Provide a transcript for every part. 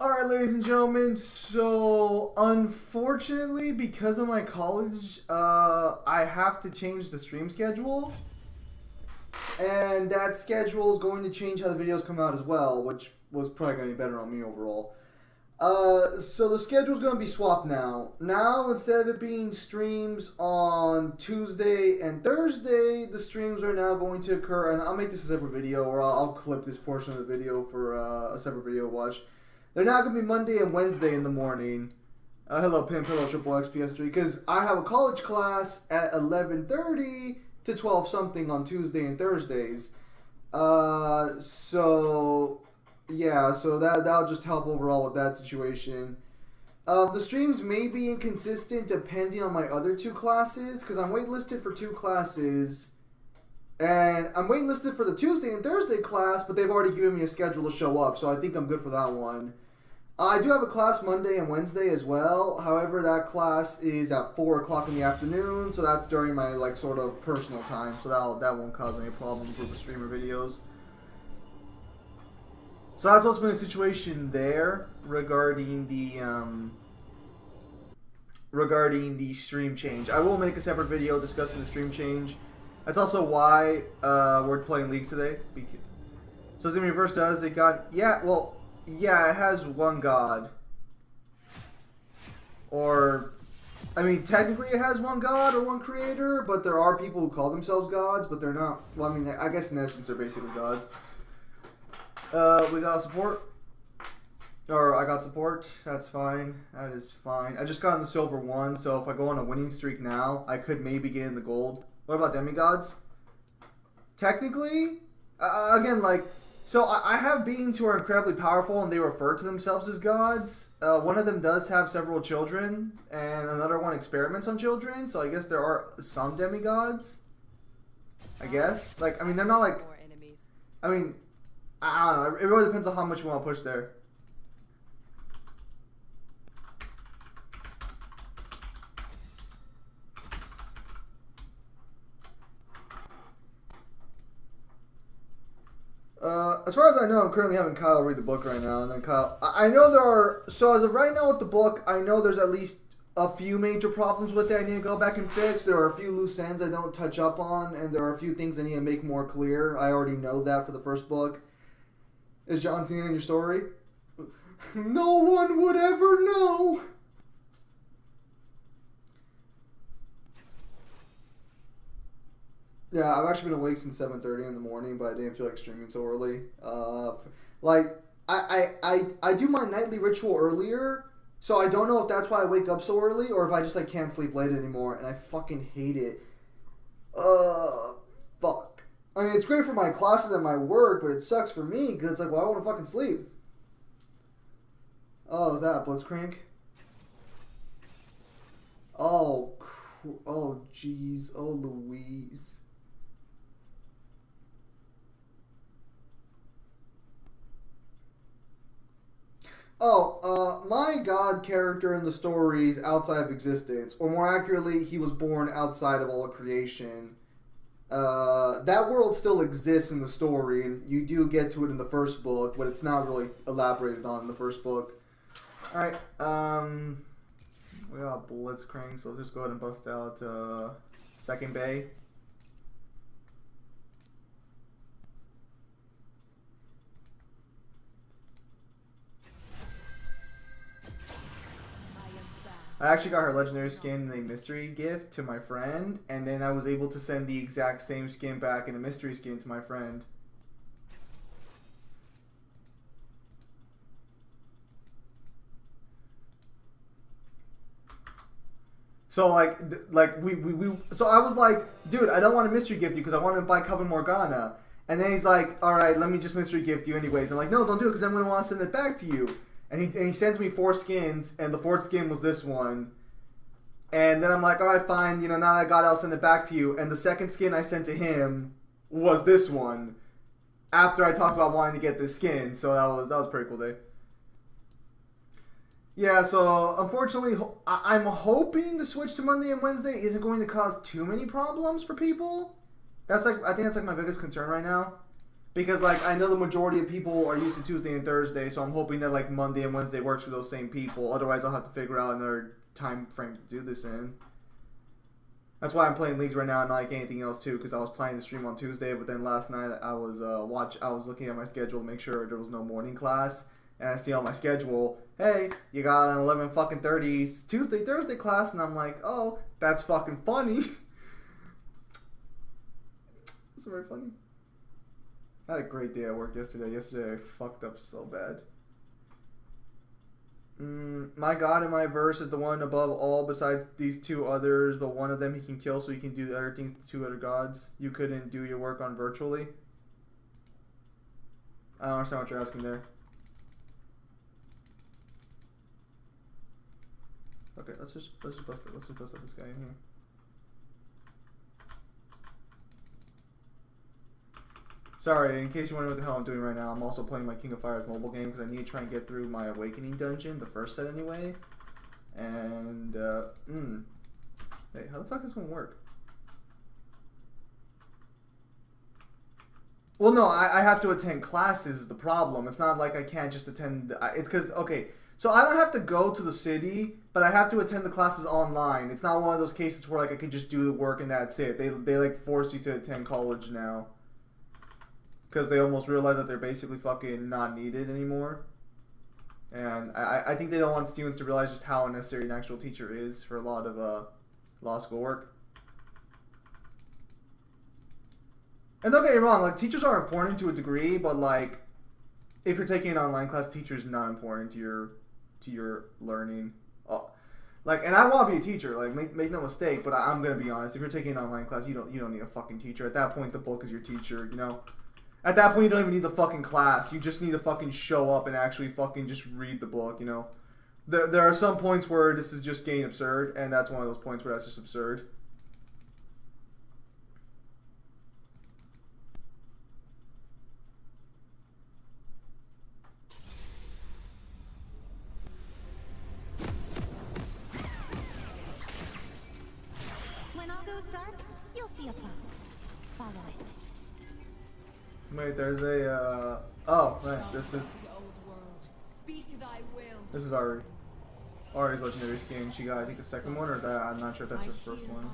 Alright, ladies and gentlemen, so unfortunately, because of my college, I have to change the stream schedule. And that schedule is going to change how the videos come out as well, which was probably going to be better on me overall. So the schedule is going to be swapped now. Now, instead of it being streams on Tuesday and Thursday, the streams are now going to occur, and I'll make this a separate video, or I'll clip this portion of the video for a separate video to watch. They're now going to be Monday and Wednesday in the morning. Hello, Pimp, hello, Triple XPS3, because I have a college class at 11:30 to 12 something on Tuesday and Thursdays. So that'll just help overall with that situation. The streams may be inconsistent depending on my other two classes, because I'm waitlisted for two classes. And I'm waitlisted for the Tuesday and Thursday class, but they've already given me a schedule to show up, so I think I'm good for that one. I do have a class Monday and Wednesday as well. However, that class is at 4 o'clock in the afternoon, so that's during my sort of personal time, so that won't cause any problems with the streamer videos. So that's also been a situation there regarding the stream change. I will make a separate video discussing the stream change. That's also why we're playing leagues today. So Zimmy Reverse does it got it has one god. Or I mean technically it has one god or one creator, but there are people who call themselves gods, but they're not. Well, I mean, I guess in essence they're basically gods. We got support. Or I got support. That's fine. That is fine. I just got in the silver 1, so if I go on a winning streak now, I could maybe get in the gold. What about demigods? Technically, again, so I have beings who are incredibly powerful and they refer to themselves as gods. One of them does have several children, and another one experiments on children, so I guess there are some demigods. I guess. I mean, they're not I mean, I don't know. It really depends on how much you want to push there. As far as I know, I'm currently having Kyle read the book right now, and then Kyle... I know there are... So as of right now with the book, I know there's at least a few major problems with it I need to go back and fix. There are a few loose ends I don't touch up on, and there are a few things I need to make more clear. I already know that for the first book. Is John Cena in your story? No one would ever know! Yeah, I've actually been awake since 7:30 in the morning, but I didn't feel like streaming so early. I do my nightly ritual earlier, so I don't know if that's why I wake up so early, or if I just can't sleep late anymore, and I fucking hate it. Fuck. I mean, it's great for my classes and my work, but it sucks for me, because I want to fucking sleep. Oh, is that a Blitzcrank? Oh, jeez. Oh, Louise. My god character in the story is outside of existence, or more accurately, he was born outside of all of creation. That world still exists in the story, and you do get to it in the first book, but it's not really elaborated on in the first book. Alright, we got Blitzcrank, so let's just go ahead and bust out second bay. I actually got her legendary skin in a mystery gift to my friend, and then I was able to send the exact same skin back in a mystery skin to my friend. So so I was like, dude, I don't want to mystery gift you because I want to buy Coven Morgana. And then he's like, all right, let me just mystery gift you anyways. I'm like, no, don't do it because I'm going to want to send it back to you. And he sends me 4 skins, and the 4th skin was this one. And then I'm like, all right, fine, now that I got it, I'll send it back to you. And the second skin I sent to him was this one. After I talked about wanting to get this skin, so that was a pretty cool day. Yeah, so unfortunately, I'm hoping the switch to Monday and Wednesday isn't going to cause too many problems for people. I think that's my biggest concern right now. Because, like, I know the majority of people are used to Tuesday and Thursday, so I'm hoping that, like, Monday and Wednesday works for those same people. Otherwise, I'll have to figure out another time frame to do this in. That's why I'm playing leagues right now and not like anything else, too, because I was planning to stream on Tuesday, but then last night I was looking at my schedule to make sure there was no morning class, and I see on my schedule, hey, you got an 11 fucking 30 Tuesday, Thursday class, and I'm like, oh, that's fucking funny. That's very funny. I had a great day at work yesterday. Yesterday I fucked up so bad. My God in my verse is the one above all besides these two others, but one of them he can kill so he can do the other things to two other gods. You couldn't do your work on virtually. I don't understand what you're asking there. Okay, let's just bust it. Let's just bust up this guy in here. Sorry, in case you wonder what the hell I'm doing right now, I'm also playing my King of Fires mobile game because I need to try and get through my Awakening dungeon, the first set anyway. And, Hey, how the fuck is this gonna work? Well, no, I have to attend classes is the problem. It's not like I can't just attend... It's because, okay, so I don't have to go to the city, but I have to attend the classes online. It's not one of those cases where, like, I can just do the work and that's it. They like, force you to attend college now. Because they almost realize that they're basically fucking not needed anymore. And I think they don't want students to realize just how unnecessary an actual teacher is for a lot of law school work. And don't get me wrong, like, teachers are important to a degree, but, like, if you're taking an online class, teacher is not important to your learning. Like, and I want to be a teacher, like, make no mistake, but I'm going to be honest, if you're taking an online class, you don't need a fucking teacher. At that point, the book is your teacher, you know? At that point, you don't even need the fucking class. You just need to fucking show up and actually fucking just read the book, you know? There are some points where this is just getting absurd, and that's one of those points where that's just absurd. When all goes dark, you'll see a fox. Follow it. Wait, there's a, oh, right, this is Ari's legendary skin. She got, I think, the second one, or that, I'm not sure if that's her first one.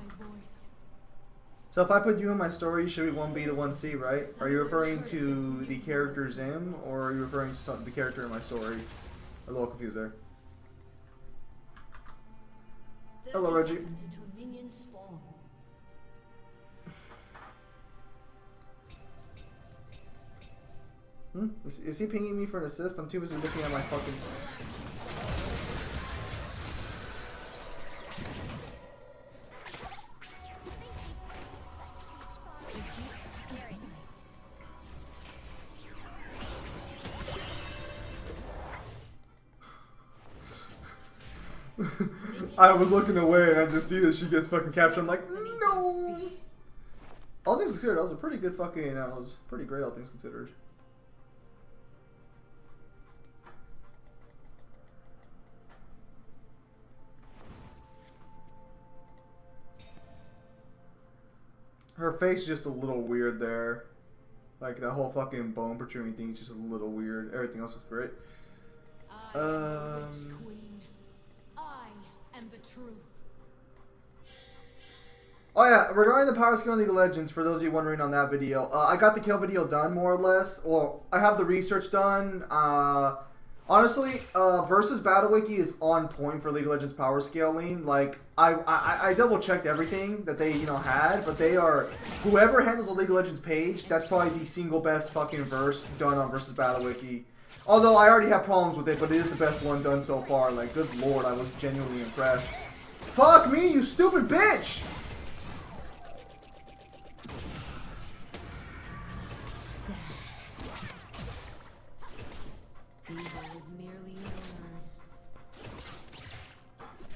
So if I put you in my story, should we 1B to 1C, right? Are you referring to the character Zim, or are you referring to the character in my story? A little confused there. Hello, Reggie. Is he pinging me for an assist? I'm too busy looking at my fucking... I was looking away and I just see that she gets fucking captured. I'm like, no! All things considered, that was a pretty good fucking... That was pretty great, all things considered. Her face is just a little weird there. Like, that whole fucking bone protruding thing is just a little weird. Everything else is great. I am the Witch Queen. I am the truth. Oh yeah, regarding the power skill in League of Legends, for those of you wondering on that video, I got the kill video done more or less. Well, I have the research done. Honestly, versus Battle Wiki is on point for League of Legends power scaling. Like, I double checked everything that they, had, but they are, whoever handles the League of Legends page, that's probably the single best fucking verse done on versus Battle Wiki. Although I already have problems with it, but it is the best one done so far. Like, good lord, I was genuinely impressed. Fuck me, you stupid bitch!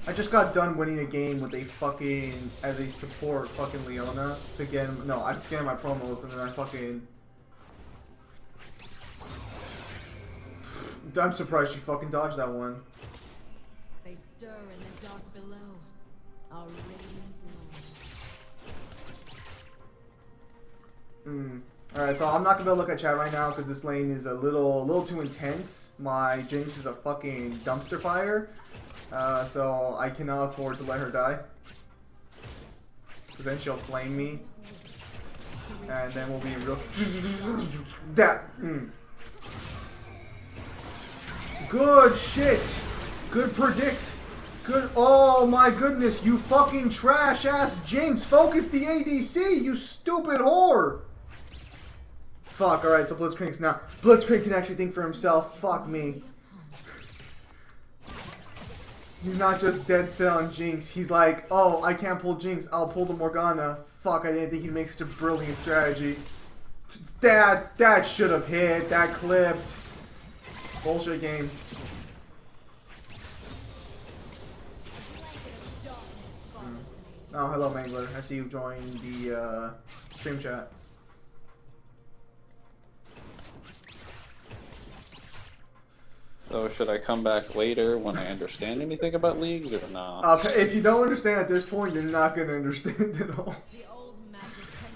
I just got done winning a game with a fucking, as a support, fucking Leona to get him. No, I scanned my promos and then I fucking. I'm surprised she fucking dodged that one. They stir in the dark below. A radiant Alright, so I'm not gonna look at chat right now because this lane is a little too intense. My Jinx is a fucking dumpster fire. So I cannot afford to let her die. Because then she'll flame me. And then we'll be real... Good shit! Good predict! Good... Oh my goodness, you fucking trash-ass Jinx! Focus the ADC, you stupid whore! Fuck, alright, so Blitzcrank's now... Blitzcrank can actually think for himself. Fuck me. He's not just dead set on Jinx. He's like, oh, I can't pull Jinx. I'll pull the Morgana. Fuck, I didn't think he'd make such a brilliant strategy. That should have hit. That clipped. Bullshit game. Oh, hello, Mangler. I see you joined the stream chat. So should I come back later when I understand anything about leagues or not? If you don't understand at this point, you're not going to understand at all.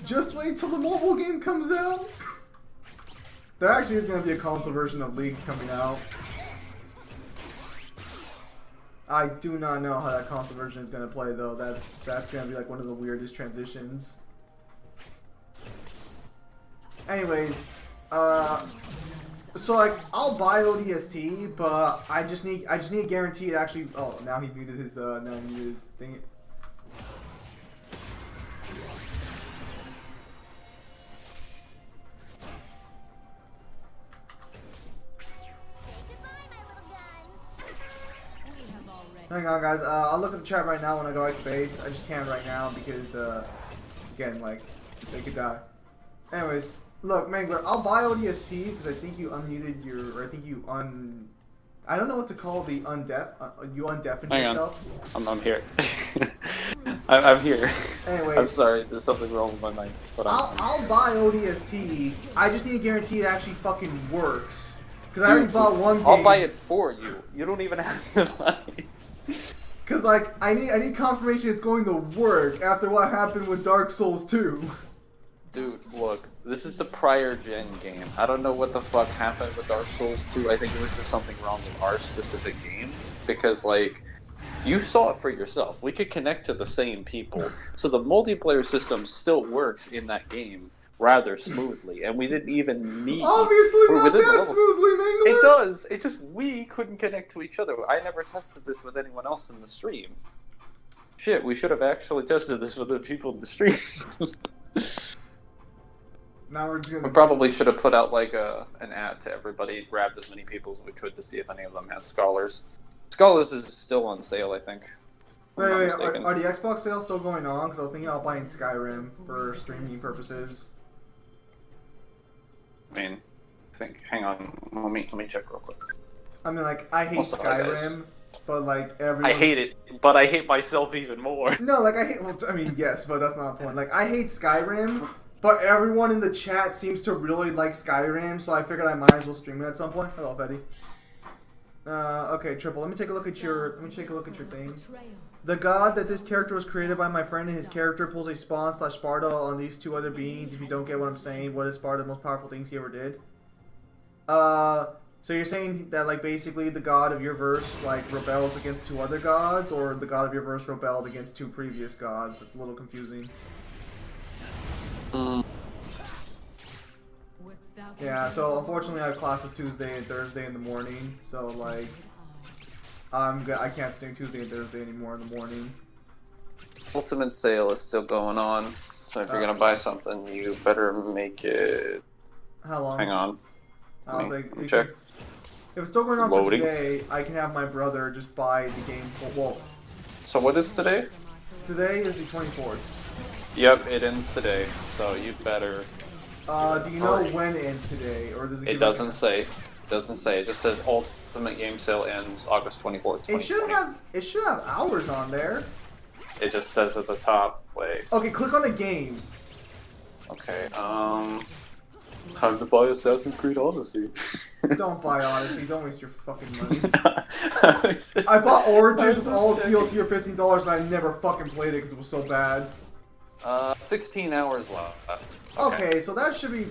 Just wait till the mobile game comes out. There actually is going to be a console version of Leagues coming out. I do not know how that console version is going to play though. That's going to be like one of the weirdest transitions. Anyways, so like I'll buy ODST, but I just need a guarantee it actually. Oh, now he muted his thing. Hang on, guys. I'll look at the chat right now when I go right to base. I just can't right now because, again, like, they could die. Anyways, look, Mangler, I'll buy ODST because I think you unmuted your, or I think you I don't know what to call the you undeafened yourself. I'm here. I'm here. Anyways, I'm sorry. There's something wrong with my mic. But I'll buy ODST. I just need a guarantee it actually fucking works. Because I already bought one game. I'll buy it for you. You don't even have to buy it. Cause like I need confirmation it's going to work after what happened with Dark Souls 2. Dude, look, this is a prior gen game. I don't know what the fuck happened with Dark Souls 2. I think it was just something wrong with our specific game. Because like, you saw it for yourself. We could connect to the same people. So the multiplayer system still works in that game rather smoothly, and we didn't even need. Obviously not that smoothly, Mangler. It does. It just we couldn't connect to each other. I never tested this with anyone else in the stream. Shit, we should have actually tested this with the people in the stream. Now we're just gonna... We probably should have put out like an ad to everybody, grabbed as many people as we could to see if any of them had Scholars. Scholars is still on sale, I think. Wait, are the Xbox sales still going on? Because I was thinking about buying Skyrim for streaming purposes. I mean, hang on, let me check real quick. I mean, like, I hate Skyrim, but like everyone... I hate it, but I hate myself even more. No, like I hate. Well, I mean, yes, but that's not the point. Like, I hate Skyrim, but everyone in the chat seems to really like Skyrim, so I figured I might as well stream it at some point. Hello, Fetty. Okay, Triple. Let me take a look at your thing. The god that this character was created by my friend and his character pulls a spawn / Sparta on these two other beings. If you don't get what I'm saying, what is Sparta the most powerful things he ever did? So you're saying that like basically the god of your verse like rebels against two other gods, or the god of your verse rebelled against two previous gods? It's a little confusing. Yeah, so unfortunately I have classes Tuesday and Thursday in the morning, so like I can't stream Tuesday and Thursday anymore in the morning. Ultimate sale is still going on, so if you're gonna buy something, you better make it. How long? Hang on. I was like, check. If it's still going on for today, I can have my brother just buy the game. Well, so what is today? Today is the 24th. Yep, it ends today, so you better. Do you know when it ends today, or does it? It doesn't say. It doesn't say. It just says Ultimate Game Sale ends August 24th, 2020. It should have hours on there. It just says at the top. Wait. Okay, click on a game. Okay. Time to buy Assassin's Creed Odyssey. Don't buy Odyssey. Don't waste your fucking money. I bought Origins with all the DLC for $15, and I never fucking played it because it was so bad. 16 hours left. Okay, so that should be...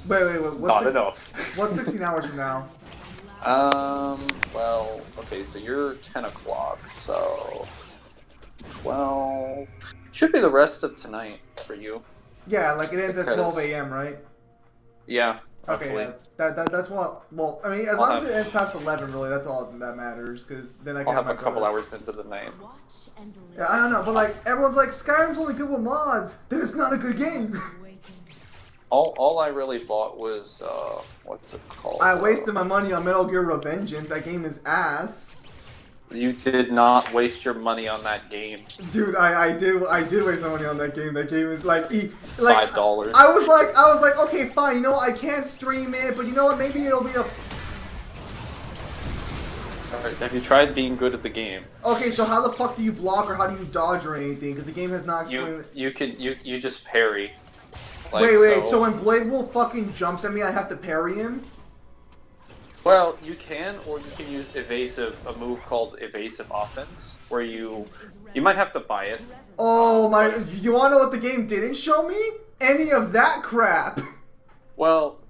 Wait. Not enough. What's 16 hours from now? Well, okay, so you're 10 o'clock, so 12. Should be the rest of tonight for you. Yeah, like it ends at Because- 12 a.m., right? Yeah, Okay, hopefully. yeah. That's what. Well, I mean, as long as it ends past 11, really, that's all that matters. Because then I can I'll have my a couple brother. hours into the night. Watch and live. Yeah, I don't know, but like everyone's like Skyrim's only good with mods. Then it's not a good game. Awaken. All I really bought was, what's it called? I wasted my money on Metal Gear Revengeance. That game is ass. You did not waste your money on that game. Dude, I did waste my money on that game. That game is like $5. I was like, okay, fine. You know what? I can't stream it, but you know what? Maybe it'll be a. Alright, have you tried being good at the game? Okay, so how the fuck do you block or how do you dodge or anything? Because the game has not explained. You just parry. Like, Wait. So when Blade Wolf fucking jumps at me, I have to parry him. Well, you can, or you can use a move called evasive offense, where you might have to buy it. Oh my! You wanna know what the game didn't show me? Any of that crap. Well,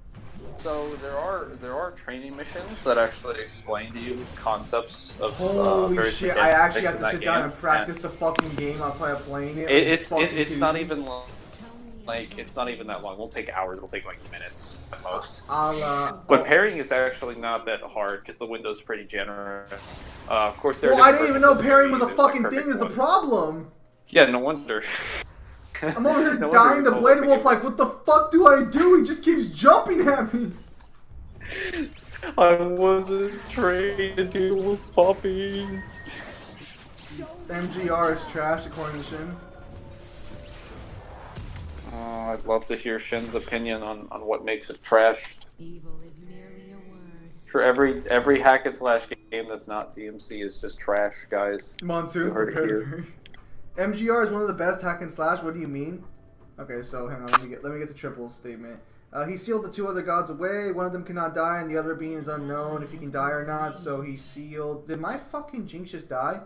so there are training missions that actually explain to you concepts of Holy various shit! I actually mechanics have in to that sit down game. and practice the fucking game outside of playing it. It's not even long. Like, it's not even that long. It won't take hours. It'll take like minutes at most. But parrying is actually not that hard because the window's pretty generous. Of course, there. Well, I didn't even know parrying was a fucking thing. Is the ones. problem? Yeah, no wonder. I'm over here No wonder dying you to told Blade me. Wolf. Like, what the fuck do I do? He just keeps jumping at me. I wasn't trained to deal with puppies. MGR is trash according to Shin. I'd love to hear Shin's opinion on what makes it trash. Evil is merely a word. For every hack and slash game that's not DMC is just trash, guys. Monsoon. You heard it here. MGR is one of the best hack and slash. What do you mean? Okay, so hang on. Let me get the triple statement. He sealed the two other gods away. One of them cannot die, and the other being is unknown if he can die or not. So he sealed. Did my fucking Jinx just die?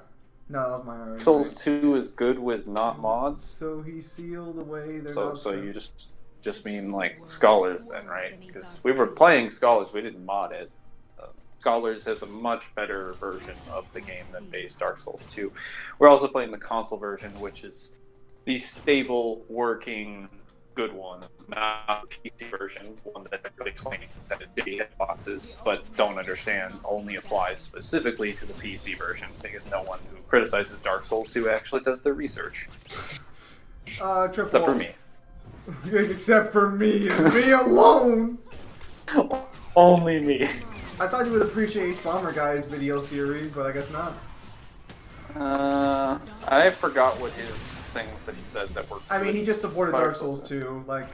No, that was mine already. Souls 2 is good with not mods. So he sealed away. So you just mean like Scholars then, right? Because we were playing Scholars, we didn't mod it. Scholars has a much better version of the game than base Dark Souls 2. We're also playing the console version, which is the stable, working, good one, not the PC version, one that really claims that it did hitboxes, but don't understand only applies specifically to the PC version, because no one who criticizes Dark Souls 2 actually does their research. Triple. Except for me. Except for me and me alone. Only me. I thought you would appreciate Bomber Guy's video series, but I guess not. I forgot what his things that he said that were. I mean, he just supported Dark Dark Souls 2. Like,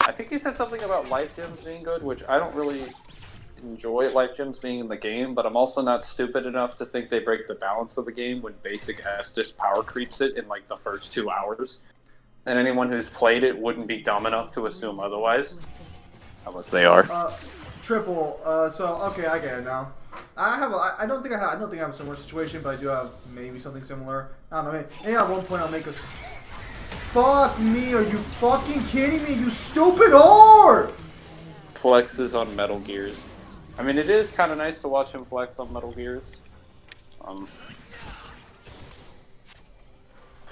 I think he said something about life gems being good, which I don't really enjoy life gems being in the game, but I'm also not stupid enough to think they break the balance of the game when basic Estus power creeps it in like the first 2 hours. And anyone who's played it wouldn't be dumb enough to assume otherwise. Unless they are. Triple. So okay, I get it now. I don't think I have a similar situation, but I do have maybe something similar. I don't know. Maybe at one point I'll make a. Fuck me! Are you fucking kidding me? You stupid whore! Flexes on Metal Gears. I mean, it is kind of nice to watch him flex on Metal Gears.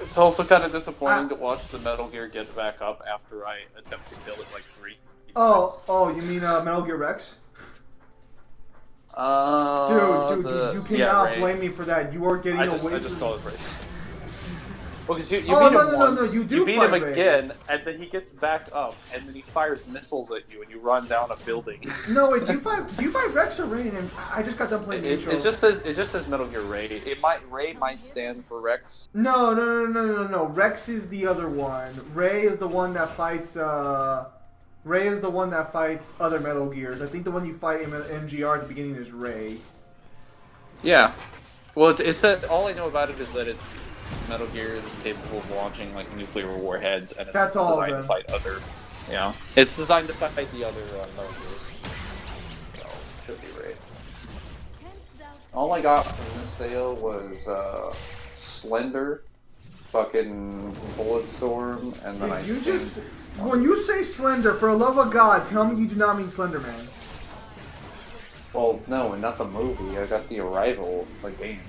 It's also kind of disappointing to watch the Metal Gear get back up after I attempt to kill it like 3 times. Oh, you mean Metal Gear Rex? Dude, you cannot blame me for that. You are getting away. I just call it Ray. Well, because you beat no, him once, no, you beat fight him Ray. again, and then he gets back up, and then he fires missiles at you, and you run down a building. No, wait, do you fight Rex or Rain? And I just got done playing the intro. It just says Metal Gear Ray. Ray might stand for Rex. No. Rex is the other one. Ray is the one that fights. Ray is the one that fights other Metal Gears. I think the one you fight in MGR at the beginning is Ray. Yeah. Well, it's that all I know about it is that it's Metal Gear is capable of launching like nuclear warheads, and it's designed to fight other. Yeah. It's designed to fight the other Metal Gears. So should be Ray. All I got from this sale was Slender, fucking Bulletstorm, and then When you say slender, for the love of God, tell me you do not mean Slender Man. Well, no, not the movie. I got the Arrival, the game.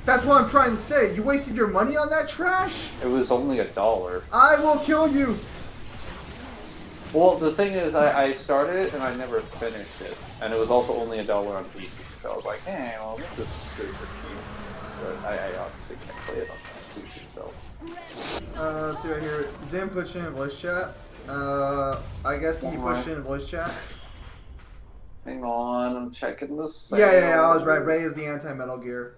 That's what I'm trying to say. You wasted your money on that trash? It was only $1. I will kill you. Well, the thing is, I started it and I never finished it, and it was also only $1 on PC. So I was like, hey, well, this is super cheap. But I obviously can't play it on PC, so. Let's see right here. Zim puts in voice chat. I guess can you push in voice chat? Hang on, I'm checking this. Yeah, I was right. Ray is the anti-Metal Gear.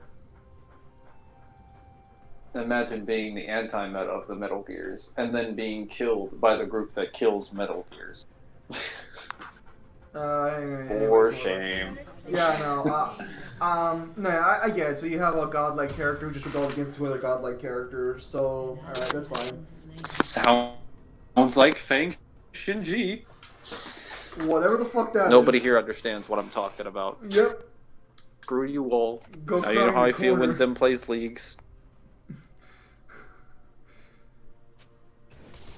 Imagine being the anti-meta of the Metal Gears, and then being killed by the group that kills Metal Gears. For shame. Yeah, no, I get it. So you have a godlike character who just rebelled against two other godlike characters. So, alright, that's fine. Sounds like Fang Shinji. Whatever the fuck that Nobody is. here understands what I'm talking about. Yep. Screw you all. Go now you know how I feel when Zim plays leagues.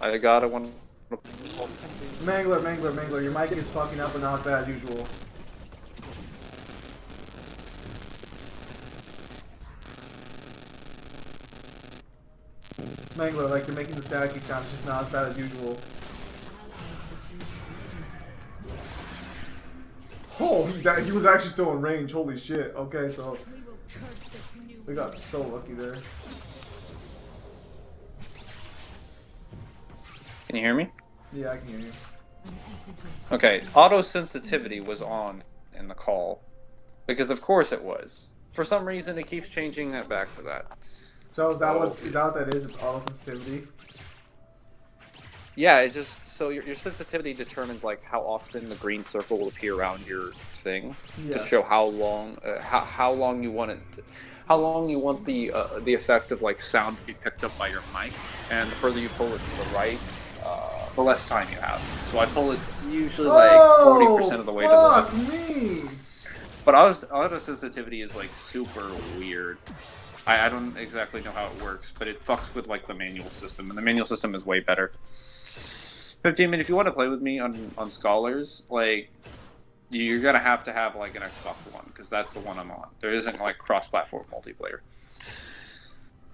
I gotta want. Mangler, your mic is fucking up and not bad as usual. Mangler, like you're making the staticky sound, it's just not as bad as usual. Oh, he was actually still in range, holy shit. Okay, so we got so lucky there. Can you hear me? Yeah, I can hear you. Okay, auto sensitivity was on in the call. Because of course it was. For some reason it keeps changing that back to that. So is that what that is? It's auto sensitivity? Yeah, it just so your sensitivity determines like how often the green circle will appear around your thing to show how long how long you want it how long you want the effect of like sound to be picked up by your mic, and the further you pull it to the right, the less time you have. So I pull it usually like 40% of the way to the left. Me. But auto sensitivity is like super weird. I don't exactly know how it works, but it fucks with like the manual system, and the manual system is way better. 15 minutes. If you want to play with me on Scholars, like you're gonna have to have like an Xbox One, because that's the one I'm on. There isn't like cross-platform multiplayer.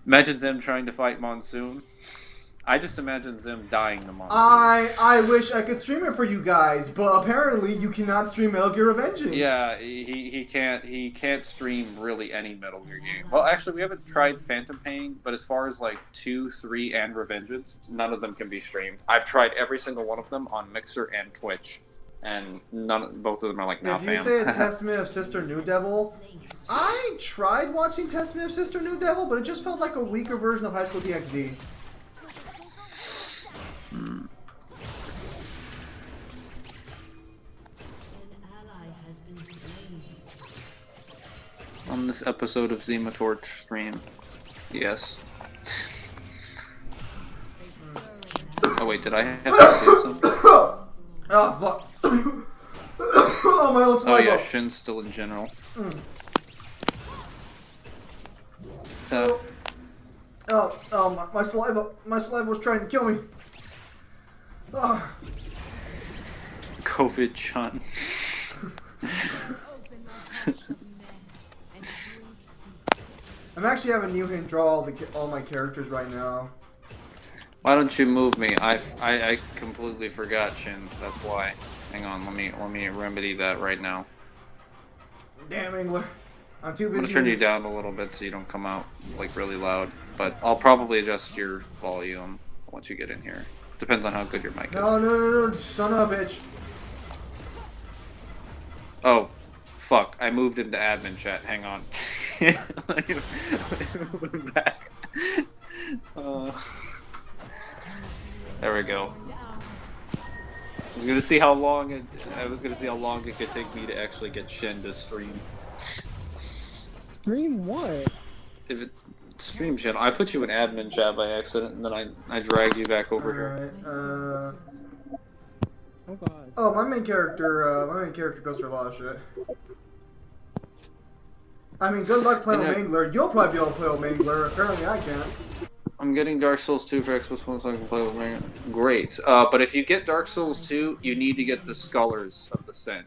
Imagine Zim trying to fight Monsoon. I just imagine Zim dying to Monsoon. I wish I could stream it for you guys, but apparently you cannot stream Metal Gear Revengeance. Yeah, he can't stream really any Metal Gear game. Well, actually, we haven't tried Phantom Pain, but as far as like 2, 3, and Revengeance, none of them can be streamed. I've tried every single one of them on Mixer and Twitch, and both of them are like, nah, fam. Did you say a Testament of Sister New Devil? I tried watching Testament of Sister New Devil, but it just felt like a weaker version of High School DxD. On this episode of Zematorch stream, yes. Oh wait, did I have to say something? Oh fuck! Oh my own saliva. Oh yeah, Shin's still in general. My saliva was trying to kill me. Oh. COVID-Chun. I'm actually having New Hint draw all my characters right now. Why don't you move me? I completely forgot, Shin. That's why. Hang on, let me remedy that right now. Damn, Engler. I'm too busy. I'm gonna turn you down a little bit so you don't come out like really loud. But I'll probably adjust your volume once you get in here. Depends on how good your mic is. No, son of a bitch. Oh, fuck. I moved into admin chat. Hang on. Let me move him back. There we go. I was gonna see how long it could take me to actually get Shin to stream. Stream what? If it stream Shin, I put you in admin chat by accident, and then I drag you back over here. Alright, Oh god. Oh, my main character goes through a lot of shit. I mean, good luck playing with Mangler. You'll probably be able to play with Mangler. Apparently I can't. I'm getting Dark Souls 2 for Xbox One so I can play with me. Great. But if you get Dark Souls 2, you need to get the Scholars of the Sen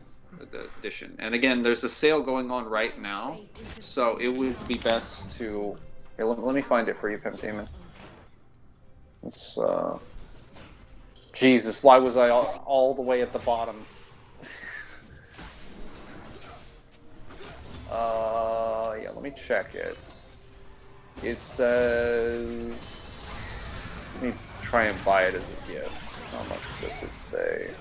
edition. And again, there's a sale going on right now, so it would be best to... Here, let me find it for you, Pimp Demon. It's, Jesus, why was I all the way at the bottom? Yeah, let me check it. It says... Let me try and buy it as a gift. How much does it say?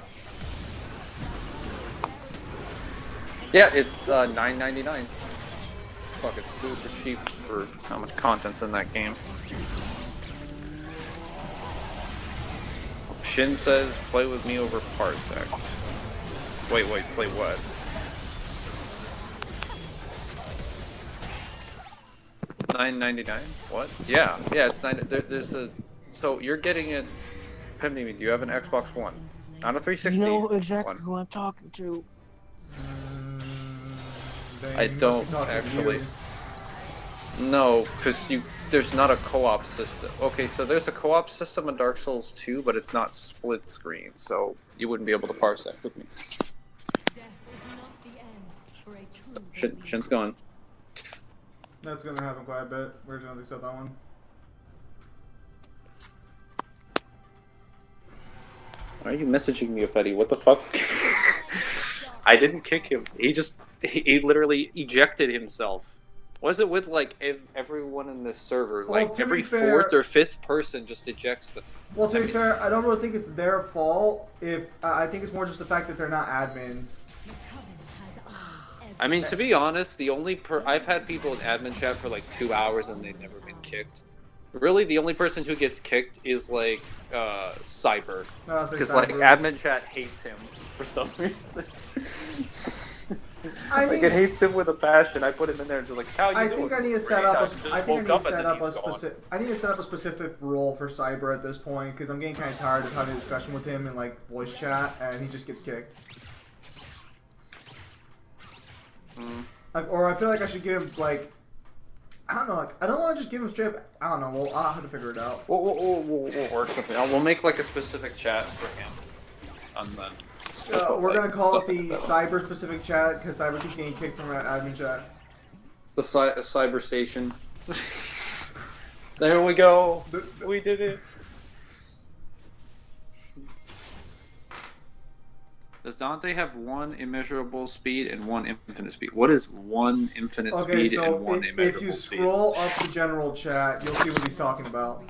Yeah, it's $9.99. Fuck, it's super cheap for how much content's in that game. Shin says, play with me over Parsec. Wait, play what? $9.99? What? Yeah, it's there's a... So, you're getting it... Pimney, do you have an Xbox One? Not a 360? You know exactly One. who I'm talking to. I don't actually. No, because there's not a co-op system. Okay, so there's a co-op system in Dark Souls 2, but it's not split screen, so you wouldn't be able to Parsec with me. Shin's gone. That's gonna happen quite a bit. We're just gonna accept that one. Why are you messaging me, Fetty? What the fuck? I didn't kick him. He literally ejected himself. Was it with like everyone in this server? Well, Like to every be fair- fourth or fifth person just ejects them. Well, to be fair, I don't really think it's their fault. I think it's more just the fact that they're not admins. I mean, to be honest, the only I've had people in admin chat for like 2 hours and they've never been kicked. Really, the only person who gets kicked is like Cyber, because like admin chat hates him for some reason. I mean, like it hates him with a passion. I put him in there and just like, how you doing? I think I need to set up. I need to set up a specific role for Cyber at this point because I'm getting kind of tired of having a discussion with him in like voice chat, and he just gets kicked. Or I feel like I should give like, I don't know, like I don't want to just give him straight up, I don't know. Well, I'll have to figure it out. We'll work something out. We'll make like a specific chat for him, and then we're gonna call it the Cyber specific chat because Cyber keeps getting kicked from that admin chat. The Cyber Station. There we go. We did it. Does Dante have one immeasurable speed and one infinite speed? What is one infinite speed and one immeasurable speed? If you scroll up the general chat, you'll see what he's talking about.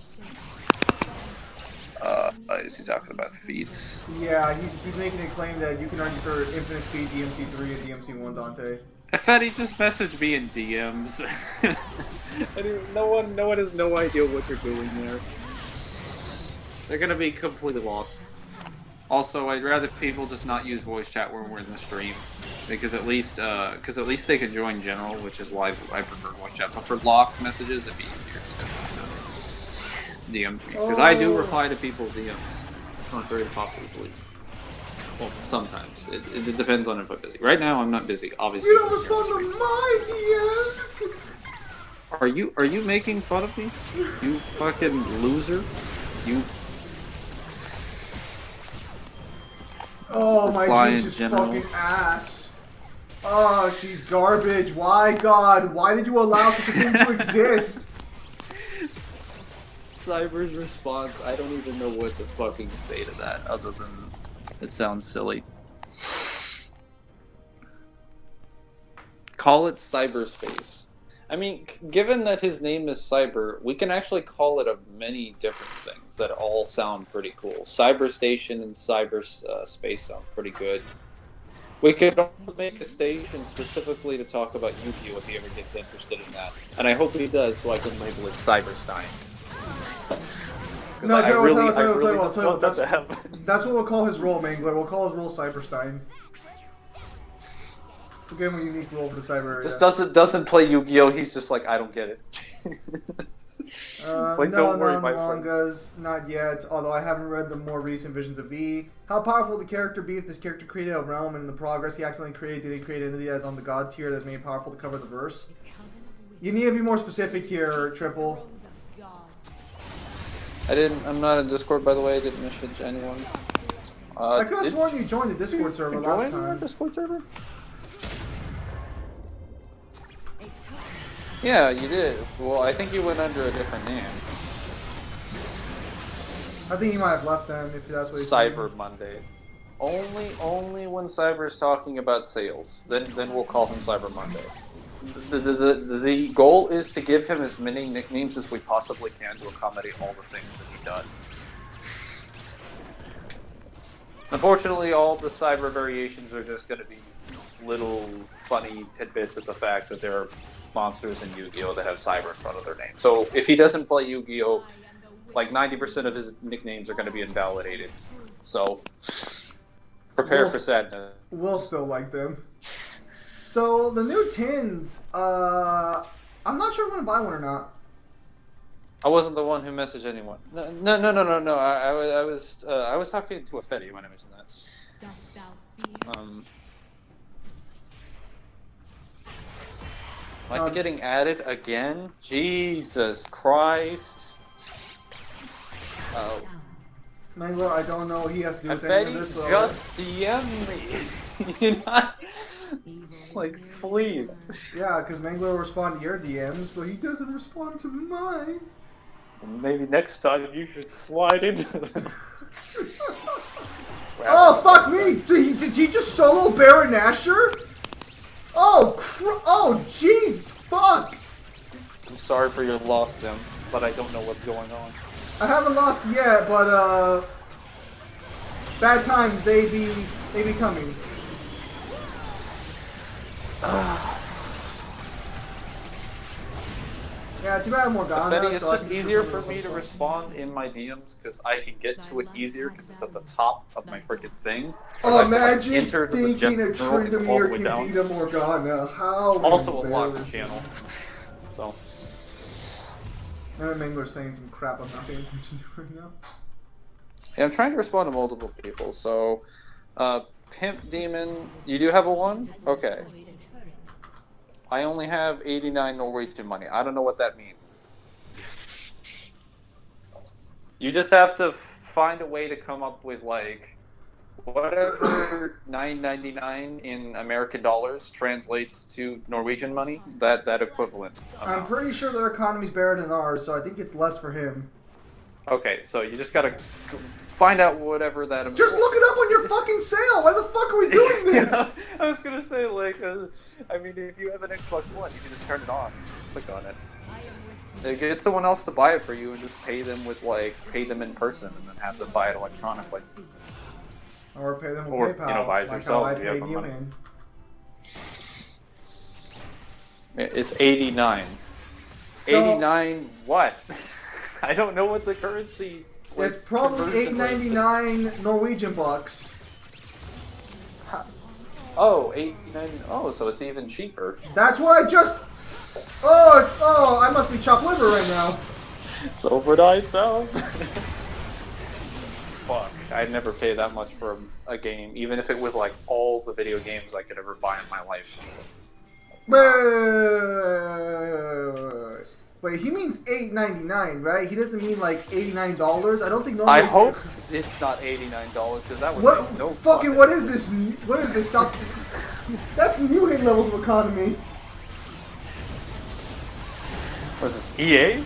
Is he talking about feats? Yeah, he's making a claim that you can argue for infinite speed DMC3 and DMC1, Dante. Fetty, just message me in DMs. No one has no idea what you're doing there. They're gonna be completely lost. Also, I'd rather people just not use voice chat when we're in the stream, because at least they can join general, which is why I prefer voice chat. But for locked messages, it'd be easier to just DM me, because I do reply to people's DMs. Contrary to popular belief. Well, sometimes it depends on if I'm busy. Right now, I'm not busy. Obviously. You don't respond to my DMs. Are you making fun of me? You fucking loser! You. Oh, my Jesus fucking ass. Oh, she's garbage. Why, God? Why did you allow such a thing to exist? Cyber's response, I don't even know what to fucking say to that, other than it sounds silly. Call it cyberspace. I mean, given that his name is Cyber, we can actually call it many different things that all sound pretty cool. Cyberstation and cyberspace sound pretty good. We could also make a station specifically to talk about Yu-Gi-Oh! If he ever gets interested in that. And I hope he does, so I can label it Cyberstein. No, tell you what, that's what we'll call his role, Mangler. We'll call his role Cyberstein. We'll give him a unique role for the cyber area. Just doesn't play Yu-Gi-Oh! He's just like, I don't get it. Like, don't worry, my friend. Mangas, not yet. Although I haven't read the more recent visions of V. How powerful would the character be if this character created a realm and in the progress he accidentally created didn't create an entity that is on the god tier that's made powerful to cover the verse? You need to be more specific here, Triple. I'm not in Discord, by the way. I didn't message anyone. I could have sworn you joined the Discord server you last join our time. Discord server? Yeah, you did. Well, I think you went under a different name. I think you might have left them if that's what you're Cyber Monday. Only when Cyber is talking about sales. Then we'll call him Cyber Monday. The goal is to give him as many nicknames as we possibly can to accommodate all the things that he does. Unfortunately, all the Cyber variations are just going to be little funny tidbits at the fact that there are monsters in Yu-Gi-Oh! That have Cyber in front of their name. So if he doesn't play Yu-Gi-Oh!, like 90% of his nicknames are going to be invalidated. So prepare for sadness. We'll still like them. So the new tins, I'm not sure I'm gonna buy one or not. I wasn't the one who messaged anyone. No. I was talking to a Fetty when I mentioned that. Am I getting added again? Jesus Christ! Oh. Mangler, I don't know. He has to do anything with this. Fetty, just DM me. You're not. Like, please. Yeah, because Mangler will respond to your DMs, but he doesn't respond to mine. Maybe next time you should slide into them. Oh, fuck me! Did he just solo Baron Asher? Oh, jeez, fuck! I'm sorry for your loss, Sim, but I don't know what's going on. I haven't lost yet, but, bad times, they be coming. Yeah, too bad Morgana. Fetty, it's just easier for me to respond in my DMs because I can get to it easier because it's at the top of my freaking thing. Oh, imagine thinking a Tryndamere can beat a Morgana. How also unlock the channel. So. And Mangler's saying some crap I'm not paying attention to right now. Yeah, I'm trying to respond to multiple people. So, Pimp Demon, you do have a 1? Okay. I only have 89 Norwegian money. I don't know what that means. You just have to find a way to come up with, like, whatever $9.99 in American dollars translates to Norwegian money. That equivalent amount. I'm pretty sure their economy's better than ours, so I think it's less for him. Okay, so you just gotta find out whatever that amount. Just look it up on your fucking sale! Why the fuck are we doing this? Yeah, I was gonna say, like, I mean, if you have an Xbox One, you can just turn it on, click on it. Get someone else to buy it for you and just pay them with, like, pay them in person and then have them buy it electronically. Or pay them with or, PayPal. You know, buy it yourself like if you have the you money. in. It's 89. So, 89 what? I don't know what the currency. It's probably $8.99 Norwegian bucks. Oh, 8.99. Oh, so it's even cheaper. That's what I just. Oh, I must be chopped liver right now. It's over 9,000. Fuck, I'd never pay that much for a game, even if it was like all the video games I could ever buy in my life. Wait, he means $8.99, right? He doesn't mean like $89. I don't think. I hope it's not $89 because that would what? make no fucking what is this? What is this? That's new hit levels of economy. Was this EA?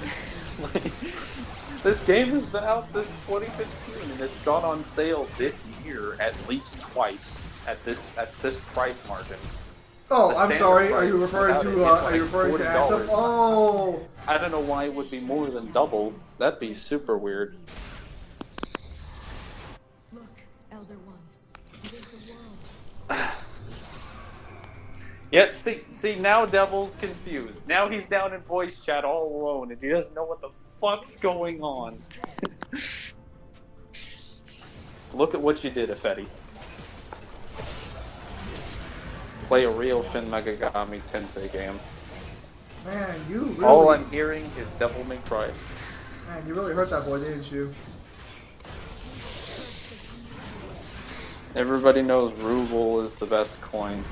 This game has been out since 2015 and it's gone on sale this year at least twice at this price margin. Oh, I'm sorry. Are you referring to? Are you referring to Anthem? Oh. I don't know why it would be more than double. That'd be super weird. Look, Elder One. It is the world. Yeah, see, now Devil's confused. Now he's down in voice chat all alone, and he doesn't know what the fuck's going on. Look at what you did, Ifedi. Play a real Shin Megami Tensei game. Man, you really... All I'm hearing is Devil May Cry. Man, you really hurt that boy, didn't you? Everybody knows ruble is the best coin.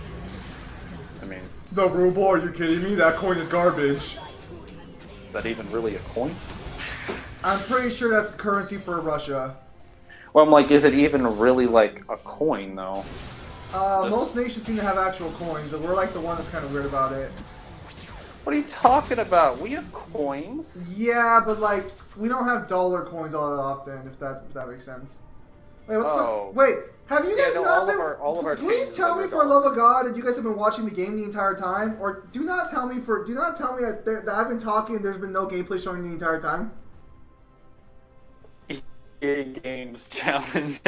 I mean... The ruble? Are you kidding me? That coin is garbage. Is that even really a coin? I'm pretty sure that's currency for Russia. Well, I'm like, is it even really like a coin though? Most nations seem to have actual coins, and we're like the one that's kind of weird about it. What are you talking about? We have coins. Yeah, but like we don't have dollar coins all that often. If that makes sense. Wait, what's wait? Have you guys not been? all of our Please tell me, for the love of God, that you guys have been watching the game the entire time, or do not tell me that I've been talking and there's been no gameplay showing the entire time. EA Games challenge.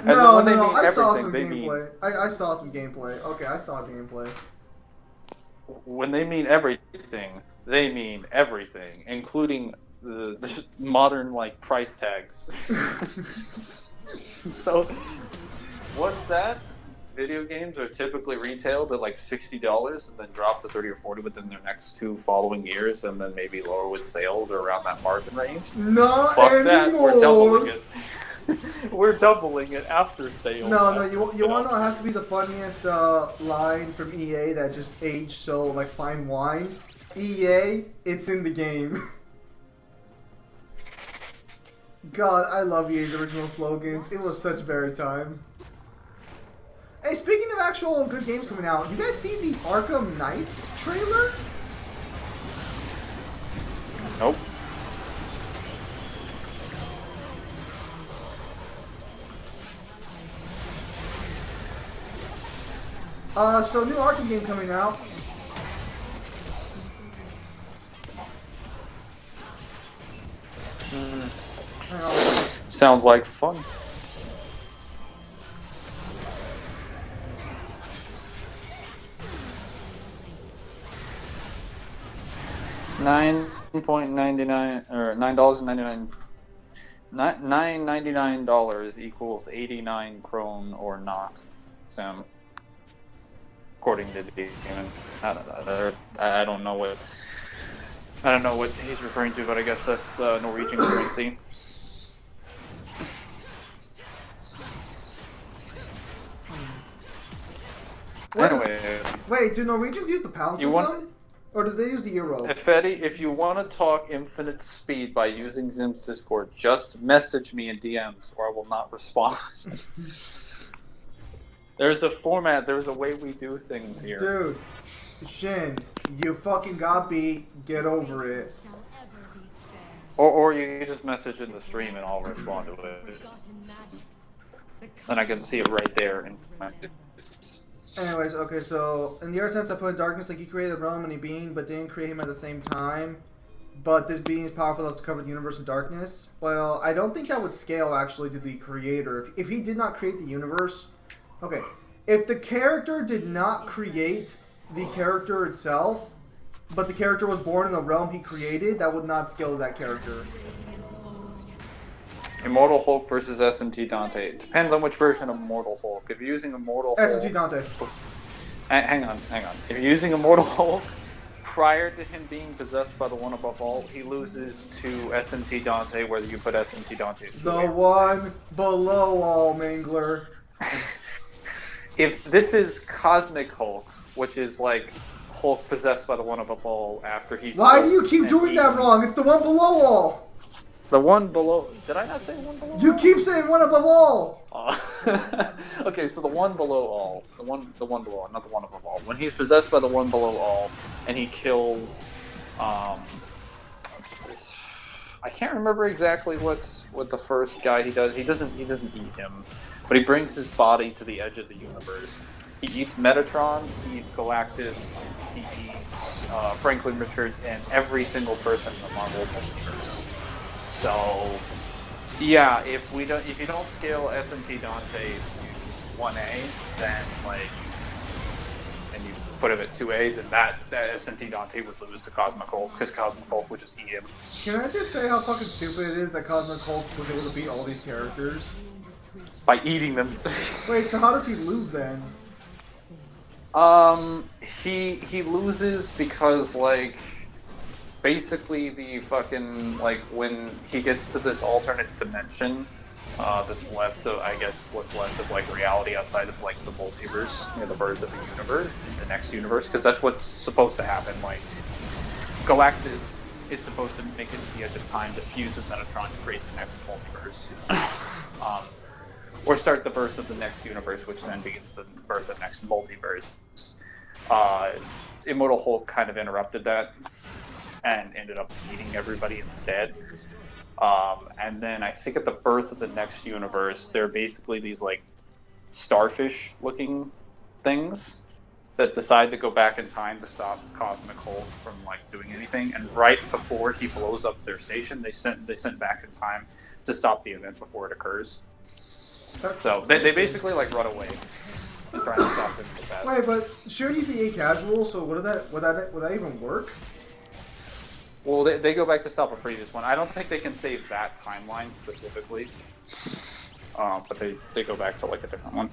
No, I saw some gameplay. I saw some gameplay. Okay, I saw gameplay. When they mean everything, they mean everything, including the modern like price tags. So, what's that? Video games are typically retailed at like $60 and then drop to 30 or 40 within their next 2 following years, and then maybe lower with sales or around that margin range. Not Fuck anymore. that, we're doubling it. We're doubling it after sales. No, you want to know what has to be the funniest line from EA that just aged so like fine wine? EA, it's in the game. God, I love EA's original slogans. It was such very time. Hey, speaking of actual good games coming out, you guys see the Arkham Knights trailer? Nope. So new Arkham game coming out. Sounds like fun. $9.99 or $9.99 equals 89 krone or knock. Sam. According to the game, I don't know what he's referring to, but I guess that's Norwegian currency. Anyway, wait, do Norwegians use the pound system, or do they use the euro? Fetty, if you want to talk infinite speed by using Zim's Discord, just message me in DMs, or I will not respond. There's a format, there's a way we do things here. Dude, Shin, you fucking got beat, get over it. Or you can just message in the stream and I'll respond to it. And I can see it right there in my face. Anyways, okay, so in the other sense, I put in darkness like he created the realm and a being, but didn't create him at the same time. But this being is powerful enough to cover the universe in darkness. Well, I don't think that would scale actually to the creator. If he did not create the universe... Okay, if the character did not create the character itself, but the character was born in the realm he created, that would not scale to that character. Immortal Hulk versus SMT Dante. It depends on which version of Immortal Hulk. If you're using Immortal Hulk... SMT Dante. Hang on. If you're using Immortal Hulk, prior to him being possessed by the one above all, he loses to SMT Dante, whether you put SMT Dante to the one below all, Mangler. If this is Cosmic Hulk, which is like Hulk possessed by the one above all after he's... Why do you keep doing that wrong? It's the one below all. The one below... Did I not say one below all? You keep saying one above all. Okay, so the one below all. The one below all, not the one above all. When he's possessed by the one below all, and he kills... I can't remember exactly what the first guy he does. He doesn't eat him. But he brings his body to the edge of the universe. He eats Metatron, he eats Galactus, he eats Franklin Richards, and every single person in the Marvel multiverse. So, yeah, if you don't scale SMT Dante to 1A, then and you put him at 2A, then that SMT Dante would lose to Cosmic Hulk, because Cosmic Hulk would just eat him. Can I just say how fucking stupid it is that Cosmic Hulk was able to beat all these characters? By eating them. Wait, so how does he lose then? He loses because, like, basically the fucking, like, when he gets to this alternate dimension, that's left of, I guess, what's left of, like, reality outside of, like, the multiverse, the birth of the universe, the next universe, because that's what's supposed to happen, like, Galactus is supposed to make it to the edge of time to fuse with Metatron to create the next multiverse. Or start the birth of the next universe, which then begins the birth of the next multiverse. Immortal Hulk kind of interrupted that and ended up eating everybody instead. And then I think at the birth of the next universe, they're basically these like starfish-looking things that decide to go back in time to stop Cosmic Hulk from like doing anything. And right before he blows up their station, they sent back in time to stop the event before it occurs. So they basically like run away, trying to stop them in the past. Wait, but shouldn't he be casual? So would that even work? Well, they go back to stop a previous one. I don't think they can save that timeline specifically. But they go back to like a different one.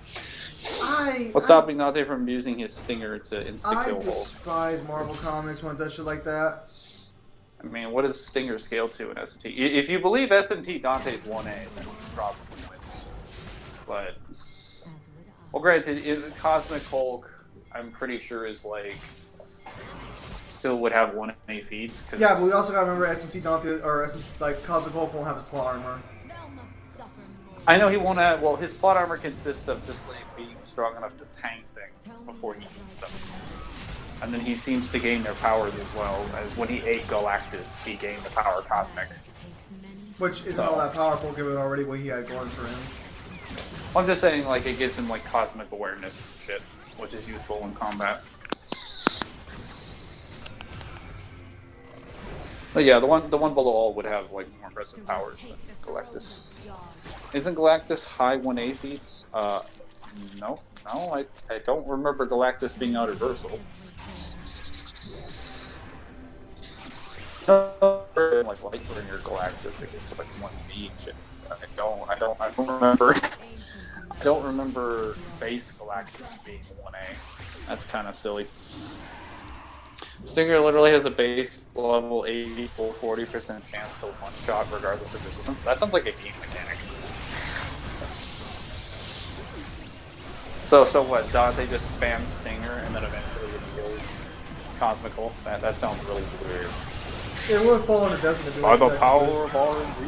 What's stopping Dante from using his stinger to insta-kill Hulk? I despise Marvel Comics when it does shit like that. I mean, what does Stinger scale to in SMT? If you believe SMT Dante's 1A, then he probably wins. But, well, granted, Cosmic Hulk, I'm pretty sure is like, still would have 1A feeds. Cause... Yeah, but we also gotta remember SMT Dante, or like Cosmic Hulk won't have his plot armor. I know he won't have, well, his plot armor consists of just like being strong enough to tank things before he eats them. And then he seems to gain their powers as well, as when he ate Galactus, he gained the power Cosmic. Which isn't all that powerful given already what he had going for him. I'm just saying, like, it gives him, like, cosmic awareness and shit, which is useful in combat. But yeah, the one below all would have, like, more impressive powers than Galactus. Isn't Galactus high 1A feats? No, I don't remember Galactus being out reversal. Like Lightfoot in your Galactus, it gets like 1B and shit. I don't remember. I don't remember base Galactus being 1A. That's kind of silly. Stinger literally has a base level 80 full 40% chance to one-shot regardless of resistance. That sounds like a game mechanic. So what, Dante just spams Stinger and then eventually it kills Cosmic Hulk? That sounds really weird. It would fall into Destiny. By the power of RNG.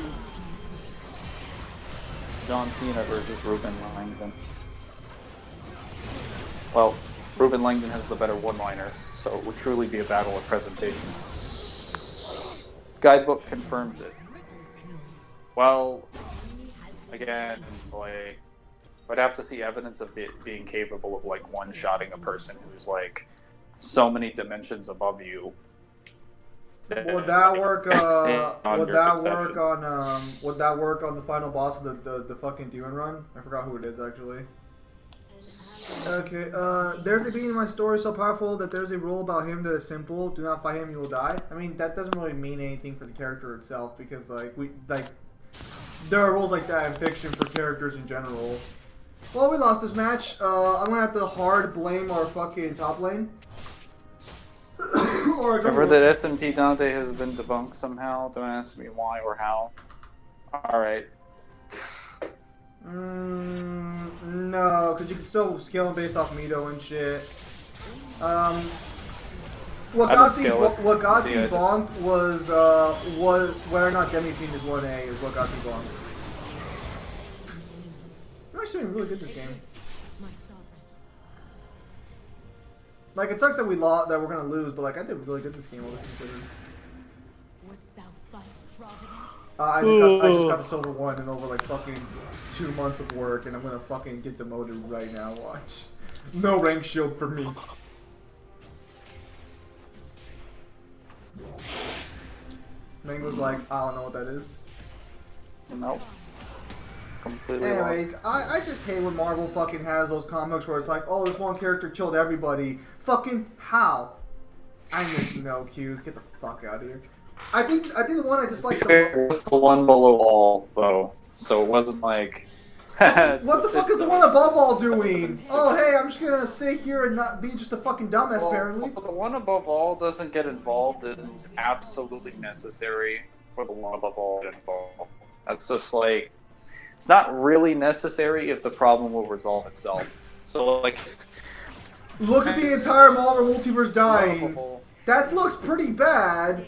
John Cena versus Ruben Langdon. Well, Ruben Langdon has the better one-liners, so it would truly be a battle of presentation. Guidebook confirms it. Well, again, like, I'd have to see evidence of it being capable of, like, one-shotting a person who's, like, so many dimensions above you. Would that work? Would that work on the final boss of the fucking demon run? I forgot who it is actually. Okay. There's a being in my story so powerful that there's a rule about him that is simple: do not fight him, you will die. I mean, that doesn't really mean anything for the character itself because there are rules like that in fiction for characters in general. Well, we lost this match. I'm gonna have to hard blame our fucking top lane. Remember that SMT Dante has been debunked somehow? Don't ask me why or how. Alright. No, because you can still scale him based off Mito and shit. What got debunked was whether or not Demi-Fiend is 1A is what got debunked. I'm actually doing really good this game. Like, it sucks that we lost, that we're gonna lose, but like, I did really good this game. I just got the silver one in over like fucking 2 months of work, and I'm gonna fucking get demoted right now. Watch, no rank shield for me. Mango's like, I don't know what that is. Nope. Completely Anyways, lost. I just hate when Marvel fucking has those comics where it's like, oh, this one character killed everybody. Fucking how? I miss no cues. Get the fuck out of here. I think the one I disliked the most. It was the one below all, though. So it wasn't like. What the fuck is the one above all doing? Oh, hey, I'm just gonna sit here and not be just a fucking dumbass, apparently. The one above all doesn't get involved in absolutely necessary for the one above all to get involved. That's just like. It's not really necessary if the problem will resolve itself. So, like... Look at the entire Marvel multiverse dying. That looks pretty bad,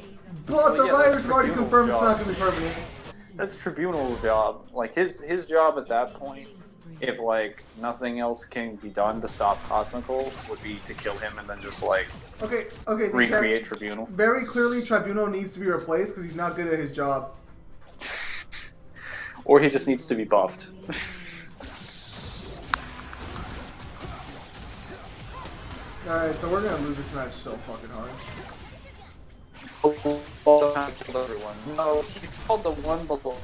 but the yeah, writers that's have already Tribunal's confirmed it's job. not going to be permanent. That's Tribunal's job. Like his job at that point, if like nothing else can be done to stop Cosmical, would be to kill him and then just like Okay. recreate Tribunal. Very clearly, Tribunal needs to be replaced because he's not good at his job. Or he just needs to be buffed. Alright, so we're going to lose this match so fucking hard. Killed everyone. No, he's called the one below.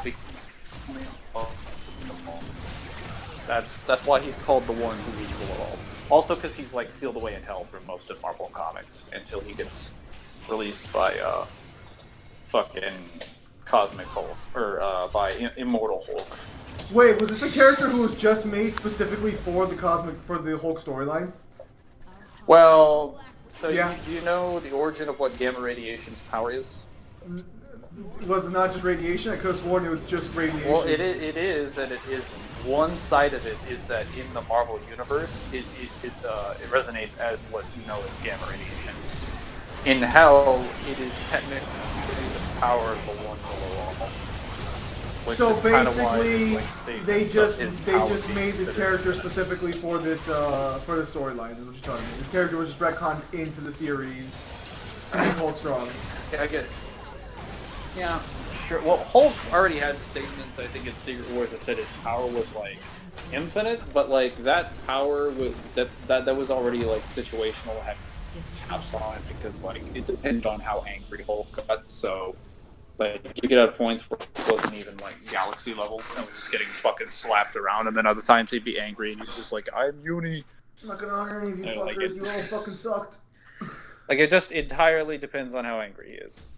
That's why he's called the one who is below all. Also, because he's like sealed away in hell for most of Marvel Comics until he gets released by fucking Cosmic Hulk or by Immortal Hulk. Wait, was this a character who was just made specifically for the Hulk storyline? Well, so Yeah. do you know the origin of what gamma radiation's power is? Was it not just radiation? I could have sworn it was just radiation. Well, it is, and it is. One side of it is that in the Marvel universe, it resonates as what you know as gamma radiation. In Hell, it is technically the power of the one below all. Which So is kind of why basically, it's, like, they statements just of his power being made this considered character infinite. specifically for this storyline. Is what you're telling me. This character was just retconned into the series to make Hulk strong. Yeah, I get it. Yeah, sure. Well, Hulk already had statements, I think, in Secret Wars that said his power was, like, infinite, but, like, that power, that was already, like, situational, had caps on it, because, like, it depended on how angry Hulk got, so, like, you could have points where it wasn't even, like, galaxy level, and was just getting fucking slapped around, and then other times he'd be angry, and he's just like, I'm Uni. I'm not gonna honor any of you I like fuckers. it. You all fucking sucked. Like, it just entirely depends on how angry he is.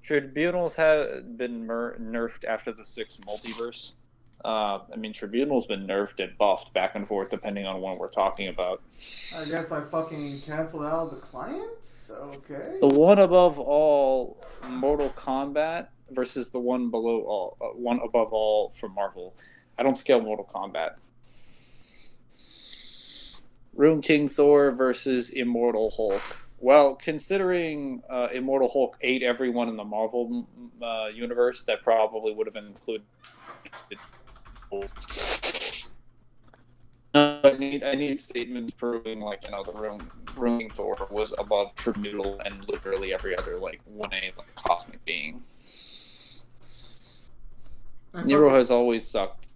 Tribunals have been nerfed after the 6th multiverse. I mean, Tribunal's been nerfed and buffed back and forth depending on what we're talking about. I guess I fucking canceled out the client. Okay. The one above all, Mortal Kombat, versus the one below all, one above all for Marvel. I don't scale Mortal Kombat. Rune King Thor versus Immortal Hulk. Well, considering Immortal Hulk ate everyone in the Marvel universe, that probably would have included. I need statements proving, like, you know, the Rune Thor was above Tribunal and literally every other, like, 1A, like, cosmic being. Nero has always sucked.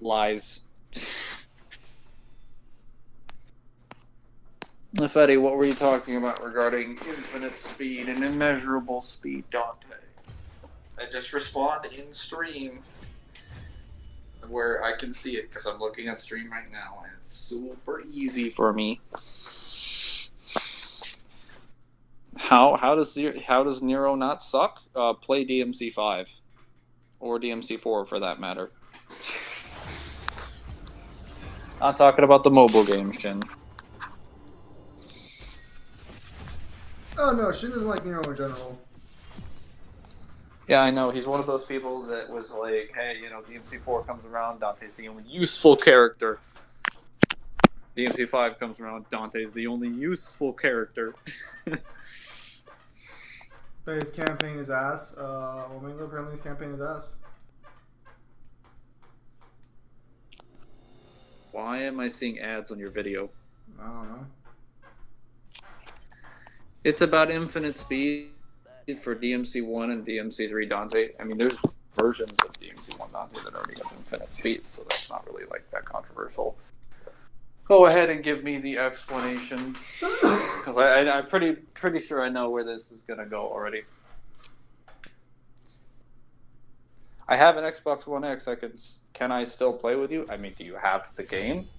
Lies. Fetty, what were you talking about regarding infinite speed and immeasurable speed, Dante? I just respond in stream where I can see it because I'm looking at stream right now and it's super easy for me. How does Nero not suck? Play DMC 5 or DMC 4 for that matter. Not talking about the mobile game, Shin. Oh no, Shin doesn't like Nero in general. Yeah, I know. He's one of those people that was like, hey, you know, DMC4 comes around, Dante's the only useful character. DMC5 comes around, Dante's the only useful character. But his campaign is ass. Omega apparently his campaign is ass. Why am I seeing ads on your video? I don't know. It's about infinite speed for DMC1 and DMC3 Dante. I mean, there's versions of DMC1 Dante that already have infinite speed, so that's not really, like, that controversial. Go ahead and give me the explanation, because I'm pretty sure I know where this is gonna go already. I have an Xbox One X. Can I still play with you? I mean, do you have the game?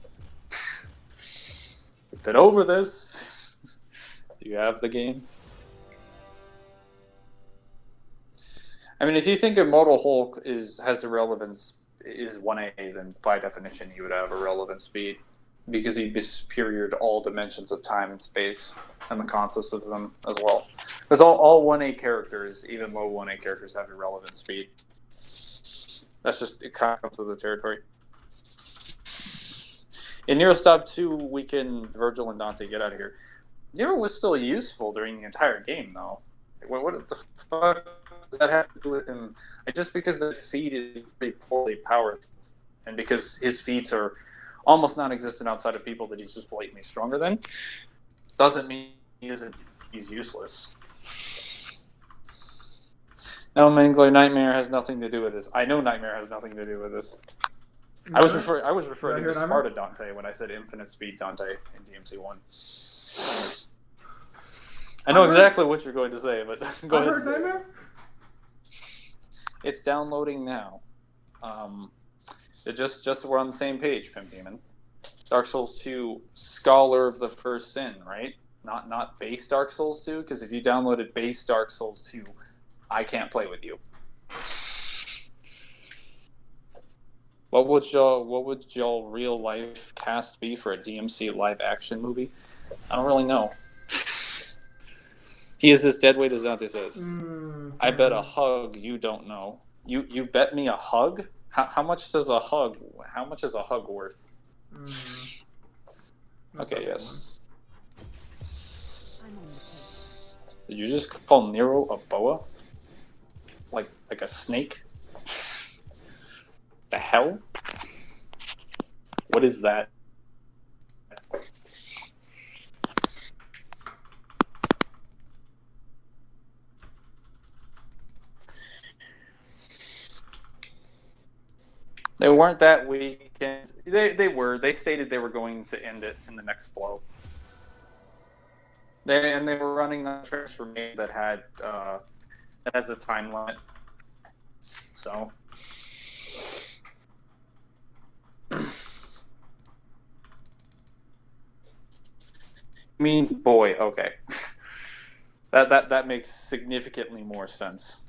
We've been over this. Do you have the game? I mean, if you think Immortal Hulk has a relevance, is 1A, then by definition he would have a relevant speed. Because he'd be superior to all dimensions of time and space, and the concepts of them as well. Because all 1A characters, even low 1A characters, have irrelevant speed. That's just, it kind of comes with the territory. In Nero Stop 2, we can, Virgil and Dante, get out of here. Nero was still useful during the entire game, though. What the fuck does that have to do with him? Just because the feat is pretty poorly powered, and because his feats are almost non-existent outside of people that he's just blatantly stronger than, doesn't mean he's useless. No, Mangler, Nightmare has nothing to do with this. I know Nightmare has nothing to do with this. I was referring to Sparta Dante when I said Infinite Speed Dante in DMC1. I know exactly what you're going to say, but go ahead. Nightmare? It's downloading now. Just so we're on the same page, Pimp Demon. Dark Souls 2, Scholar of the First Sin, right? Not base Dark Souls 2, because if you downloaded base Dark Souls 2, I can't play with you. What would y'all real life cast be for a DMC live action movie? I don't really know. He is as deadweight as Dante says. I bet a hug you don't know. You bet me a hug? How much is a hug worth? Okay, yes. Did you just call Nero a boa? Like a snake? The hell? What is that? They weren't that weak. They were. They stated they were going to end it in the next blow. They were running on a transformation that has a time limit. So means boy. Okay, that makes significantly more sense.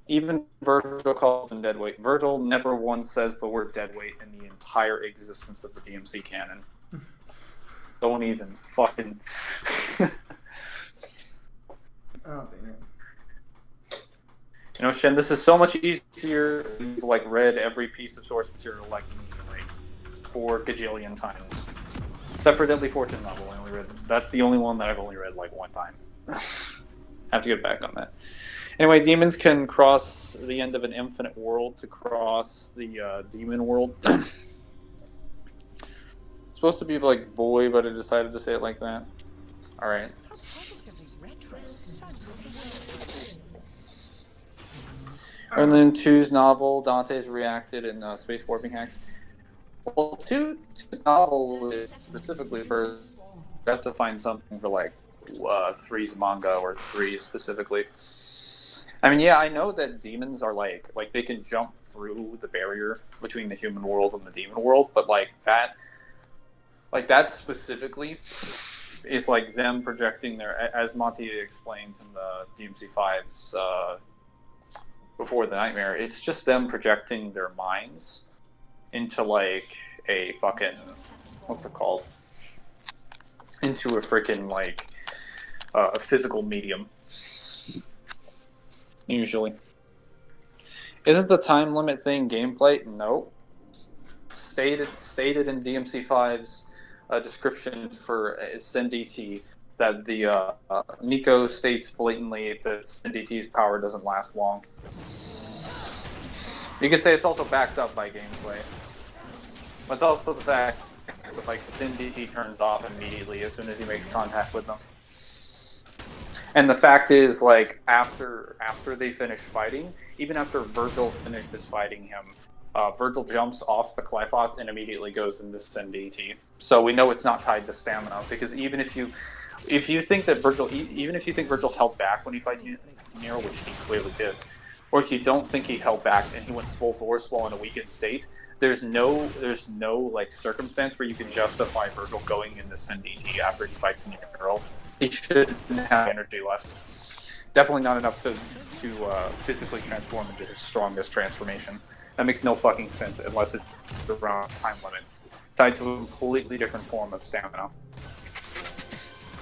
Even Virgil calls him deadweight. Virgil never once says the word deadweight in the entire existence of the DMC canon. Don't even fucking. Oh, damn it. You know, Shen, this is so much easier. You've read every piece of source material like me, 4 gajillion times, except for Deadly Fortune novel. I only read. That's the only one that I've only read one time. Have to get back on that. Anyway, demons can cross the end of an infinite world to cross the demon world. It's supposed to be boy, but I decided to say it like that. Alright. And then 2's novel, Dante's reacted in Space Warping Hacks. Well, 2's novel is specifically for... I have to find something for 3's manga, or 3 specifically. I mean, yeah, I know that demons are they can jump through the barrier between the human world and the demon world, but that specifically is them projecting their, as Monty explains in the DMC5's Before the Nightmare, it's just them projecting their minds into a fucking, what's it called? Into a freaking a physical medium. Usually. Isn't the time limit thing gameplay? No. Stated in DMC5's description for SNDT that the Nico states blatantly that SNDT's power doesn't last long. You could say it's also backed up by gameplay. But it's also the fact that SNDT turns off immediately as soon as he makes contact with them. And the fact is, after they finish fighting, even after Virgil finishes fighting him, Virgil jumps off the Clyfoth and immediately goes into SNDT. So we know it's not tied to stamina, because even if you think that Virgil held back when he fought Nero, which he clearly did, or if you don't think he held back and he went full force while in a weakened state, there's no circumstance where you can justify Virgil going into SNDT after he fights Nero. He shouldn't have energy left. Definitely not enough to physically transform into his strongest transformation. That makes no fucking sense unless it's around time limit, tied to a completely different form of stamina.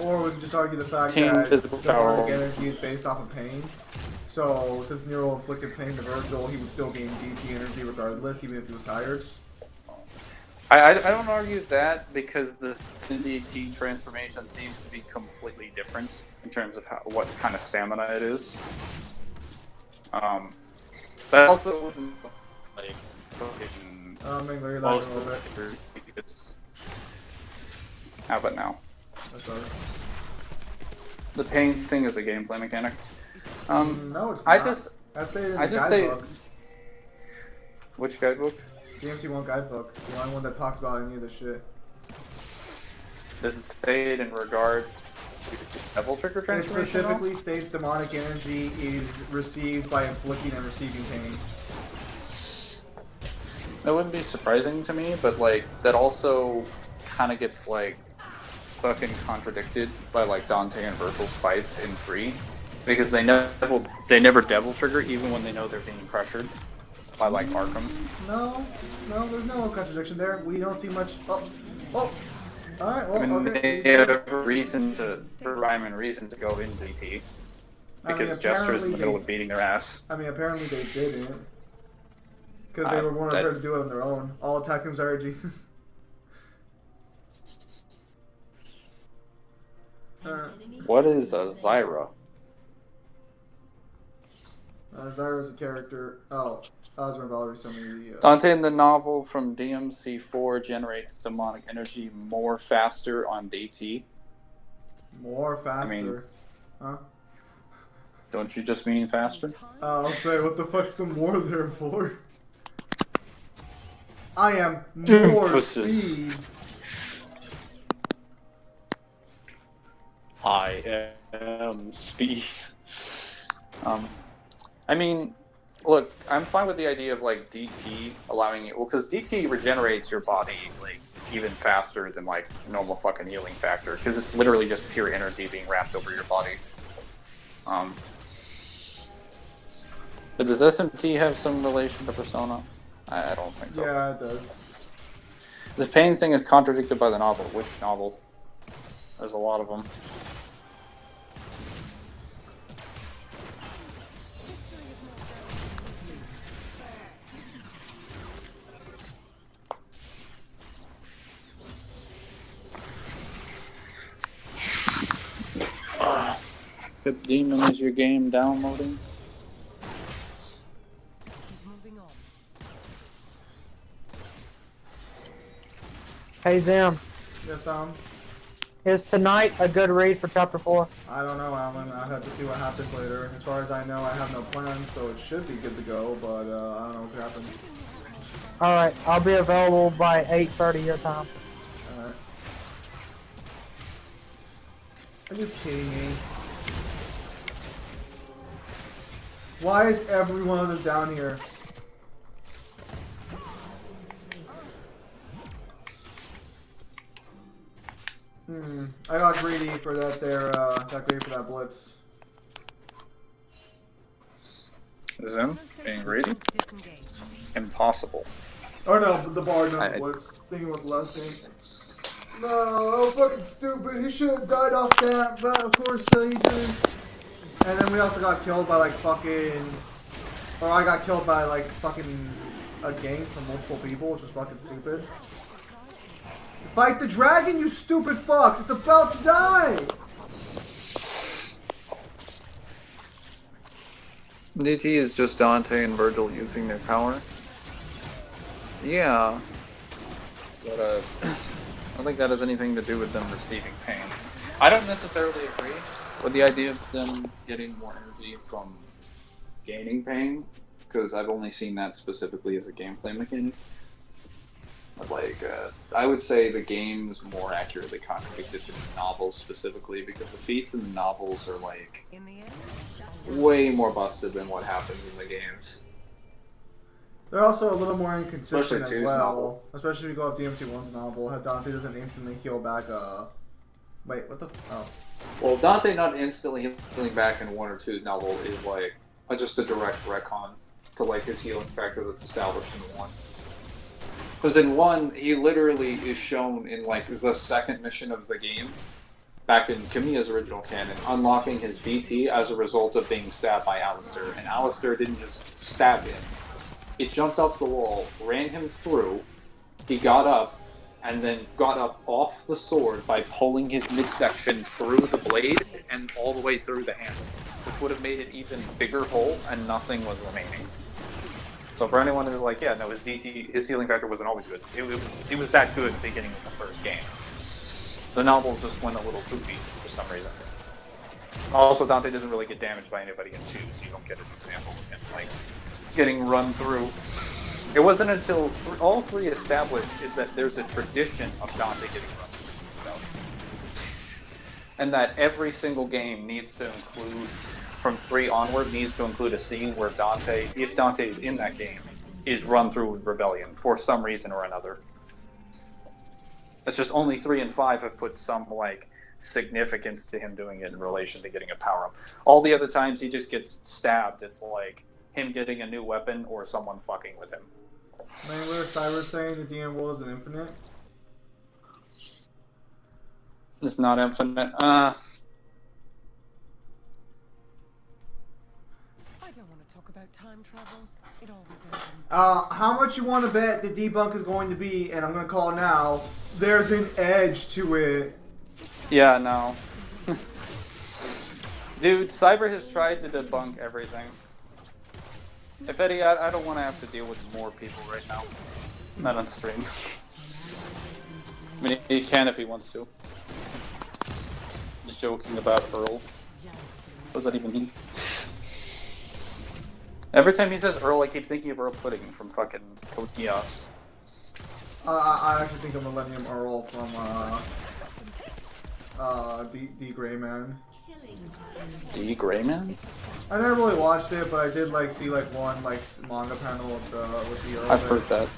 Or we can just argue the fact Team that physical the power. harmonic energy is based off of pain. So since Nero inflicted pain to Virgil, he would still gain DT energy regardless, even if he was tired. I don't argue that because the DT transformation seems to be completely different in terms of what kind of stamina it is. But also like fucking Maybe you're lagging most a little of bit. the because how about now? That's better. The pain thing is a gameplay mechanic. No, it's I not. just That's stated in I the just say guidebook. which guidebook? DMC1 guidebook. The only one that talks about any of this shit. Does it say it in regards to Devil Trigger It transformation? specifically states demonic energy is received by inflicting and receiving pain. That wouldn't be surprising to me, but like that also kind of gets like fucking contradicted by like Dante and Virgil's fights in 3, because they never Devil Trigger even when they know they're being pressured by like Arkham. No, there's no contradiction there. We don't see much. Oh. All right. Well, I mean, okay. they have a reason to rhyme and reason to go into DT because Jester's in the middle of beating their ass. I mean, apparently they didn't, because they were more prepared to do it on their own. All attack moves are Jesus. What is a Zyra? Zyra's a character. Oh, Osborne Valerie sent me the. Dante in the novel from DMC4 generates demonic energy more faster on DT. More faster. I mean, huh? Don't you just mean faster? I'll say, what the fuck's the more there for? I am more Emphasis. speed. I am speed. I mean, look, I'm fine with the idea of like DT allowing you, well, because DT regenerates your body like even faster than like normal fucking healing factor, because it's literally just pure energy being wrapped over your body. But does SMT have some relation to Persona? I don't think so. Yeah, it does. The pain thing is contradicted by the novel. Which novel? There's a lot of them. Pip Demon, is your game downloading? Hey Zim, Yes, is tonight a good read for chapter 4? I don't know, Alan. I have to see what happens later. As far as I know, I have no plans, so it should be good to go, but I don't know what happens. Alright, I'll be available by 8:30 your time. Alright. Are you kidding me? Why is every one of them down here? I got greedy for that there, got greedy for that blitz. Zim? Being greedy? Impossible. Oh no, the bar, not the I- blitz. Thinking about the last game. No, that was fucking stupid. He should have died off that, but of course he didn't. And then we also got killed by like fucking... Or I got killed by like fucking a gang from multiple people, which was fucking stupid. Fight the dragon, you stupid fucks! It's about to die! DT is just Dante and Virgil using their power. Yeah. But I don't think that has anything to do with them receiving pain. I don't necessarily agree with the idea of them getting more energy from gaining pain, because I've only seen that specifically as a gameplay mechanic. But like, I would say the game's more accurately contradicted than the novels specifically, because the feats in the novels are like way more busted than what happens in the games. They're also a little more inconsistent Especially as 2's well. novel. Especially if you go up DMC1's novel, how Dante doesn't instantly heal back, Wait, what the... Oh. Well, Dante not instantly healing back in 1 or 2's novel is like just a direct retcon to like his healing factor that's established in 1. Because in 1, he literally is shown in like the second mission of the game, back in Kamiya's original canon, unlocking his DT as a result of being stabbed by Alistair. And Alistair didn't just stab him. It jumped off the wall, ran him through, he got up, and then got up off the sword by pulling his midsection through the blade and all the way through the handle, which would have made it even bigger hole, and nothing was remaining. So for anyone who's like, yeah, no, his DT, his healing factor wasn't always good. It was that good at the beginning of the first game. The novels just went a little poopy for some reason. Also, Dante doesn't really get damaged by anybody in 2, so you don't get an example of him, like, getting run through. It wasn't until all 3 established is that there's a tradition of Dante getting run through. And that every single game needs to include, from 3 onward, needs to include a scene where Dante, if Dante is in that game, is run through with Rebellion for some reason or another. It's just only 3 and 5 have put some, like, significance to him doing it in relation to getting a power-up. All the other times he just gets stabbed, it's like him getting a new weapon or someone fucking with him. Mangler Cyber saying the DM world is an infinite. It's not infinite. I don't want to talk about time travel. It always ends. How much you want to bet the debunk is going to be, and I'm going to call it now, there's an edge to it. Yeah, no. Dude, Cyber has tried to debunk everything. If Eddie, I don't want to have to deal with more people right now. Not on stream. I mean, he can if he wants to. Just joking about Earl. What does that even mean? Every time he says Earl, I keep thinking of Earl Pudding from fucking Code Geass. I actually think I'm Millennium Earl from D Greyman. D Greyman? I never really watched it, but I did like see like one like manga panel with the Earl. I've heard that.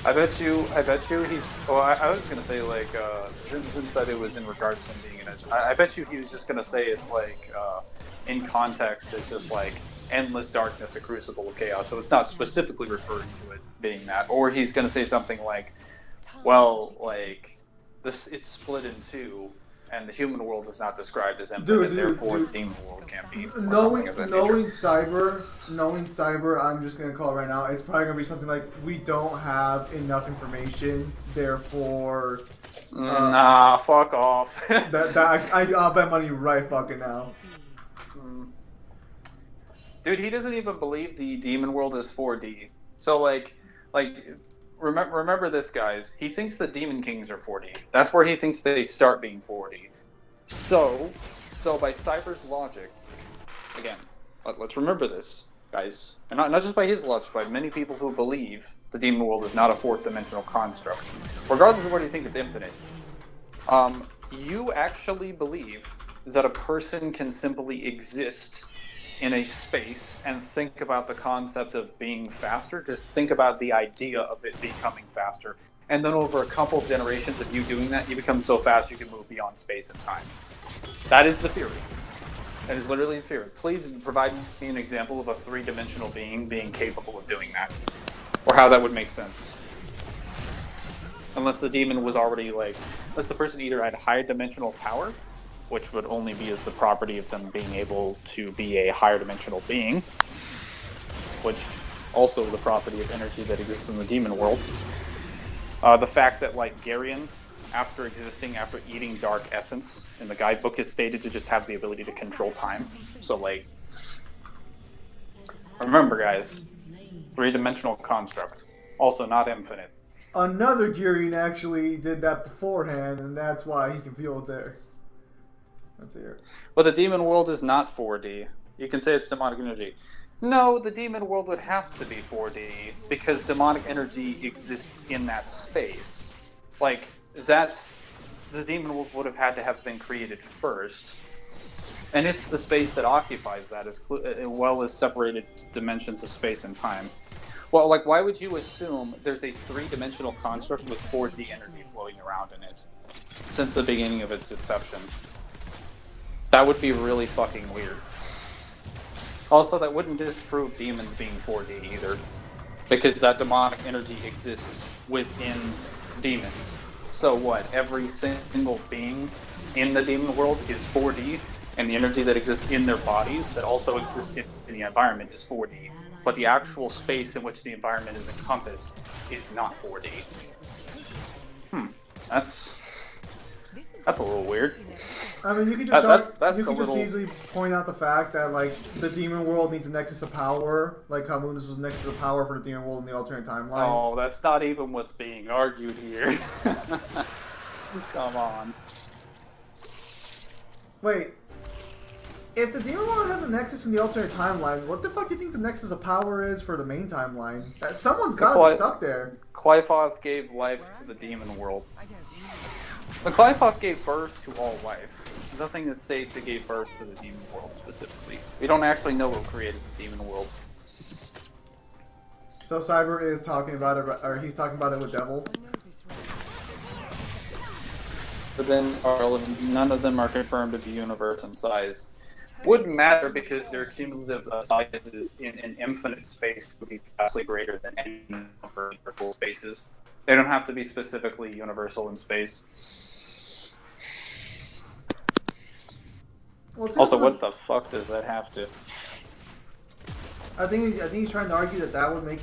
I bet you he's. Well, I was gonna say like Jin said it was in regards to him being an edge. I bet you he was just gonna say it's like in context it's just like endless darkness, a crucible of chaos. So it's not specifically referring to it being that. Or he's gonna say something like, well, like this it's split in 2, and the human world is not described as infinite, therefore the demon world can't be. Knowing cyber, I'm just gonna call it right now. It's probably gonna be something like we don't have enough information, therefore. Nah, fuck off. I'll bet money right fucking now. Dude, he doesn't even believe the demon world is 4D. So like. Remember this, guys. He thinks the Demon Kings are 4D. That's where he thinks they start being 4D. So by Cyber's logic, again, let's remember this, guys. And not just by his logic, by many people who believe the demon world is not a 4th-dimensional construct. Regardless of whether you think it's infinite, you actually believe that a person can simply exist in a space and think about the concept of being faster. Just think about the idea of it becoming faster. And then over a couple of generations of you doing that, you become so fast you can move beyond space and time. That is the theory. That is literally the theory. Please provide me an example of a 3-dimensional being capable of doing that. Or how that would make sense. Unless the demon was already like... Unless the person either had high dimensional power, which would only be as the property of them being able to be a higher dimensional being, which also the property of energy that exists in the demon world. The fact that, like, Garion, after eating dark essence, in the guidebook is stated to just have the ability to control time. So, like, remember, guys, 3-dimensional construct. Also not infinite. Another Girion actually did that beforehand, and that's why he can feel it there. Let's hear it. Well, the demon world is not 4D. You can say it's demonic energy. No, the demon world would have to be 4D, because demonic energy exists in that space. Like, that's... The demon world would have had to have been created first. And it's the space that occupies that, as well as separated dimensions of space and time. Well, like, why would you assume there's a 3-dimensional construct with 4D energy floating around in it since the beginning of its inception? That would be really fucking weird. Also, that wouldn't disprove demons being 4D either, because that demonic energy exists within demons. So what, every single being in the demon world is 4D, and the energy that exists in their bodies that also exists in the environment is 4D. but the actual space in which the environment is encompassed is not 4D. That's a little weird. I mean, you could just That's you a could just little... easily point out the fact that like the demon world needs a nexus of power, like how Mundus was a nexus of power for the demon world in the alternate timeline. Oh, that's not even what's being argued here. Come on. Wait, if the demon world has a nexus in the alternate timeline, what the fuck do you think the nexus of power is for the main timeline? Someone's got to be stuck there. Qlipoth gave life to the demon world. But Qlipoth gave birth to all life. There's nothing that states it gave birth to the demon world specifically. We don't actually know what created the demon world. So Cyber is talking about it, or he's talking about it with Devil. But then none of them are confirmed to be universe in size. Wouldn't matter because their cumulative sizes in infinite space would be vastly greater than any number of universal spaces. They don't have to be specifically universal in space. Well, Also, what the fuck does that have to? I think he's trying to argue that would make.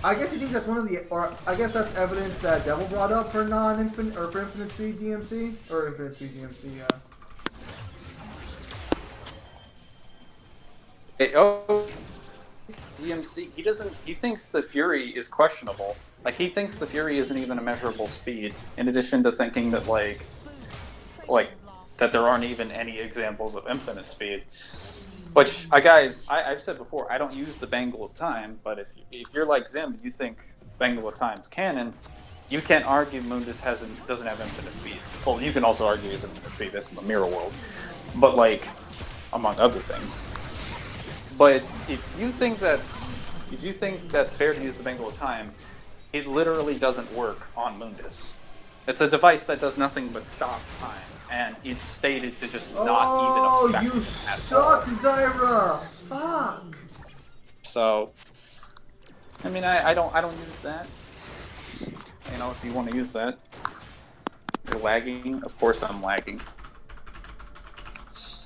I guess he thinks that's one of the, or I guess that's evidence that Devil brought up for non-infinite or for infinite speed DMC or infinite speed DMC. Yeah. Hey, DMC. He thinks the Fury is questionable. Like he thinks the Fury isn't even a measurable speed. In addition to thinking that like that there aren't even any examples of infinite speed. Which, guys, I've said before, I don't use the Bangle of Time, but if you're like Zim and you think Bangle of Time's canon, you can't argue Mundus doesn't have infinite speed. Well, you can also argue his infinite speed based on the mirror world, but like, among other things. But if you think that's fair to use the Bangle of Time, it literally doesn't work on Mundus. It's a device that does nothing but stop time. And it's stated to just not even affect you suck, Zyra! Fuck! So, I mean, I don't use that. You know, if you want to use that. You're lagging? Of course I'm lagging.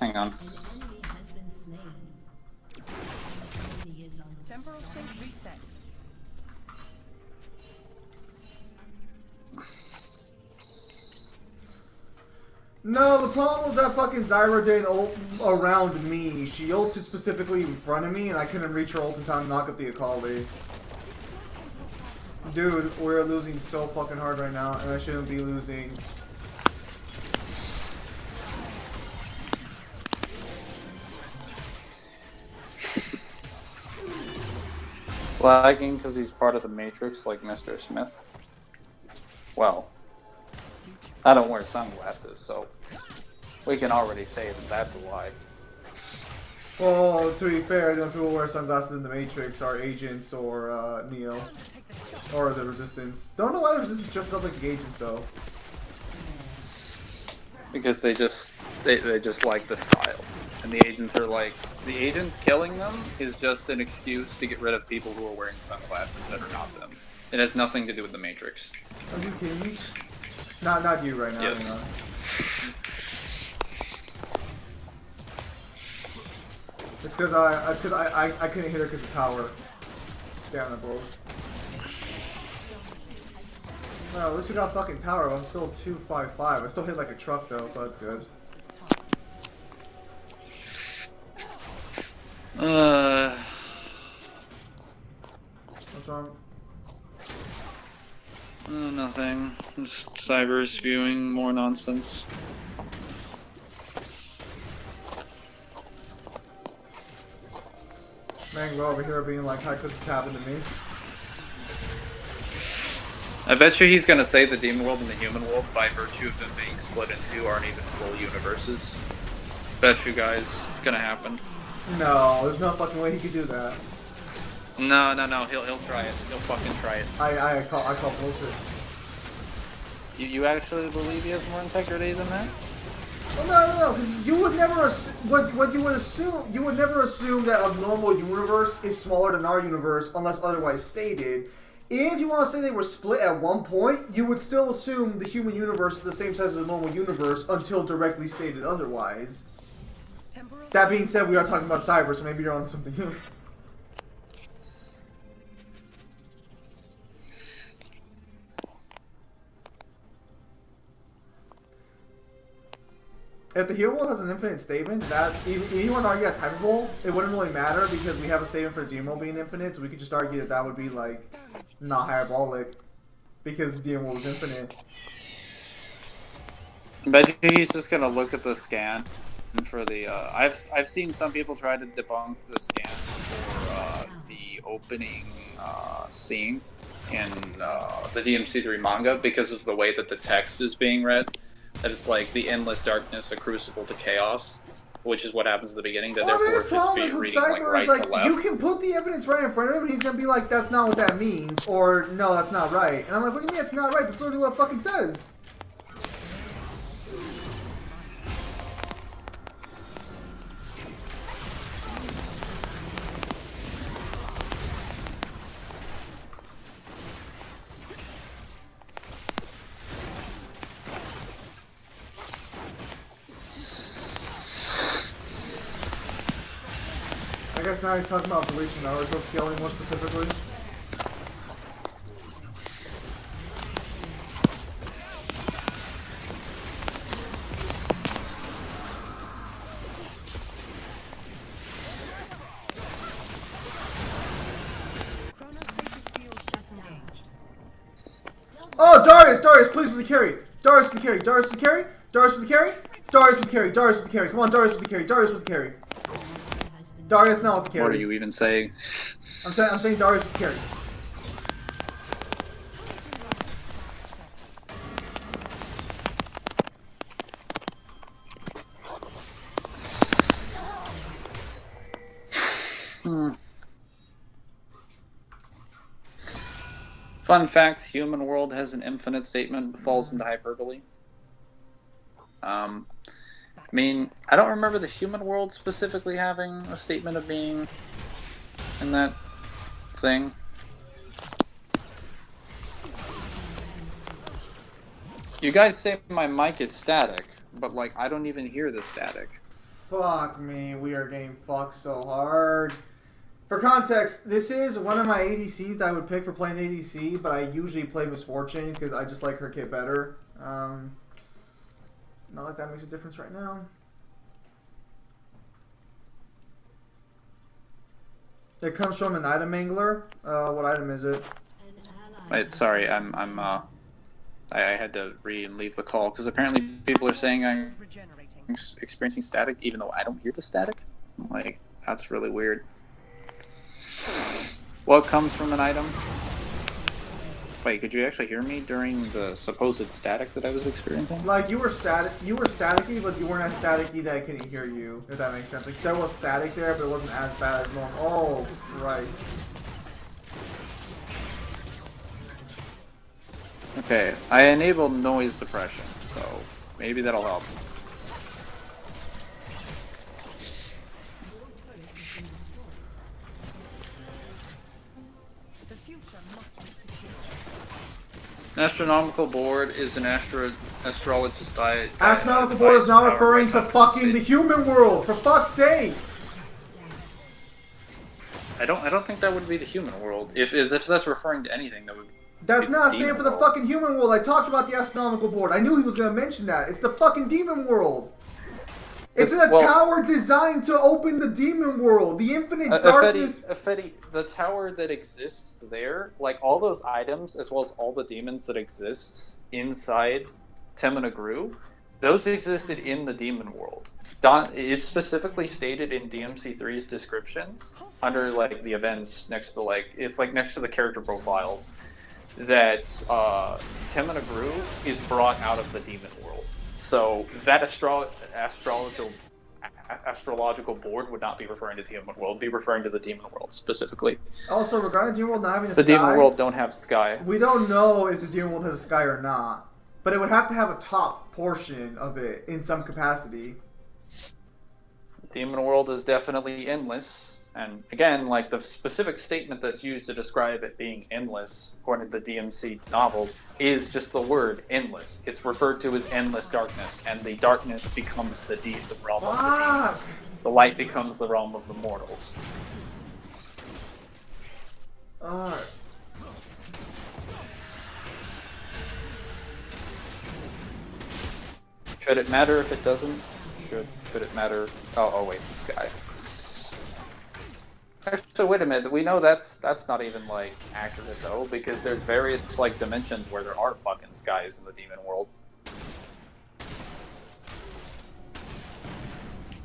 Hang on. Temporal sync reset. No, the problem was that fucking Zyra did ult around me. She ulted specifically in front of me, and I couldn't reach her ult in time to knock up the Akali. Dude, we're losing so fucking hard right now, and I shouldn't be losing. It's lagging because he's part of the Matrix like Mr. Smith. Well, I don't wear sunglasses, so we can already say that that's a lie. Well, to be fair, the people who wear sunglasses in the Matrix are agents or Neo. Or the Resistance. Don't know why the Resistance dresses up like the agents, though. Because they just like the style. And the agents are like, the agents killing them is just an excuse to get rid of people who are wearing sunglasses that are not them. It has nothing to do with the Matrix. Are you kidding me? Not you right now. Yes. You know. It's because I couldn't hit her because of the tower. Damn, that blows. No, at least we got fucking tower. But I'm still 255. I still hit like a truck though, so that's good. What's wrong? Nothing. Just Cyber spewing more nonsense. Mango over here being like, how could this happen to me? I bet you he's gonna say the demon world and the human world, by virtue of them being split in two, aren't even full universes. Bet you guys, it's gonna happen. No, there's no fucking way he could do that. No, he'll try it. He'll fucking try it. I call bullshit. You actually believe he has more integrity than that? Well, no, because you would never what you would never assume that a normal universe is smaller than our universe unless otherwise stated. If you want to say they were split at one point, you would still assume the human universe is the same size as a normal universe until directly stated otherwise. That being said, we are talking about Cyber, so maybe you're on something here. If the human world has an infinite statement, that even you want to argue that typeable, it wouldn't really matter because we have a statement for the demon world being infinite, so we could just argue that that would be like not hyperbolic because the demon world is infinite. I bet you he's just gonna look at the scan for the. I've seen some people try to debunk the scan for the opening scene in the DMC3 manga because of the way that the text is being read. That it's like the endless darkness, a crucible to chaos, which is what happens at the beginning. That therefore, if it's being reading like right to left, you can put the evidence right in front of him, and he's gonna be like, "That's not what that means," or "No, that's not right." And I'm like, "What do you mean it's not right? That's literally what it fucking says." I guess now he's talking about bleaching hours, so scaling more specifically. Oh, Darius, please with the carry. Darius with the carry. Darius with the carry. Darius with the carry. Darius with the carry. Darius with the carry. Come on, Darius with the carry. Darius with the carry. Darius now with the carry. What are you even saying? I'm saying Darius with the carry. Fun fact: human world has an infinite statement, but falls into hyperbole. I mean, I don't remember the human world specifically having a statement of being in that thing. You guys say my mic is static, but like I don't even hear the static. Fuck me, we are getting fucked so hard. For context, this is one of my ADCs that I would pick for playing ADC, but I usually play Misfortune because I just like her kit better. Not like that makes a difference right now. It comes from an item angler. What item is it? Wait, sorry, I had to leave the call because apparently people are saying I'm experiencing static, even though I don't hear the static. Like, that's really weird. What comes from an item? Wait, could you actually hear me during the supposed static that I was experiencing? Like, you were staticky, but you weren't as staticky that I couldn't hear you, if that makes sense. Like, there was static there, but it wasn't as bad as normal. Oh, Christ. Okay, I enabled noise suppression, so maybe that'll help. An astronomical board is an astrologist diet. Astronomical board is now referring to fucking the human world, for fuck's sake! I don't think that would be the human world. If that's referring to anything, that would. That's not standing for the fucking human world. I talked about the astronomical board. I knew he was gonna mention that. It's the fucking demon world. It's a tower designed to open the demon world, the infinite darkness. The tower that exists there, like all those items, as well as all the demons that exist inside Temenagru, those existed in the demon world. It's specifically stated in DMC3's descriptions under like the events next to it's like next to the character profiles that Temenagru is brought out of the demon world. So that astrological board would not be referring to the human world, be referring to the demon world specifically. Also, regarding the demon world not having a sky, the demon world don't have sky. We don't know if the demon world has a sky or not, but it would have to have a top portion of it in some capacity. Demon world is definitely endless. And again, like the specific statement that's used to describe it being endless, according to the DMC novel, is just the word endless. It's referred to as endless darkness, and the darkness becomes the realm of the demons. The light becomes the realm of the mortals. Should it matter if it doesn't? should it matter? Oh wait, Sky. Actually, wait a minute. We know that's not even like accurate though, because there's various like dimensions where there are fucking skies in the demon world.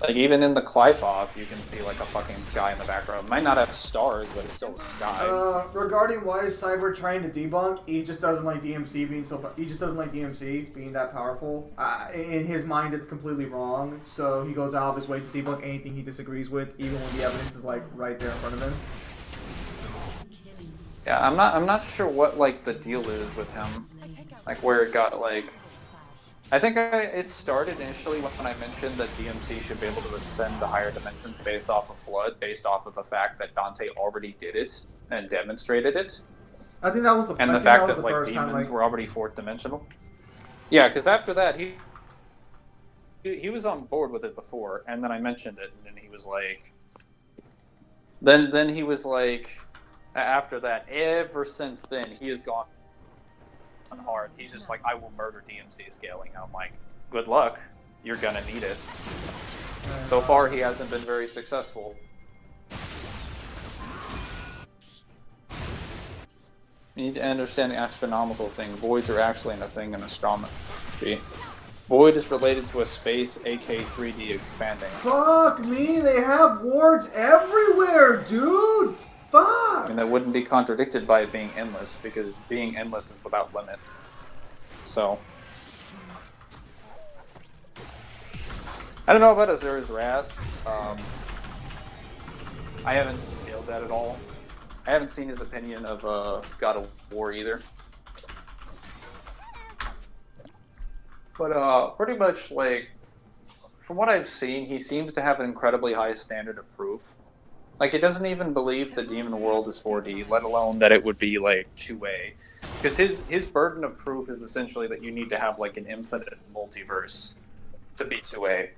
Like even in the Qliphoth, you can see like a fucking sky in the background. It might not have stars, but it's still a sky. Regarding why is Cyber trying to debunk, he just doesn't like DMC being so. He just doesn't like DMC being that powerful. In his mind, it's completely wrong. So he goes out of his way to debunk anything he disagrees with, even when the evidence is like right there in front of him. Yeah, I'm not sure what like the deal is with him, like where it got like. I think it started initially when I mentioned that DMC should be able to ascend to higher dimensions based off of blood, based off of the fact that Dante already did it and demonstrated it. I think that was the and the fact that like demons were already fourth dimensional. Yeah, because after that he was on board with it before, and then I mentioned it, and then he was like, then he was like, after that, ever since then he has gone hard. He's just like, I will murder DMC scaling. And I'm like, good luck. You're gonna need it. So far, he hasn't been very successful. You need to understand the astronomical thing. Voids are actually a thing in astronomy. Void is related to a space, aka 3D expanding. Fuck me, they have wards everywhere, dude! Fuck! And that wouldn't be contradicted by it being endless, because being endless is without limit. So, I don't know about Azura's Wrath. I haven't scaled that at all. I haven't seen his opinion of God of War either. But pretty much, like, from what I've seen, he seems to have an incredibly high standard of proof. Like, he doesn't even believe the Demon World is 4D, let alone that it would be, like, 2A. Because his burden of proof is essentially that you need to have, like, an infinite multiverse to be 2A.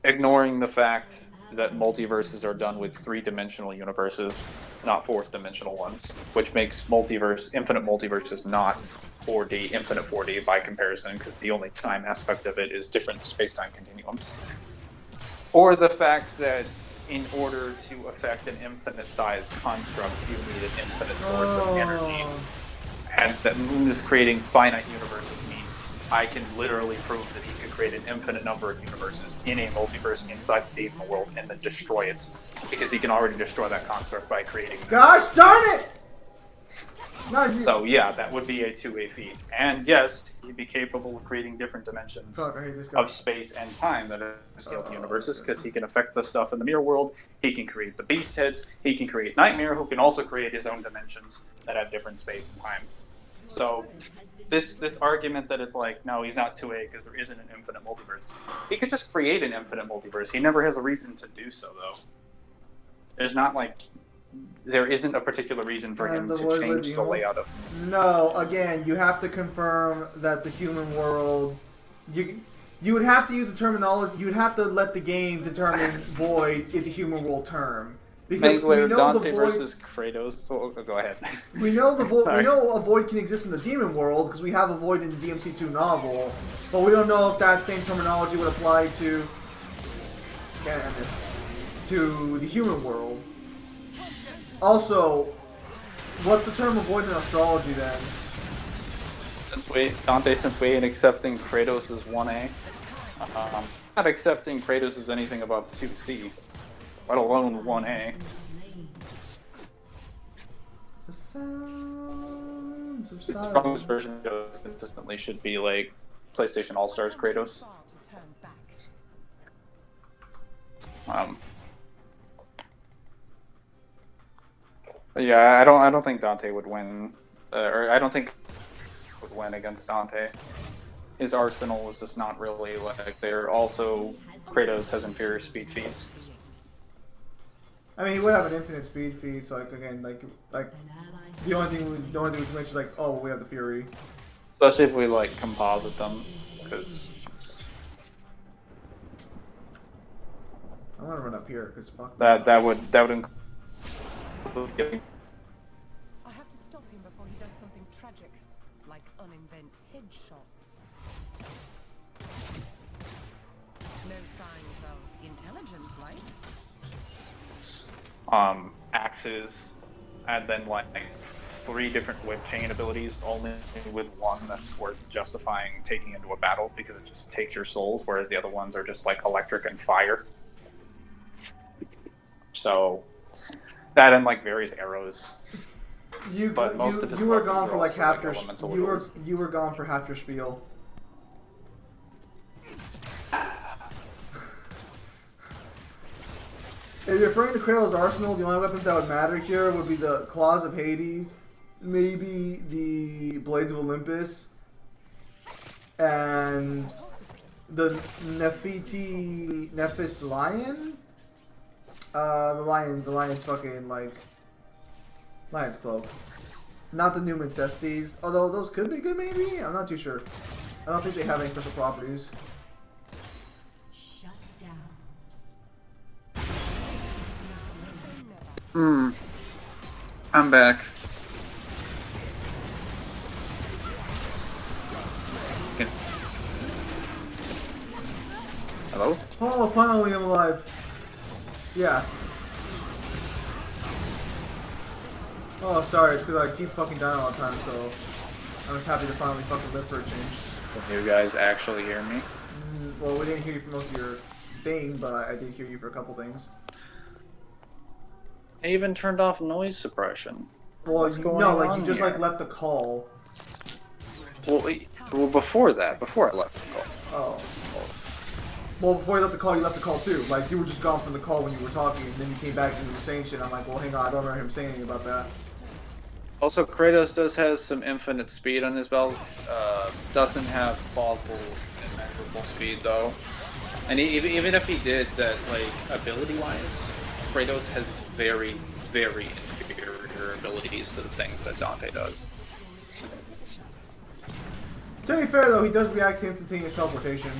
Ignoring the fact that multiverses are done with 3-dimensional universes, not 4th-dimensional ones, which makes infinite multiverses not 4D, infinite 4D by comparison, because the only time aspect of it is different space-time continuums. Or the fact that in order to affect an infinite-sized construct, you need an infinite source of energy. And that Moon is creating finite universes means I can literally prove that he can create an infinite number of universes in a multiverse inside the Demon World and then destroy it. Because he can already destroy that construct by creating... Gosh darn it! So yeah, that would be a 2A feat. And yes, he'd be capable of creating different dimensions of space and time that are scaled universes, because he can affect the stuff in the mirror world, he can create the beast heads, he can create Nightmare, who can also create his own dimensions that have different space and time. So this argument that it's like, no, he's not 2A because there isn't an infinite multiverse. He could just create an infinite multiverse. He never has a reason to do so, though. There's not like... There isn't a particular reason for him to change the layout of... No, again, you have to confirm that the human world... You would have to use the terminology... You would have to let the game determine Void is a human world term. Because we know Dante the Void... versus Kratos... Oh, go ahead. We know the Void... We know a Void can exist in the Demon World, because we have a Void in the DMC2 novel, but we don't know if that same terminology would apply to... to the human world. Also, what's the term of void in astrology then? Since we ain't accepting Kratos as 1A, not accepting Kratos as anything above 2C, let alone 1A. The sounds of The silence. strongest version of Kratos consistently should be like PlayStation All-Stars Kratos. Yeah, I don't think Dante would win, or I don't think would win against Dante. His arsenal is just not really like there. Also, Kratos has inferior speed feats. I mean, he would have an infinite speed feed, so like again, like the only thing we can mention is like, oh, we have the Fury. Especially if we like composite them, because I want to run up here because fuck that would include getting. I have to stop him before he does something tragic, like uninvent headshots. No signs of intelligent life. Axes, and then like 3 different whip chain abilities, only with one that's worth justifying taking into a battle because it just takes your souls, whereas the other ones are just like electric and fire. So that and like various arrows. But most of his you were weapons gone are for like also, half your elemental you were abilities. you were gone for half your spiel. If you're referring to Kratos' arsenal, the only weapons that would matter here would be the Claws of Hades, maybe the Blades of Olympus, and the Nephis Lion? The lion's fucking, like, lion's cloak. Not the Newman Cesties, although those could be good maybe? I'm not too sure. I don't think they have any special properties. Shut down. I'm back. Okay. Hello? Oh, finally I'm alive. Yeah. Oh, sorry, it's because I keep fucking dying all the time, so I'm just happy to finally fucking live for a change. Can you guys actually hear me? Well, we didn't hear you for most of your thing, but I did hear you for a couple things. I even turned off noise suppression. Well, What's going no, like on you just here? like left the call. Well, before that, before I left the call. Oh. Well, before you left the call, you left the call too. Like you were just gone from the call when you were talking, and then you came back and you were saying shit. I'm like, well, hang on, I don't remember him saying anything about that. Also, Kratos does have some infinite speed on his belt. Doesn't have plausible and measurable speed though. And even if he did, that like ability-wise, Kratos has very, very inferior abilities to the things that Dante does. To be fair though, he does react to instantaneous teleportation.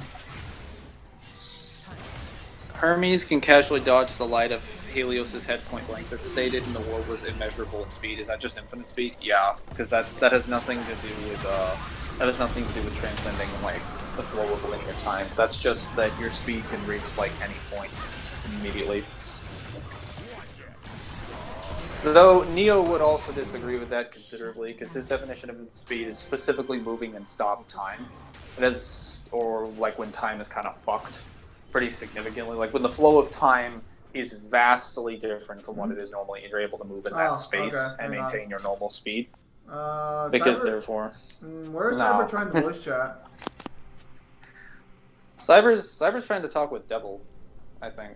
Hermes can casually dodge the light of Helios' head point blank. That's stated in the war was immeasurable in speed. Is that just infinite speed? Yeah, because that has nothing to do with transcending like the flow of linear time. That's just that your speed can reach like any point immediately. Though Neo would also disagree with that considerably, because his definition of speed is specifically moving in stop time. It is, or like when time is kind of fucked pretty significantly. Like when the flow of time is vastly different from what it is normally, and you're able to move in that space and maintain your normal speed. Because therefore, where's Cyber trying to voice chat? Cyber's trying to talk with Devil, I think.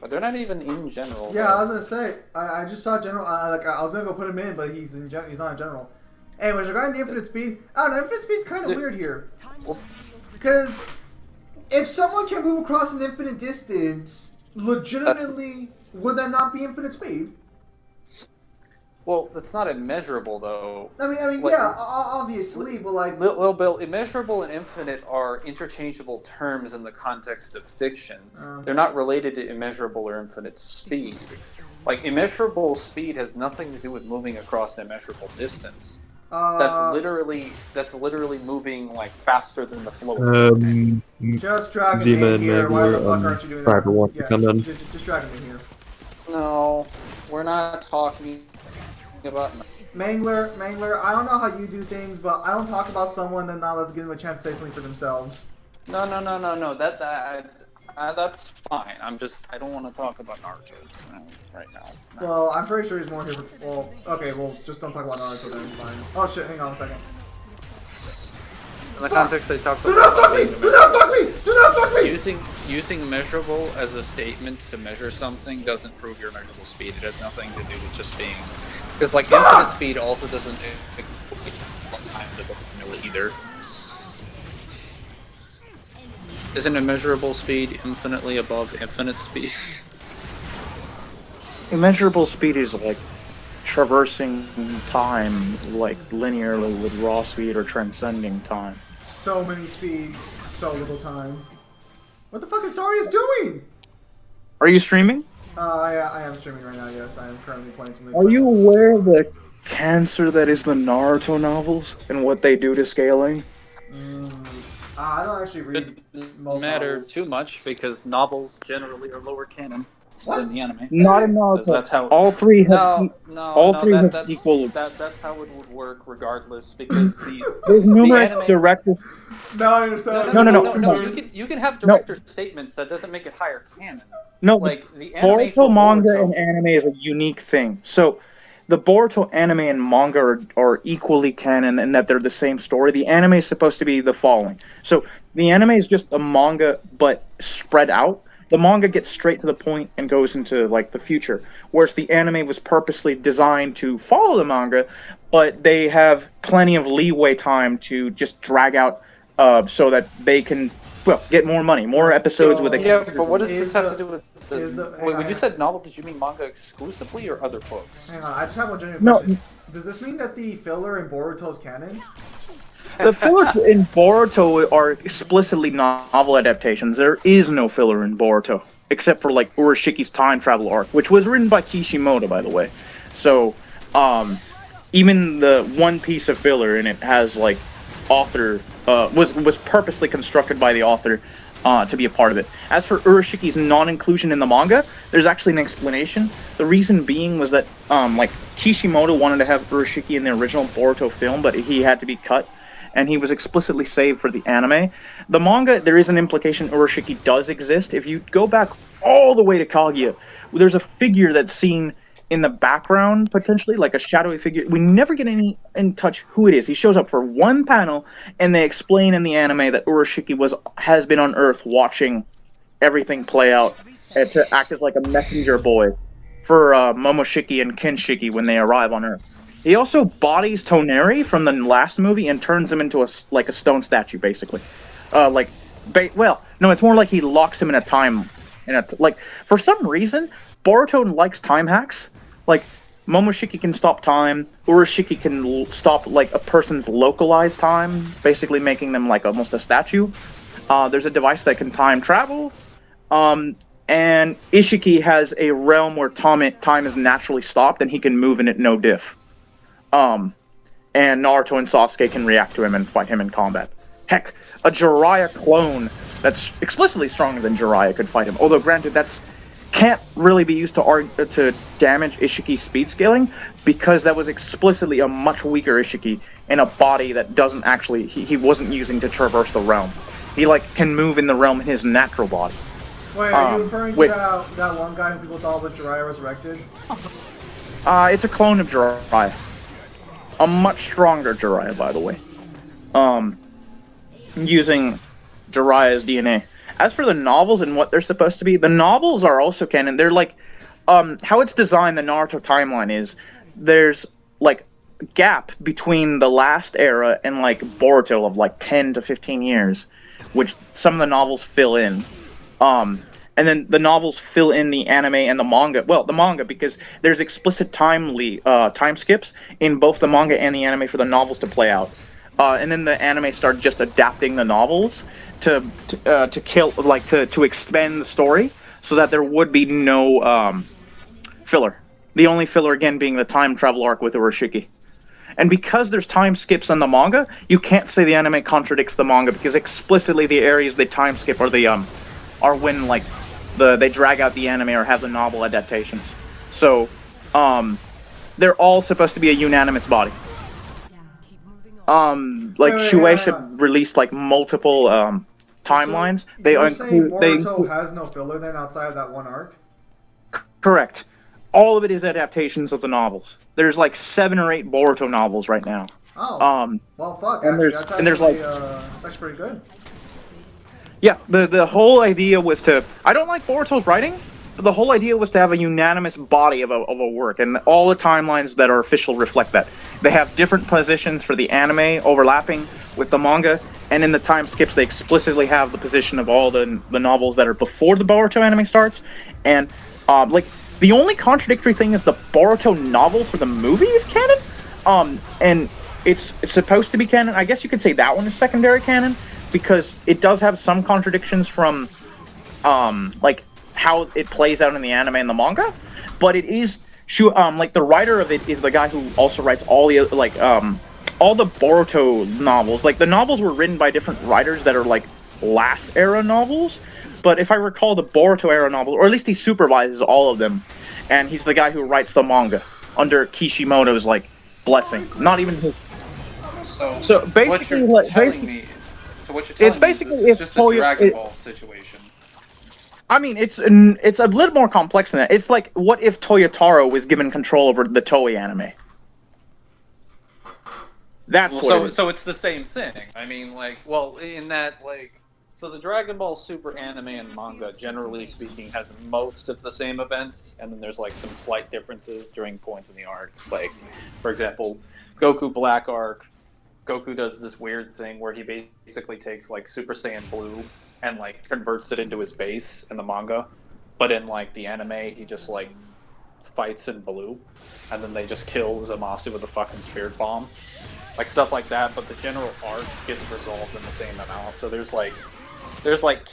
But they're not even in general. Yeah, I was gonna say. I just saw general. I was gonna go put him in, but he's in. He's not in general. Anyways, regarding the infinite speed, I don't know. Infinite speed's kind of weird here, because if someone can move across an infinite distance, legitimately, would that not be infinite speed? Well, that's not immeasurable, though. I mean, like, yeah, obviously, but like, Little Bill, immeasurable and infinite are interchangeable terms in the context of fiction. They're not related to immeasurable or infinite speed. Like, immeasurable speed has nothing to do with moving across an immeasurable distance. That's literally moving like faster than the flow. Just dragging Zima me here. and Why the Magler, fuck aren't you doing Cyber that? want to come in. Just dragging me here. No, we're not talking about. Mangler, I don't know how you do things, but I don't talk about someone and not give them a chance to say something for themselves. No. That's fine. I don't want to talk about Naruto right now. No. Well, I'm pretty sure he's more here for. Well, okay, well, just don't talk about Naruto then. It's fine. Oh shit, hang on a second. In the context they talked Do not about fuck me! Do not fuck me! Do not fuck me! using measurable as a statement to measure something doesn't prove your measurable speed. It has nothing to do with just being, because like infinite speed also doesn't one time to look vanilla either. Isn't immeasurable speed infinitely above infinite speed? Immeasurable speed is like traversing time, like linearly with raw speed or transcending time. So many speeds, so little time. What the fuck is Darius doing? Are you streaming? I am streaming right now, yes. I am currently playing some League Are of you Legends. aware of the cancer that is the Naruto novels and what they do to scaling? I don't actually read It doesn't most matter novels. too much because novels generally are lower canon than the anime. Not in Because Naruto. that's how. All three have all three have equal. That's how it would work regardless. Because There's the numerous anime. directors. Now I understand. No. You can have director statements. That doesn't make it higher canon. No, Like the anime Boruto for manga Boruto. and anime is a unique thing. So, the Boruto anime and manga are equally canon in that they're the same story. The anime is supposed to be the following. So, the anime is just a manga, but spread out. The manga gets straight to the point and goes into like the future, whereas the anime was purposely designed to follow the manga, but they have plenty of leeway time to just drag out, so that they can get more money, more episodes with a Yeah, but what does Is this have the- to do with? is the- Wait, when you said novel, did you mean manga exclusively or other books? Hang on, I just have one genuine No. question. Does this mean that the filler in Boruto is canon? The fillers in Boruto are explicitly novel adaptations. There is no filler in Boruto, except for like Urashiki's time travel arc, which was written by Kishimoto, by the way. So, even the one piece of filler in it has like author was purposely constructed by the author to be a part of it. As for Urashiki's non-inclusion in the manga, there's actually an explanation. The reason being was that like Kishimoto wanted to have Urashiki in the original Boruto film, but he had to be cut, and he was explicitly saved for the anime. The manga, there is an implication Urashiki does exist. If you go back all the way to Kaguya, there's a figure that's seen in the background, potentially, like a shadowy figure. We never get any in touch who it is. He shows up for one panel, and they explain in the anime that Urashiki has been on Earth watching everything play out, and to act as like a messenger boy for Momoshiki and Kenshiki when they arrive on Earth. He also bodies Toneri from the last movie and turns him into a stone statue, basically. Well, no, it's more like he locks him in a time. For some reason, Boruto likes time hacks. Like, Momoshiki can stop time. Urashiki can stop, like, a person's localized time, basically making them, like, almost a statue. There's a device that can time travel. And Ishiki has a realm where time is naturally stopped, and he can move in it no diff. And Naruto and Sasuke can react to him and fight him in combat. Heck, a Jiraiya clone that's explicitly stronger than Jiraiya could fight him. Although, granted, that's can't really be used to damage Ishiki's speed scaling, because that was explicitly a much weaker Ishiki in a body that doesn't actually he wasn't using to traverse the realm. He can move in the realm in his natural body. Wait, are you referring to that one guy who people thought was Jiraiya resurrected? It's a clone of Jiraiya. A much stronger Jiraiya, by the way. Using Jiraiya's DNA. As for the novels and what they're supposed to be, the novels are also canon. They're how it's designed, the Naruto timeline is, there's a gap between the last era and Boruto of 10 to 15 years, which some of the novels fill in. And then the novels fill in the anime and the manga. Well, the manga, because there's explicit time skips in both the manga and the anime for the novels to play out. And then the anime started just adapting the novels to expand the story so that there would be no filler. The only filler, again, being the time travel arc with Urashiki. And because there's time skips in the manga, you can't say the anime contradicts the manga, because explicitly the areas they time skip are when they drag out the anime or have the novel adaptations. So they're all supposed to be a unanimous body. Shueisha released multiple timelines. You're saying Boruto has no filler then outside of that one arc? Correct. All of it is adaptations of the novels. There's 7 or 8 Boruto novels right now. Oh. Well, fuck. And Actually, there's that's pretty good. Yeah, the whole idea was to... I don't like Boruto's writing, but the whole idea was to have a unanimous body of a work, and all the timelines that are official reflect that. They have different positions for the anime overlapping with the manga, and in the time skips they explicitly have the position of all the novels that are before the Boruto anime starts, and the only contradictory thing is the Boruto novel for the movie is canon, and it's supposed to be canon. I guess you could say that one is secondary canon, because it does have some contradictions from how it plays out in the anime and the manga, but it is the writer of it is the guy who also writes all the all the Boruto novels, like the novels were written by different writers that are like last era novels, but if I recall the Boruto era novel, or at least he supervises all of them, and he's the guy who writes the manga under Kishimoto's like blessing. Not even his. So basically, what you're like, telling me, so what you're telling it's me is basically this is just a Toyo- Dragon Ball situation. I mean, it's a little more complex than that. It's like, what if Toyotaro was given control over the Toei anime? That's what it is. So it's the same thing. I mean, like, well, in that, like, so the Dragon Ball Super anime and manga, generally speaking, has most of the same events, and then there's like some slight differences during points in the arc. Like, for example, Goku Black arc, Goku does this weird thing where he basically takes like Super Saiyan Blue and like converts it into his base in the manga, but in like the anime, he just like fights in blue, and then they just kill Zamasu with a fucking spirit bomb, like stuff like that. But the general arc gets resolved in the same amount. So there's like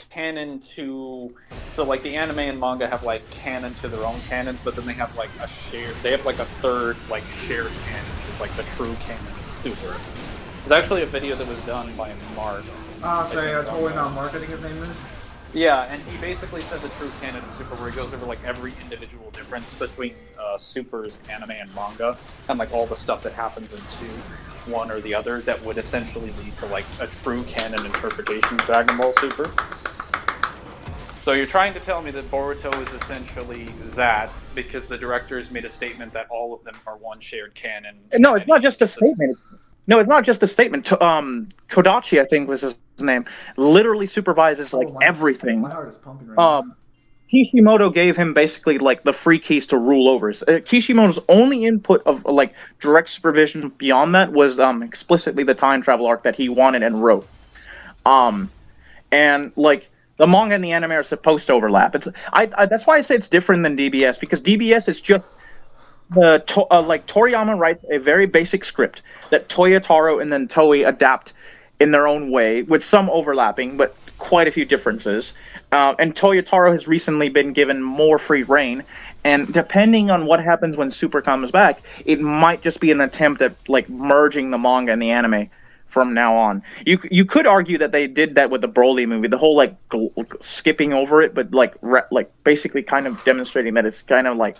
canon to, so like the anime and manga have like canon to their own canons, but then they have like a shared, they have like a third like shared canon. It's like the true canon of Super. There's actually a video that was done by Mark. Totally not Mark, I think his name is. Yeah, and he basically said the true canon of Super, where he goes over like every individual difference between Super's anime and manga, and like all the stuff that happens into one or the other that would essentially lead to like a true canon interpretation of Dragon Ball Super. So you're trying to tell me that Boruto is essentially that because the directors made a statement that all of them are one shared canon. No, it's not just a statement. No, it's not just a statement. Kodachi, I think was his name, literally supervises like everything. My heart is pumping right now. Kishimoto gave him basically like the free keys to rule over. Kishimoto's only input of like direct supervision beyond that was explicitly the time travel arc that he wanted and wrote. And like the manga and the anime are supposed to overlap. That's why I say it's different than DBS, because DBS is just like Toriyama writes a very basic script that Toyotaro and then Toei adapt in their own way, with some overlapping, but quite a few differences. And Toyotaro has recently been given more free reign, and depending on what happens when Super comes back, it might just be an attempt at like merging the manga and the anime from now on. You could argue that they did that with the Broly movie, the whole like skipping over it, but like basically kind of demonstrating that it's kind of like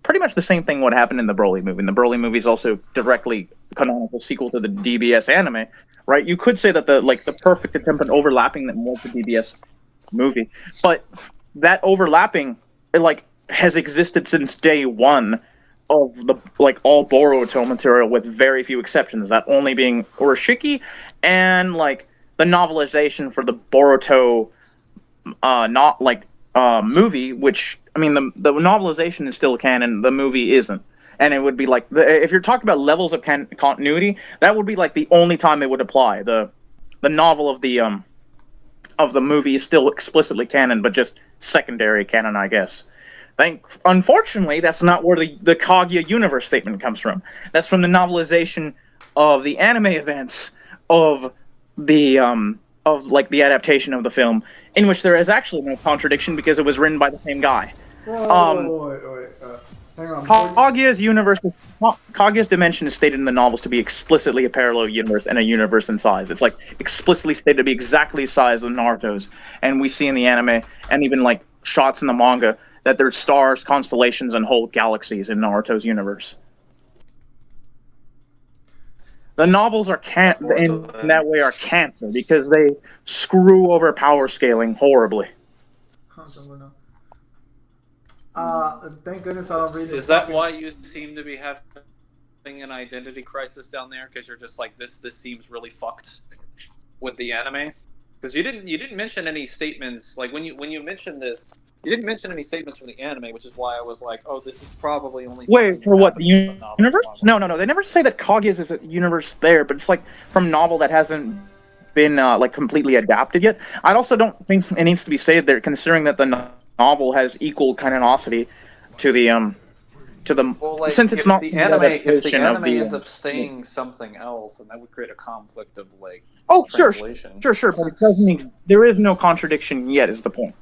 pretty much the same thing what happened in the Broly movie. And the Broly movie is also directly canonical sequel to the DBS anime, right? You could say that the perfect attempt at overlapping that was the DBS movie, but that overlapping has existed since day one of the all Boruto material, with very few exceptions. That only being Urashiki and like the novelization for the Boruto movie, which I mean the novelization is still canon, the movie isn't. And it would be like, if you're talking about levels of continuity, that would be like the only time it would apply. The novel of the movie is still explicitly canon, but just secondary canon, I guess. Unfortunately, that's not where the Kaguya universe statement comes from. That's from the novelization of the anime events of the the adaptation of the film, in which there is actually no contradiction because it was written by the same guy. Wait. Hang on. Kaguya's dimension is stated in the novels to be explicitly a parallel universe and a universe in size. It's like explicitly stated to be exactly the size of Naruto's, and we see in the anime and even like shots in the manga that there's stars, constellations, and whole galaxies in Naruto's universe. The novels are in that way are cancer because they screw over power scaling horribly. Thank goodness I don't read it. Is that why you seem to be having an identity crisis down there? Because you're just like, this seems really fucked with the anime? Because you didn't mention any statements, like when you mentioned this, you didn't mention any statements from the anime, which is why I was like, oh, this is probably only. Wait, for what, the universe? No. They never say that Kaguya's is a universe there, but it's like from novel that hasn't been completely adapted yet. I also don't think it needs to be stated there, considering that the novel has equal canonicity to the well, like, since it's if not the anime ends up saying something else, and that would create a conflict of like sure, translation. but it doesn't there is no contradiction yet, is the point.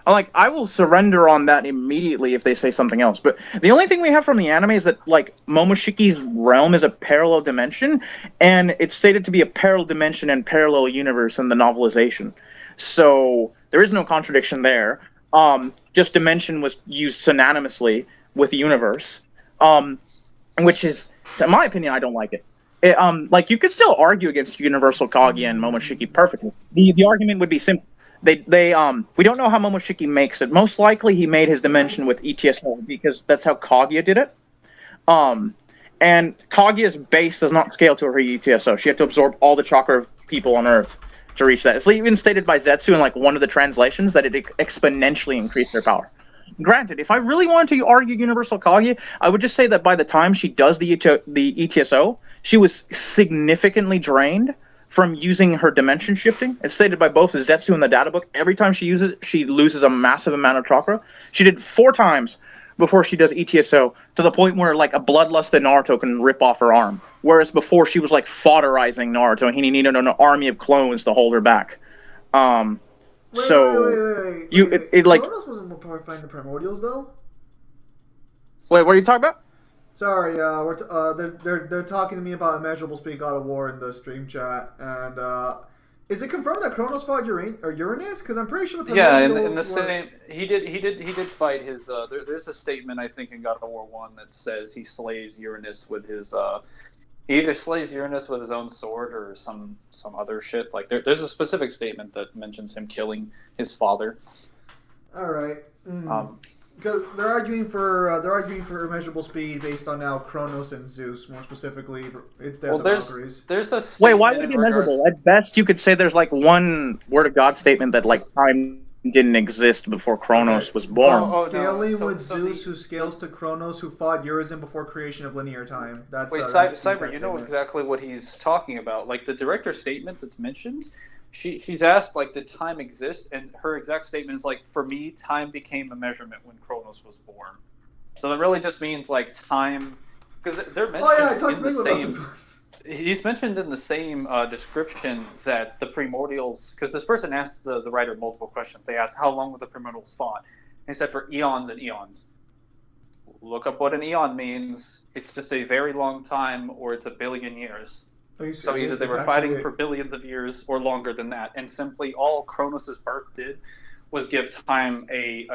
Like, I will surrender on that immediately if they say something else. But the only thing we have from the anime is that, like, Momoshiki's realm is a parallel dimension, and it's stated to be a parallel dimension and parallel universe in the novelization. So there is no contradiction there. Just dimension was used synonymously with universe, which is, in my opinion, I don't like it. Like, you could still argue against Universal Kaguya and Momoshiki perfectly. The argument would be simple. We don't know how Momoshiki makes it. Most likely he made his dimension with ETSO because that's how Kaguya did it. And Kaguya's base does not scale to her ETSO. She had to absorb all the chakra of people on Earth to reach that. It's even stated by Zetsu in like one of the translations that it exponentially increased their power. Granted, if I really wanted to argue Universal Kaguya, I would just say that by the time she does the ETSO, she was significantly drained from using her dimension shifting. It's stated by both Zetsu and the data book. Every time she uses it, she loses a massive amount of chakra. She did 4 times before she does ETSO, to the point where like a bloodlusted Naruto can rip off her arm. Whereas before she was like fodderizing Naruto, and he needed an army of clones to hold her back. Wait. Like, Kronos wasn't part of fighting the primordials though. Wait, what are you talking about? Sorry, they're talking to me about Immeasurable Speed God of War in the stream chat, and is it confirmed that Kronos fought Uranus? Because I'm pretty sure the primordials in the same he did fight his. There's a statement I think in God of War 1 that says he slays Uranus with his. He either slays Uranus with his own sword or some other shit. Like there's a specific statement that mentions him killing his father. All right. Because they're arguing for immeasurable speed based on now Kronos and Zeus, more specifically instead of the Valkyries. There's a wait. Why would it be immeasurable? At best, you could say there's like one word of God statement that like time didn't exist before Kronos was born. Scaling with Zeus, who scales to Kronos, who fought Urizen before creation of linear time. That's Cyber, you know exactly what he's talking about. Like the director's statement that's mentioned. She's asked, like, did time exist? And her exact statement is, like, for me, time became a measurement when Kronos was born. So that really just means, like, time... Because they're mentioned in the same... He's mentioned in the same description that the primordials... Because this person asked the writer multiple questions. They asked, how long were the primordials fought? And he said, for eons and eons. Look up what an eon means. It's just a very long time, or it's a billion years. So either they were fighting for billions of years or longer than that, and simply all Kronos' birth did was give time I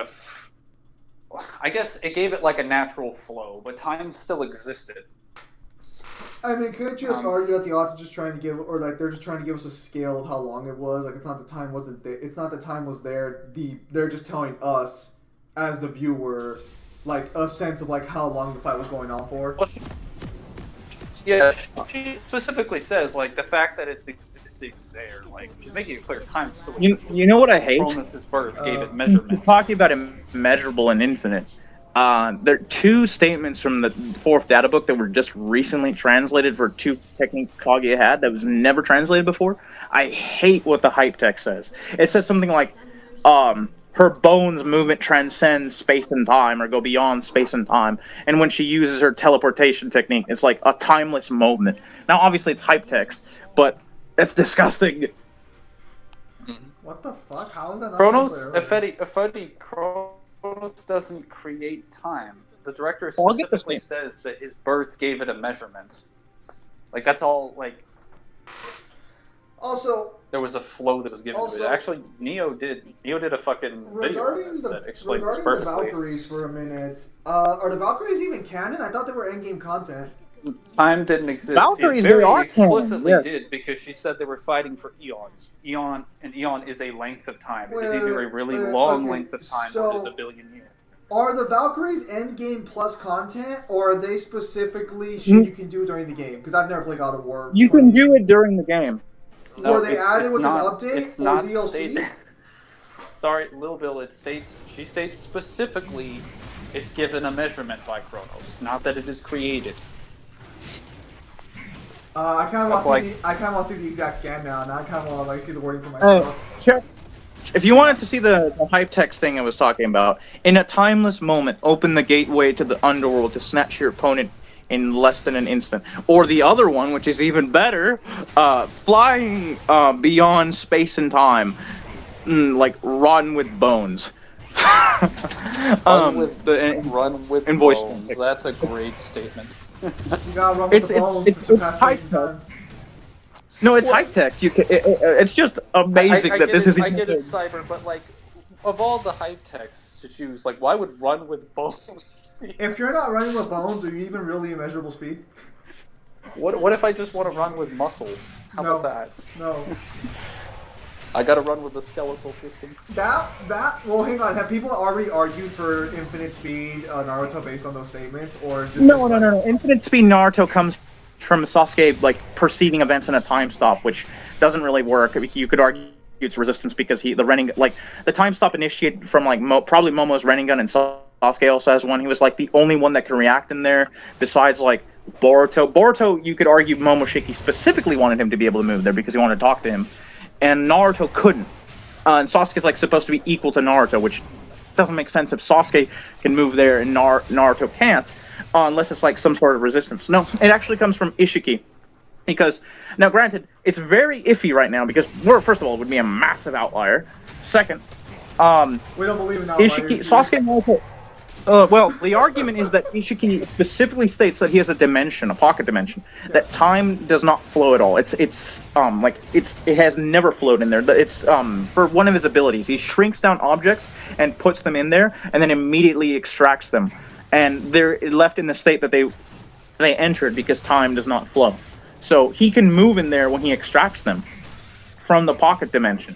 guess it gave it like a natural flow, but time still existed. I mean, could you just argue that the author's just trying to give, or like they're just trying to give us a scale of how long it was? Like it's not the time wasn't there. It's not the time was there. They're just telling us as the viewer, like a sense of like how long the fight was going on for. Yeah, she specifically says, like, the fact that it's existing there, like, she's making it clear time still exists. You know what I hate? Kronos' birth gave it measurements. Talking about immeasurable and infinite. There are 2 statements from the 4th data book that were just recently translated for 2 techniques Kaguya had that was never translated before. I hate what the hype text says. It says something like, her bones movement transcends space and time, or go beyond space and time. And when she uses her teleportation technique, it's like a timeless movement. Now, obviously, it's hype text, but that's disgusting. What the fuck? How is that not Kronos, Kronos doesn't create time. The director specifically says that his birth gave it a measurement. Like, that's all, like... Also... There was a flow that was given to it. Actually, Neo did a fucking video on this that explained this perfectly. Regarding the Valkyries for a minute, are the Valkyries even canon? I thought they were endgame content. Time didn't exist. Valkyries, it very they are explicitly canon, did, because she said they were fighting for eons. Eon is a length of time. It is either a really long length of time or it is a billion years. Are the Valkyries endgame plus content, or are they specifically shit you can do during the game? Because I've never played God of War. You can do it during the game. No, were they added with an update it's or not DLC? Stated. Sorry, Lil Bill, she states specifically it's given a measurement by Kronos, not that it is created. I kind of want to see the exact scan now, and I kind of want to like see the wording for myself. Sure. If you wanted to see the hype text thing I was talking about, in a timeless moment, open the gateway to the underworld to snatch your opponent in less than an instant. Or the other one, which is even better, flying beyond space and time, like rotten with bones. Run with, the run with invoice. bones. That's a great statement. You gotta run with the bones to surpass hype space and time. No, it's Well- hype-text. It's just amazing I that get this it, is. I get it, Cyber, but like, of all the hype texts to choose, like, why would run with bones? If you're not running with bones, are you even really immeasurable speed? What if I just want to run with muscle? How No. about that? No. I gotta run with the skeletal system. Well, hang on. Have people already argued for infinite speed Naruto based on those statements, or is this No, just no, like, no, no. Infinite Speed Naruto comes from Sasuke like perceiving events in a time stop, which doesn't really work. You could argue it's resistance because the Renning like the time stop initiated from like probably Momo's Renningun, and Sasuke also has one. He was like the only one that can react in there besides like Boruto. Boruto, you could argue Momoshiki specifically wanted him to be able to move there because he wanted to talk to him, and Naruto couldn't. And Sasuke's like supposed to be equal to Naruto, which doesn't make sense if Sasuke can move there and Naruto can't, unless it's like some sort of resistance. No, it actually comes from Ishiki, because now granted it's very iffy right now because first of all it would be a massive outlier. Second, we don't believe in outliers Ishiki, here. Sasuke and Naruto. Well, the argument is that Ishiki specifically states that he has a dimension, a pocket dimension, that time does not flow at all. It has never flowed in there. It's for one of his abilities. He shrinks down objects and puts them in there, and then immediately extracts them, and they're left in the state that they entered because time does not flow. So he can move in there when he extracts them from the pocket dimension.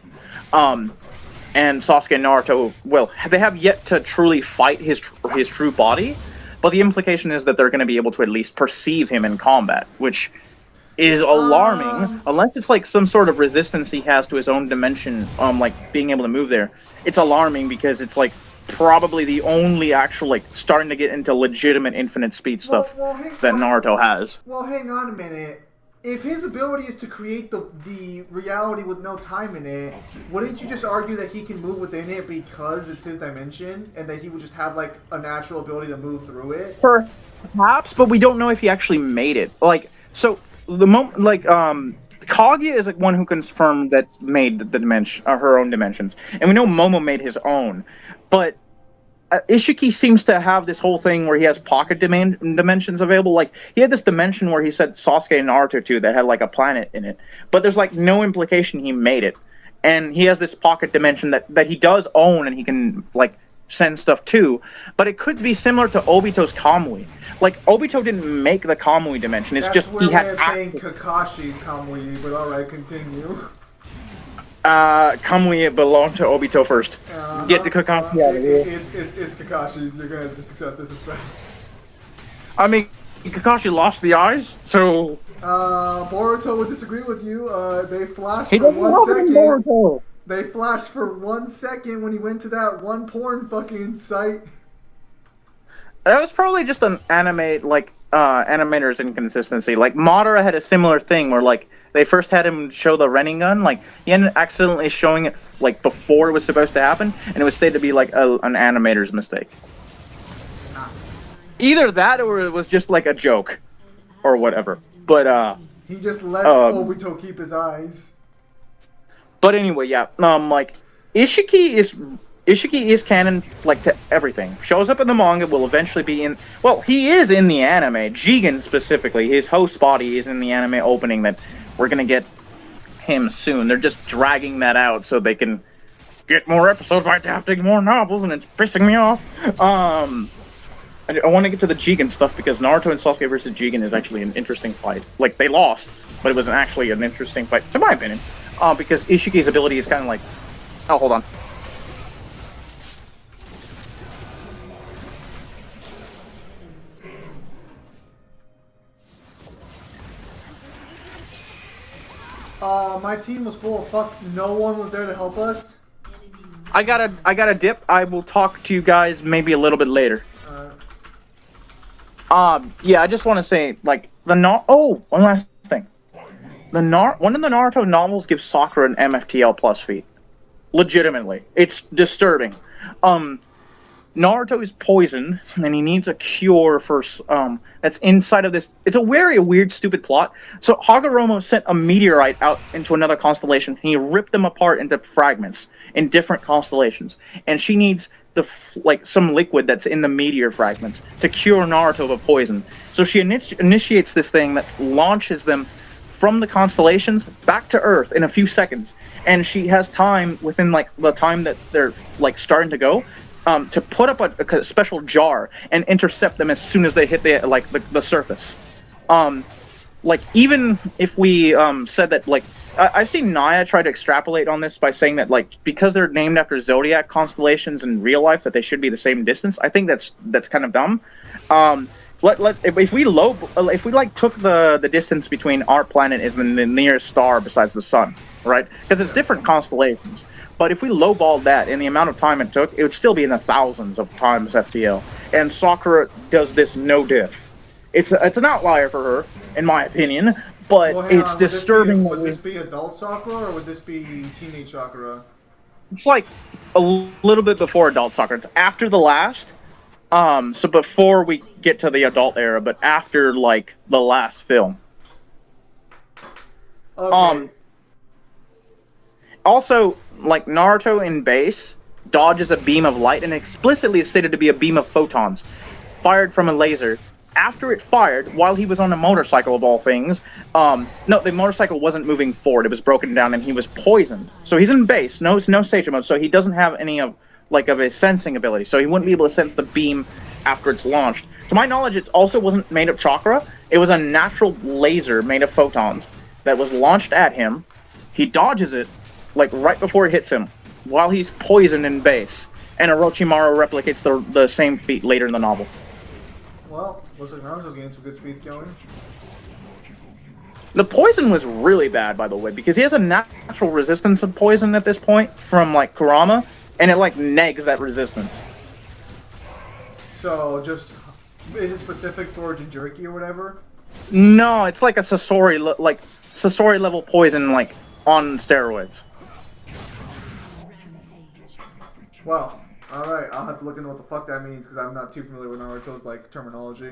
And Sasuke and Naruto, well, they have yet to truly fight his true body, but the implication is that they're going to be able to at least perceive him in combat, which is alarming, unless it's like some sort of resistance he has to his own dimension, like being able to move there. It's alarming because it's like probably the only actual like starting to get into legitimate infinite speed stuff that Naruto has. Well, hang on a minute. If his ability is to create the reality with no time in it, wouldn't you just argue that he can move within it because it's his dimension, and that he would just have like a natural ability to move through it? Perhaps, but we don't know if he actually made it. Like, so Kaguya is like one who confirmed that made the dimension, her own dimensions, and we know Momo made his own, but Ishiki seems to have this whole thing where he has pocket dimensions available. Like, he had this dimension where he said Sasuke and Naruto too that had like a planet in it, but there's like no implication he made it. And he has this pocket dimension that he does own and he can like send stuff to, but it could be similar to Obito's Kamui. Like, Obito didn't make the Kamui dimension, it's just he had saying Kakashi's Kamui, but alright, continue. Kamui belonged to Obito first. Get the Kakashi out of here. It's Kakashi's. You're gonna just accept this as fact. I mean, Kakashi lost the eyes, so... Boruto would disagree with you. They flashed He for doesn't 1 love second. Boruto. They flashed for 1 second when he went to that one porn fucking site. That was probably just an animator's inconsistency. Like, Madara had a similar thing where, like, they first had him show the Renningun, like, he ended up accidentally showing it, like, before it was supposed to happen, and it was stated to be, like, an animator's mistake. Either that, or it was just, like, a joke, or whatever. But, he just lets Obito keep his eyes. But anyway, yeah, like, Ishiki is canon, like, to everything. Shows up in the manga, will eventually be in... Well, he is in the anime. Jigen, specifically. His host body is in the anime opening that we're gonna get him soon. They're just dragging that out so they can get more episodes by adapting more novels, and it's pissing me off. I want to get to the Jigen stuff, because Naruto and Sasuke versus Jigen is actually an interesting fight. Like, they lost, but it was actually an interesting fight, to my opinion. Because Ishiki's ability is kind of like... Oh, hold on. My team was full of fuck. No one was there to help us. I gotta dip. I will talk to you guys maybe a little bit later. Yeah, I just want to say, like, one last thing. One of the Naruto novels gives Sakura an MFTL plus feat. Legitimately. It's disturbing. Naruto is poisoned, and he needs a cure for, that's inside of this. It's a very weird, stupid plot. So Hagoromo sent a meteorite out into another constellation, and he ripped them apart into fragments in different constellations. And she needs some liquid that's in the meteor fragments to cure Naruto of a poison. So she initiates this thing that launches them from the constellations back to Earth in a few seconds, and she has time within like the time that they're like starting to go, to put up a special jar and intercept them as soon as they hit the surface. Like even if we said that like I've seen Naya try to extrapolate on this by saying that like because they're named after zodiac constellations in real life that they should be the same distance. I think that's kind of dumb. If we like took the distance between our planet is the nearest star besides the sun, right? Because it's different constellations. But if we lowballed that in the amount of time it took, it would still be in the thousands of times FTL. And Sakura does this no diff. It's an outlier for her, in my opinion, but it's disturbing. Would this be adult Sakura or would this be teenage Sakura? It's like a little bit before adult Sakura. It's after the last. So before we get to the adult era, but after like the last film. Okay. Also, like Naruto in base dodges a beam of light and explicitly is stated to be a beam of photons fired from a laser. After it fired, while he was on a motorcycle of all things, no, the motorcycle wasn't moving forward. It was broken down and he was poisoned. So he's in base, no Seiya mode, so he doesn't have any of a sensing ability. So he wouldn't be able to sense the beam after it's launched. To my knowledge, it also wasn't made of chakra. It was a natural laser made of photons that was launched at him. He dodges it, like right before it hits him, while he's poisoned in base. And Orochimaru replicates the same feat later in the novel. Well, looks like Naruto's getting some good speeds going. The poison was really bad, by the way, because he has a natural resistance of poison at this point from like Kurama, and it like negs that resistance. So just is it specific for Jinchuriki or whatever? No, it's like a Sasori level poison, like on steroids. Well, alright, I'll have to look into what the fuck that means because I'm not too familiar with Naruto's like terminology.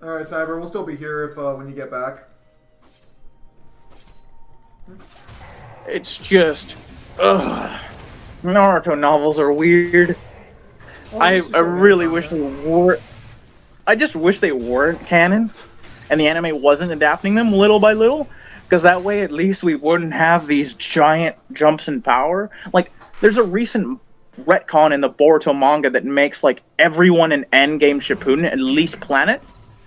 Alright, Cyber, we'll still be here if when you get back. It's just, Naruto novels are weird. I really wish they were. I just wish they weren't canon, and the anime wasn't adapting them little by little, because that way at least we wouldn't have these giant jumps in power. Like, there's a recent retcon in the Boruto manga that makes like everyone in Endgame Shippuden at least planet,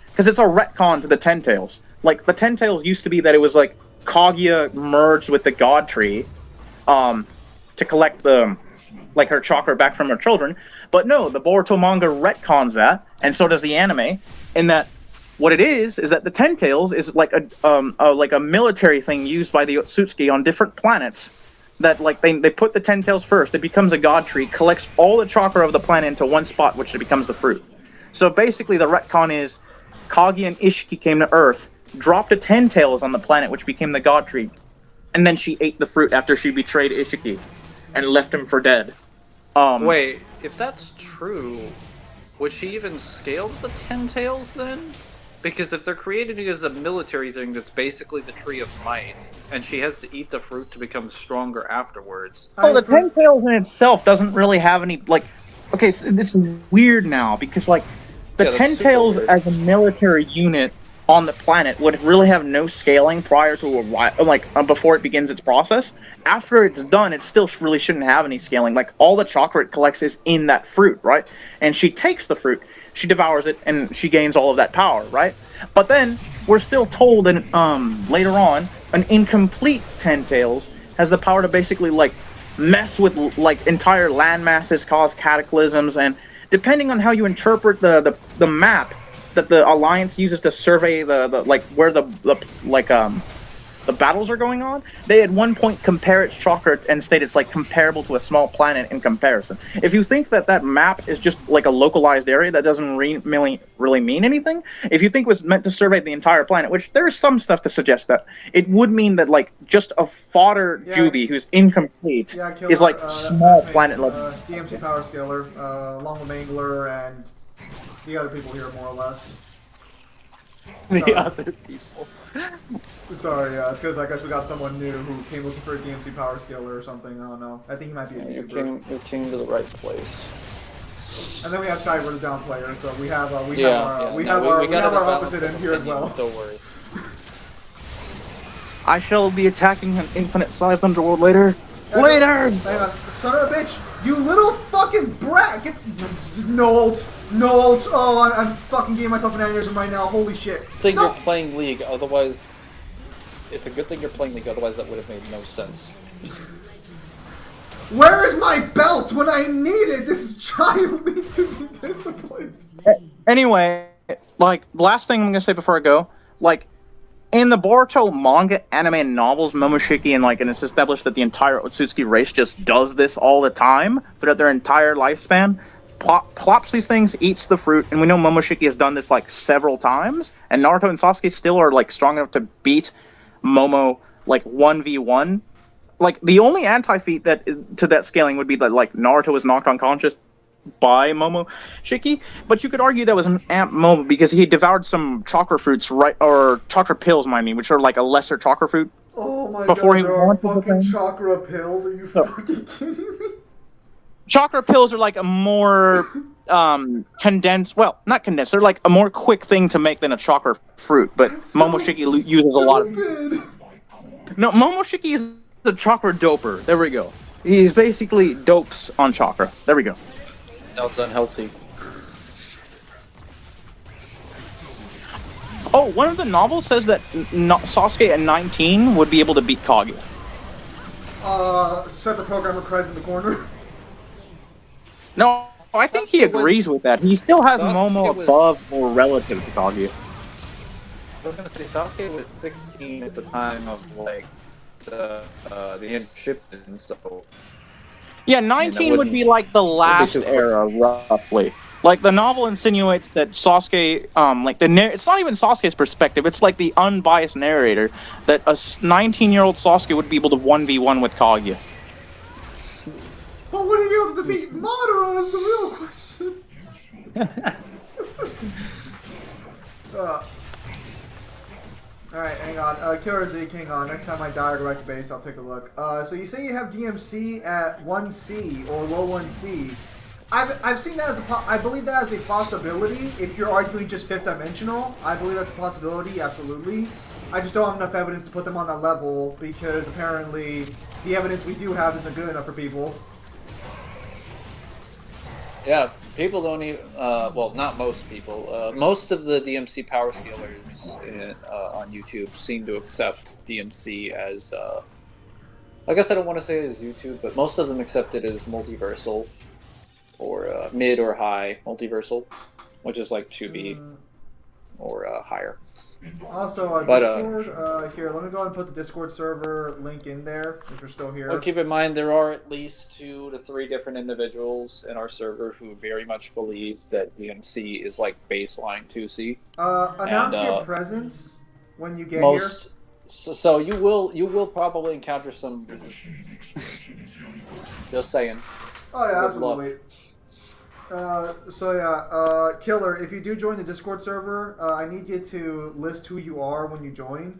because it's a retcon to the Ten Tails. Like the Ten Tails used to be that it was like Kaguya merged with the God Tree, to collect the her chakra back from her children. But no, the Boruto manga retcons that, and so does the anime. In that, what it is that the Ten Tails is like a military thing used by the Otsutsuki on different planets. That like they put the Ten Tails first. It becomes a God Tree, collects all the chakra of the planet into one spot, which it becomes the fruit. So basically, the retcon is Kaguya and Ishiki came to Earth, dropped a Ten Tails on the planet, which became the God Tree, and then she ate the fruit after she betrayed Ishiki and left him for dead. Wait, if that's true, would she even scale to the Ten Tails then? Because if they're creating it as a military thing that's basically the Tree of Might, and she has to eat the fruit to become stronger afterwards. Well, the Ten Tails in itself doesn't really have any, like... Okay, so it's weird now, because, like, the Ten Tails as a military unit on the planet would really have no scaling prior to before it begins its process. After it's done, it still really shouldn't have any scaling. Like, all the chakra it collects is in that fruit, right? And she takes the fruit, she devours it, and she gains all of that power, right? But then, we're still told that, later on, an incomplete Ten Tails has the power to basically, like, mess with, like, entire land masses, cause cataclysms, and depending on how you interpret the map that the Alliance uses to survey where the battles are going on, they at one point compare its chakra and state it's like comparable to a small planet in comparison. If you think that map is just like a localized area, that doesn't really mean anything. If you think it was meant to survey the entire planet, which there is some stuff to suggest that, it would mean that like just a fodder Juby who's incomplete is like small planet level. DMC Power Scaler, along with Mangler and the other people here more or less. The other people. Sorry, it's because I guess we got someone new who came looking for a DMC power scaler or something. I don't know. I think he might be a You YouTuber. came to the right place. And then we have Cyber, the down player. So we have our gotta opposite balance in here as well. Don't worry. I shall be attacking an infinite-sized underworld later. Hang on, son of a bitch! You little fucking brat! Get no ult, no ult. Oh, I'm fucking giving myself an aneurysm right now. Holy shit! Think No! you're playing League, otherwise it's a good thing you're playing League, otherwise that would have made no sense. Where is my belt when I need it? This child needs to be disciplined. Anyway, like, last thing I'm gonna say before I go, like, in the Boruto manga, anime, and novels, Momoshiki and it's established that the entire Otsutsuki race just does this all the time throughout their entire lifespan. Plops these things, eats the fruit, and we know Momoshiki has done this like several times, and Naruto and Sasuke still are like strong enough to beat Momo like 1v1. Like the only anti-feat that to that scaling would be that like Naruto was knocked unconscious by Momoshiki, but you could argue that was an amp Momo because he devoured some chakra fruits, or chakra pills, which are like a lesser chakra fruit. Oh my Before god, he there are wanted the fucking thing. chakra pills? Are you fucking kidding me? Chakra pills are like a more condensed, well, not condensed, they're like a more quick thing to make than a chakra fruit, but Momoshiki uses a lot of... No, Momoshiki is the chakra doper. There we go. He's basically dopes on chakra. There we go. That's unhealthy. Oh, one of the novels says that Sasuke at 19 would be able to beat Kaguya. Set the programmer cries in the corner. No, I think he agrees with that. He still has Momo above or relative to Kaguya. I was gonna say Sasuke was 16 at the time of like the end Shippuden, so Yeah, 19 would be like the last era, roughly. Like the novel insinuates that Sasuke, it's not even Sasuke's perspective. It's like the unbiased narrator that a 19-year-old Sasuke would be able to 1v1 with Kaguya. But would he be able to defeat Madara is the real question. Alright, hang on. Killer Zeke, hang on. Next time I die or go back to base, I'll take a look. So you say you have DMC at 1C or low 1C. I've seen that as I believe that as a possibility. If you're arguing just fifth dimensional, I believe that's a possibility, absolutely. I just don't have enough evidence to put them on that level because apparently the evidence we do have isn't good enough for people. yeah, people don't even. Well, not most people. Most of the DMC power scalers on YouTube seem to accept DMC as. I guess I don't want to say it as YouTube, but most of them accept it as multiversal, or mid or high multiversal, which is like 2B or higher. Also, Discord, here, let me go ahead and put the Discord server link in there if you're still here. Well, keep in mind there are at least 2 to 3 different individuals in our server who very much believe that DMC is like baseline 2C. Announce your presence when you get here. So you will probably encounter some resistance. Just saying. Oh yeah, Good absolutely. Killer, if you do join the Discord server, I need you to list who you are when you join.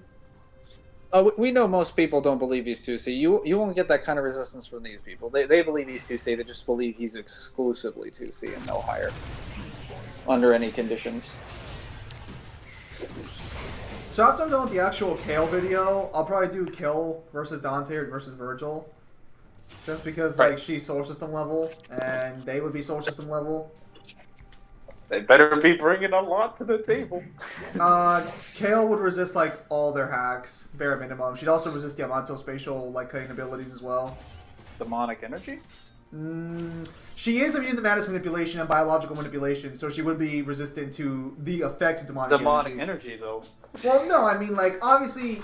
We know most people don't believe he's 2C. You won't get that kind of resistance from these people. They believe he's 2C, they just believe he's exclusively 2C and no higher. Under any conditions. So after I'm done with the actual Kale video, I'll probably do Kill versus Dante or versus Virgil. Just because, like, she's solar system level, and they would be solar system level. They better be bringing a lot to the table. Kale would resist, like, all their hacks, bare minimum. She'd also resist the Yamato spatial, like, cutting abilities as well. Demonic energy? She is immune to madness manipulation and biological manipulation, so she would be resistant to the effects of demonic energy, though. Well, no, I mean, like, obviously,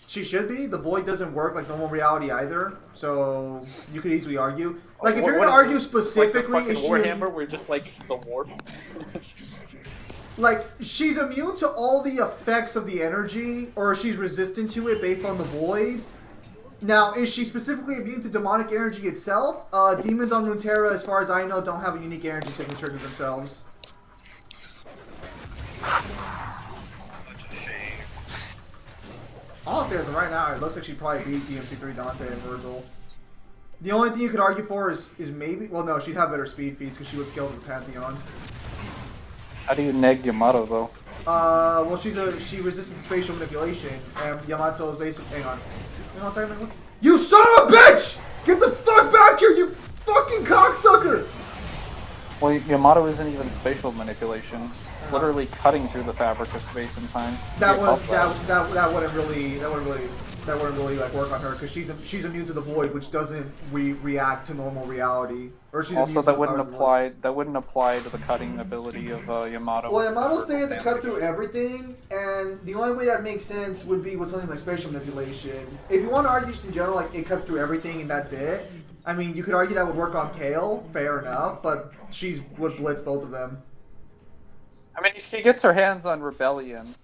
she should be. The void doesn't work like normal reality either, so you could easily argue. Like, if you're going to argue specifically... Like the fucking Warhammer, we're just like the warp. Like, she's immune to all the effects of the energy, or she's resistant to it based on the void. Now, is she specifically immune to demonic energy itself? Demons on Runeterra, as far as I know, don't have a unique energy signature to themselves. Such a shame. Honestly, as of right now, it looks like she'd probably beat DMC3 Dante and Virgil. The only thing you could argue for is maybe... Well, no, she'd have better speed feats because she would scale to the Pantheon. How do you neg Yamato though? Well, she resisted spatial manipulation, and Yamato is basically... Hang on. Hang on a second. You son of a bitch! Get the fuck back here, you fucking cocksucker! Well, Yamato isn't even spatial manipulation. It's literally cutting through the fabric of space and time. That wouldn't really like work on her because she's immune to the void, which doesn't react to normal reality. Or she's Also, immune to that the wouldn't powers of the apply. That wouldn't apply to the cutting ability of Yamato. Well, Yamato's staying to cut through everything, and the only way that makes sense would be with something like spatial manipulation. If you want to argue just in general, like it cuts through everything and that's it. I mean, you could argue that would work on Kale, fair enough, but she would blitz both of them. I mean, if she gets her hands on Rebellion,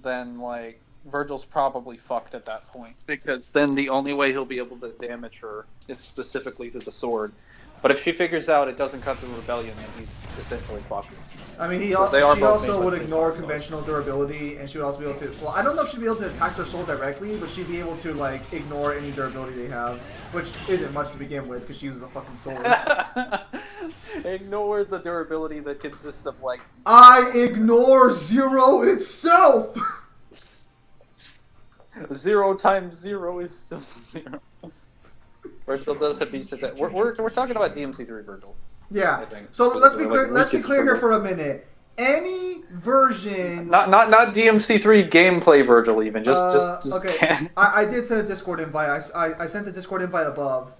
then like Virgil's probably fucked at that point because then the only way he'll be able to damage her is specifically through the sword. But if she figures out it doesn't cut through Rebellion, then he's essentially fucked. I mean, she also would ignore conventional durability, and she would also be able to... Well, I don't know if she'd be able to attack their soul directly, but she'd be able to, like, ignore any durability they have, which isn't much to begin with, because she uses a fucking sword. Ignore the durability that consists of, like... I ignore zero itself! 0 times 0 is still 0. Virgil does have beasts. We're talking about DMC3 Virgil. Yeah. I think. So let's be clear. Like, let's be clear here for a minute. Any version. Not DMC3 gameplay Virgil even. Just okay. I did send a Discord invite. I sent the Discord invite above.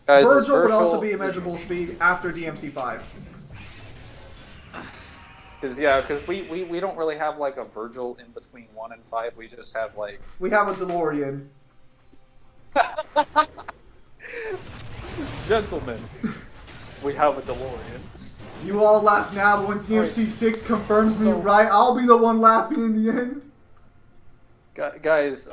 Guys, Virgil would also be immeasurable speed after DMC5. Because we don't really have like a Virgil in between 1 and 5. We just have like. We have a DeLorean. Gentlemen, we have a DeLorean. You all laugh now, but when DMC6 confirms me right, I'll be the one laughing in the end. Guys,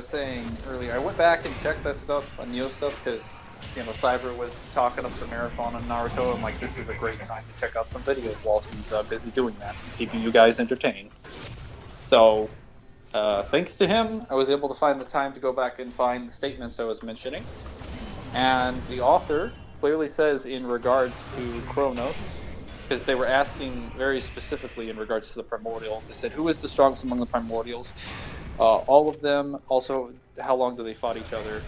saying earlier, I went back and checked that stuff on Neo stuff because Cyber was talking up the marathon on Naruto. I'm like, this is a great time to check out some videos while he's busy doing that, keeping you guys entertained. So. Thanks to him, I was able to find the time to go back and find the statements I was mentioning. And the author clearly says in regards to Kronos, because they were asking very specifically in regards to the primordials, they said, who is the strongest among the primordials? All of them, also, how long do they fought each other?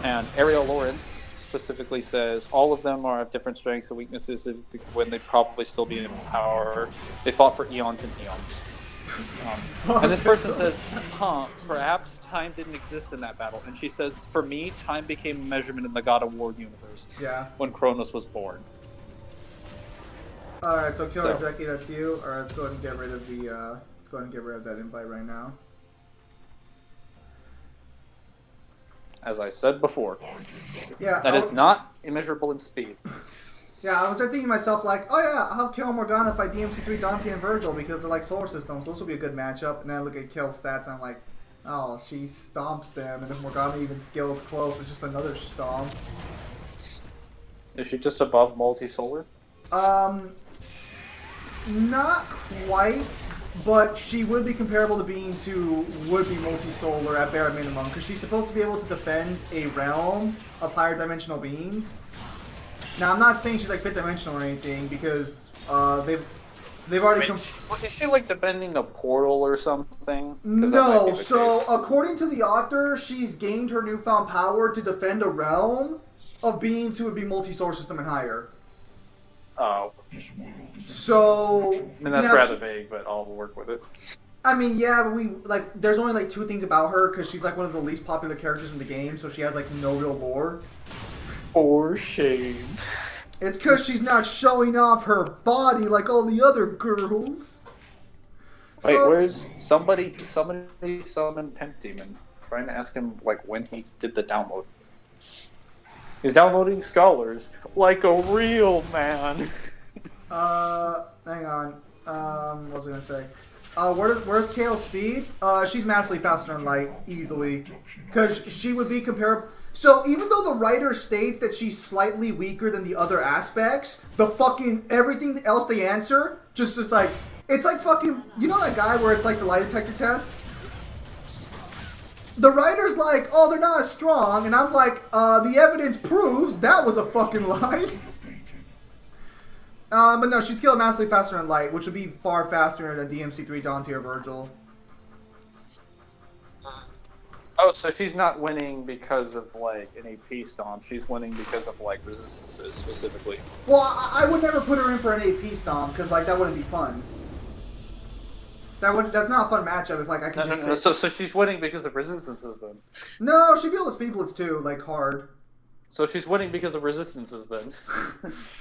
And Ariel Lawrence specifically says, all of them have different strengths and weaknesses when they'd probably still be in power. They fought for eons and eons. And this person says, perhaps time didn't exist in that battle. And she says, for me, time became a measurement in the God of War universe. Yeah. When Kronos was born. Alright, so Killer Zeki, that's you. Alright, let's go ahead and get rid of that invite right now. As I said before. Yeah. That is not immeasurable in speed. Yeah, I was thinking to myself, like, oh yeah, I'll kill Morgana if I DMC3 Dante and Virgil because they're like solar systems, so this will be a good matchup. And then I look at kill stats and I'm like, oh, she stomps them, and if Morgana even skills close, it's just another stomp. Is she just above multi-solar? Not quite, but she would be comparable to beings who would be multi-solar at bare minimum, because she's supposed to be able to defend a realm of higher dimensional beings. Now, I'm not saying she's like fifth dimensional or anything because they've already. Is she like defending a portal or something? No. So according to the author, she's gained her newfound power to defend a realm of beings who would be multi-solar system and higher. Oh. So. I mean, that's rather vague, but I'll work with it. I mean, yeah, but there's only like 2 things about her because she's like one of the least popular characters in the game, so she has like no real lore. For shame. It's because she's not showing off her body like all the other girls. Wait, where's somebody summoned Temp Demon? Trying to ask him like when he did the download. He's downloading Scholars like a real man. Hang on. What was I gonna say? Where's Kale's speed? She's massively faster than light, easily. Because she would be comparable. So even though the writer states that she's slightly weaker than the other aspects, the fucking everything else they answer just is like, It's like fucking, you know that guy where it's like the lie detector test? The writer's like, oh, they're not as strong, and I'm like, the evidence proves that was a fucking lie. But no, she'd scale massively faster than light, which would be far faster than a DMC3 Dante or Virgil. Oh, so she's not winning because of, like, an AP stomp. She's winning because of, like, resistances, specifically. Well, I would never put her in for an AP stomp, because, like, that wouldn't be fun. That's not a fun matchup if, like, I can No. So she's winning because of resistances, then. No, she'd be able to speed blitz, too, like, hard. So she's winning because of resistances, then.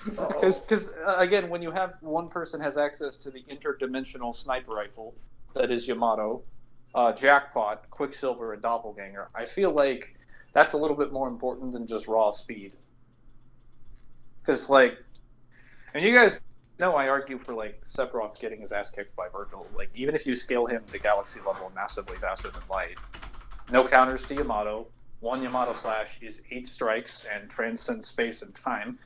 Because, again, when you have one person has access to the interdimensional sniper rifle, that is Yamato, Jackpot, Quicksilver, and Doppelganger, I feel like that's a little bit more important than just raw speed. Because, like, and you guys know I argue for, like, Sephiroth getting his ass kicked by Virgil. Like, even if you scale him to galaxy level massively faster than light, no counters to Yamato, one Yamato slash is 8 strikes and transcends space and time.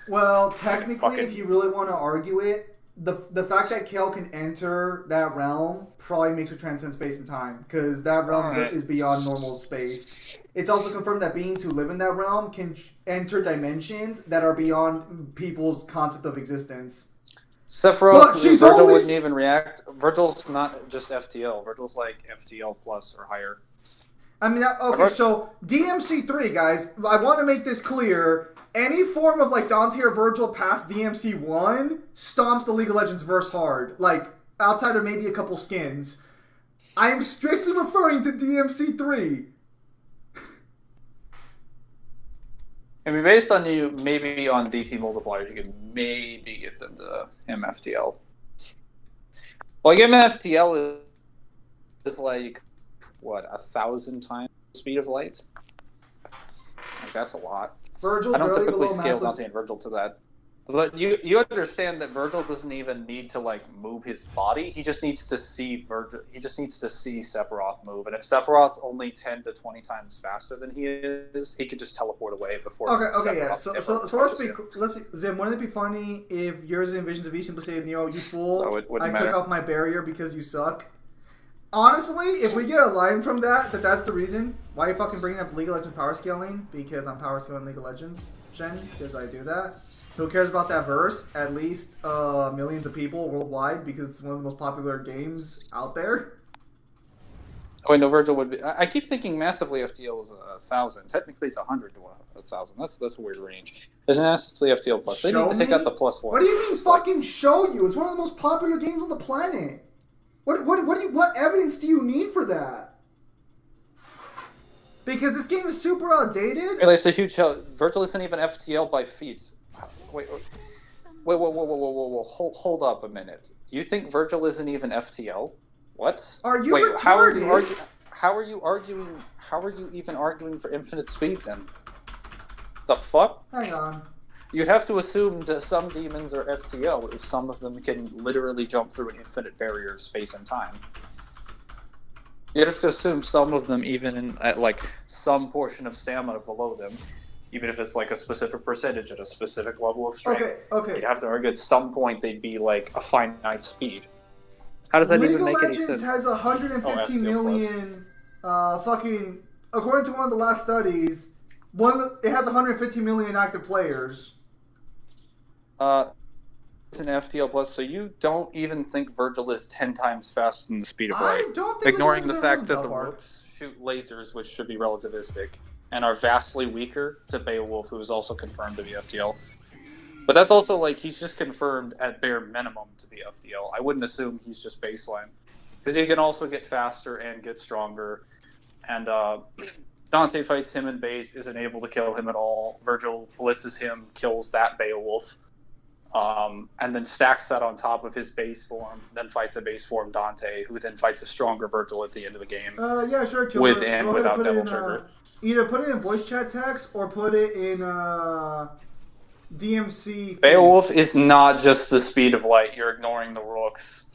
Well, technically, if you really want to argue it, the fact that Kale can enter that realm probably makes her transcend space and time, because that realm is beyond normal space. It's also confirmed that beings who live in that realm can enter dimensions that are beyond people's concept of existence. Sephiroth, Virgil wouldn't even react. Virgil's not just FTL. Virgil's like FTL plus or higher. I mean, okay, so DMC3, guys, I want to make this clear. Any form of, like, Dante or Virgil past DMC1 stomps the League of Legends verse hard. Like, outside of maybe a couple skins. I am strictly referring to DMC3. I mean, based on you, maybe on DT multipliers, you can maybe get them to MFTL. Like, MFTL is like, what, 1,000 times the speed of light? Like, that's a lot. Virgil's I don't barely typically below scale massive. Dante and Virgil to that. But you understand that Virgil doesn't even need to, like, move his body. He just needs to see He just needs to see Sephiroth move. And if Sephiroth's only 10 to 20 times faster than he is, he could just teleport away before. Okay, yeah. Sephiroth So let's Zim. Wouldn't it be funny if yours in Visions of East simply said, you fool, So it wouldn't I took matter. off my barrier because you suck. Honestly, if we get a line from that's the reason why you're fucking bringing up League of Legends power scaling, because I'm power scaling League of Legends, Jen, because I do that. Who cares about that verse? At least millions of people worldwide, because it's one of the most popular games out there. Oh, wait, no, Virgil would be. I keep thinking massively FTL is 1,000. Technically, it's 100 to 1,000. That's a weird range. There's an massively FTL plus. They need to take out the plus one. What do you mean, fucking show you? It's one of the most popular games on the planet. What evidence do you need for that? Because this game is super outdated. Really, it's a huge. Virgil isn't even FTL by feats. Wait, whoa. Hold up a minute. You think Virgil isn't even FTL? What? Are you retarded? How are you arguing? How are you even arguing for infinite speed then? The fuck? Hang on. You'd have to assume that some demons are FTL if some of them can literally jump through an infinite barrier of space and time. You'd have to assume some of them even at like some portion of stamina below them, even if it's like a specific percentage at a specific level of strength. Okay. You'd have to argue at some point they'd be like a finite speed. How does that even make any sense? League of Legends has 115 million, fucking, according to one of the last studies, it has 115 million active players. It's an FTL plus, so you don't even think Virgil is 10 times faster than the speed of light. I don't think ignoring the fact that the South ropes shoot lasers, which should be relativistic, and are vastly weaker to Beowulf, who is also confirmed to be FTL. But that's also like he's just confirmed at bare minimum to be FTL. I wouldn't assume he's just baseline, because he can also get faster and get stronger. And Dante fights him in base, isn't able to kill him at all. Virgil blitzes him, kills that Beowulf. And then stacks that on top of his base form, then fights a base form Dante, who then fights a stronger Virgil at the end of the game. Yeah, sure. With and without Devil Trigger. Either put it in voice chat text or put it in DMC. Beowulf is not just the speed of light. You're ignoring the rooks.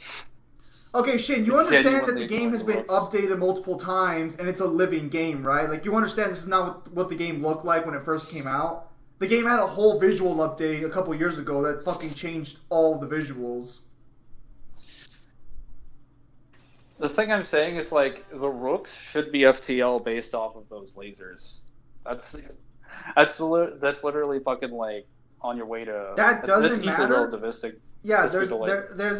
Okay, Shin, you understand that the Genuinely game has been ignoring the updated multiple times and it's a living game, right? Like, you understand this is not what the game looked like when it first came out? The game had a whole visual update a couple years ago that fucking changed all the visuals. The thing I'm saying is like the rooks should be FTL based off of those lasers. That's literally fucking like on your way to. That that's doesn't easily matter. relativistic. Yeah, Just people like- there's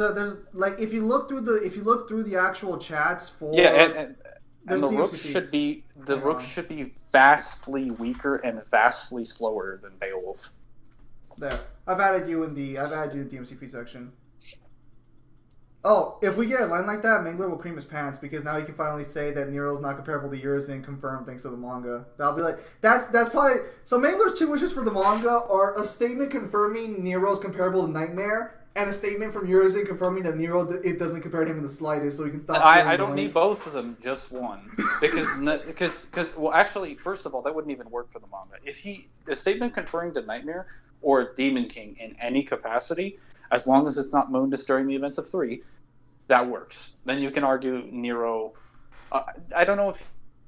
like if you look through the actual chats for Yeah, and there's the DMC rooks feeds. should be Hang on. should be vastly weaker and vastly slower than Beowulf. There. I've added you in the DMC feed section. Oh, if we get a line like that, Mangler will cream his pants because now he can finally say that Nero's not comparable to Urizen, confirmed thanks to the manga. That'll be like that's probably so. Mangler's 2 wishes for the manga are a statement confirming Nero's comparable to Nightmare, and a statement from Urizen confirming that Nero doesn't compare to him in the slightest, so he can stop. I don't need both of them, just one, because well, actually, first of all, that wouldn't even work for the manga. If a statement conferring to Nightmare or Demon King in any capacity, as long as it's not Moondus during the events of 3, that works. Then you can argue Nero. I don't know if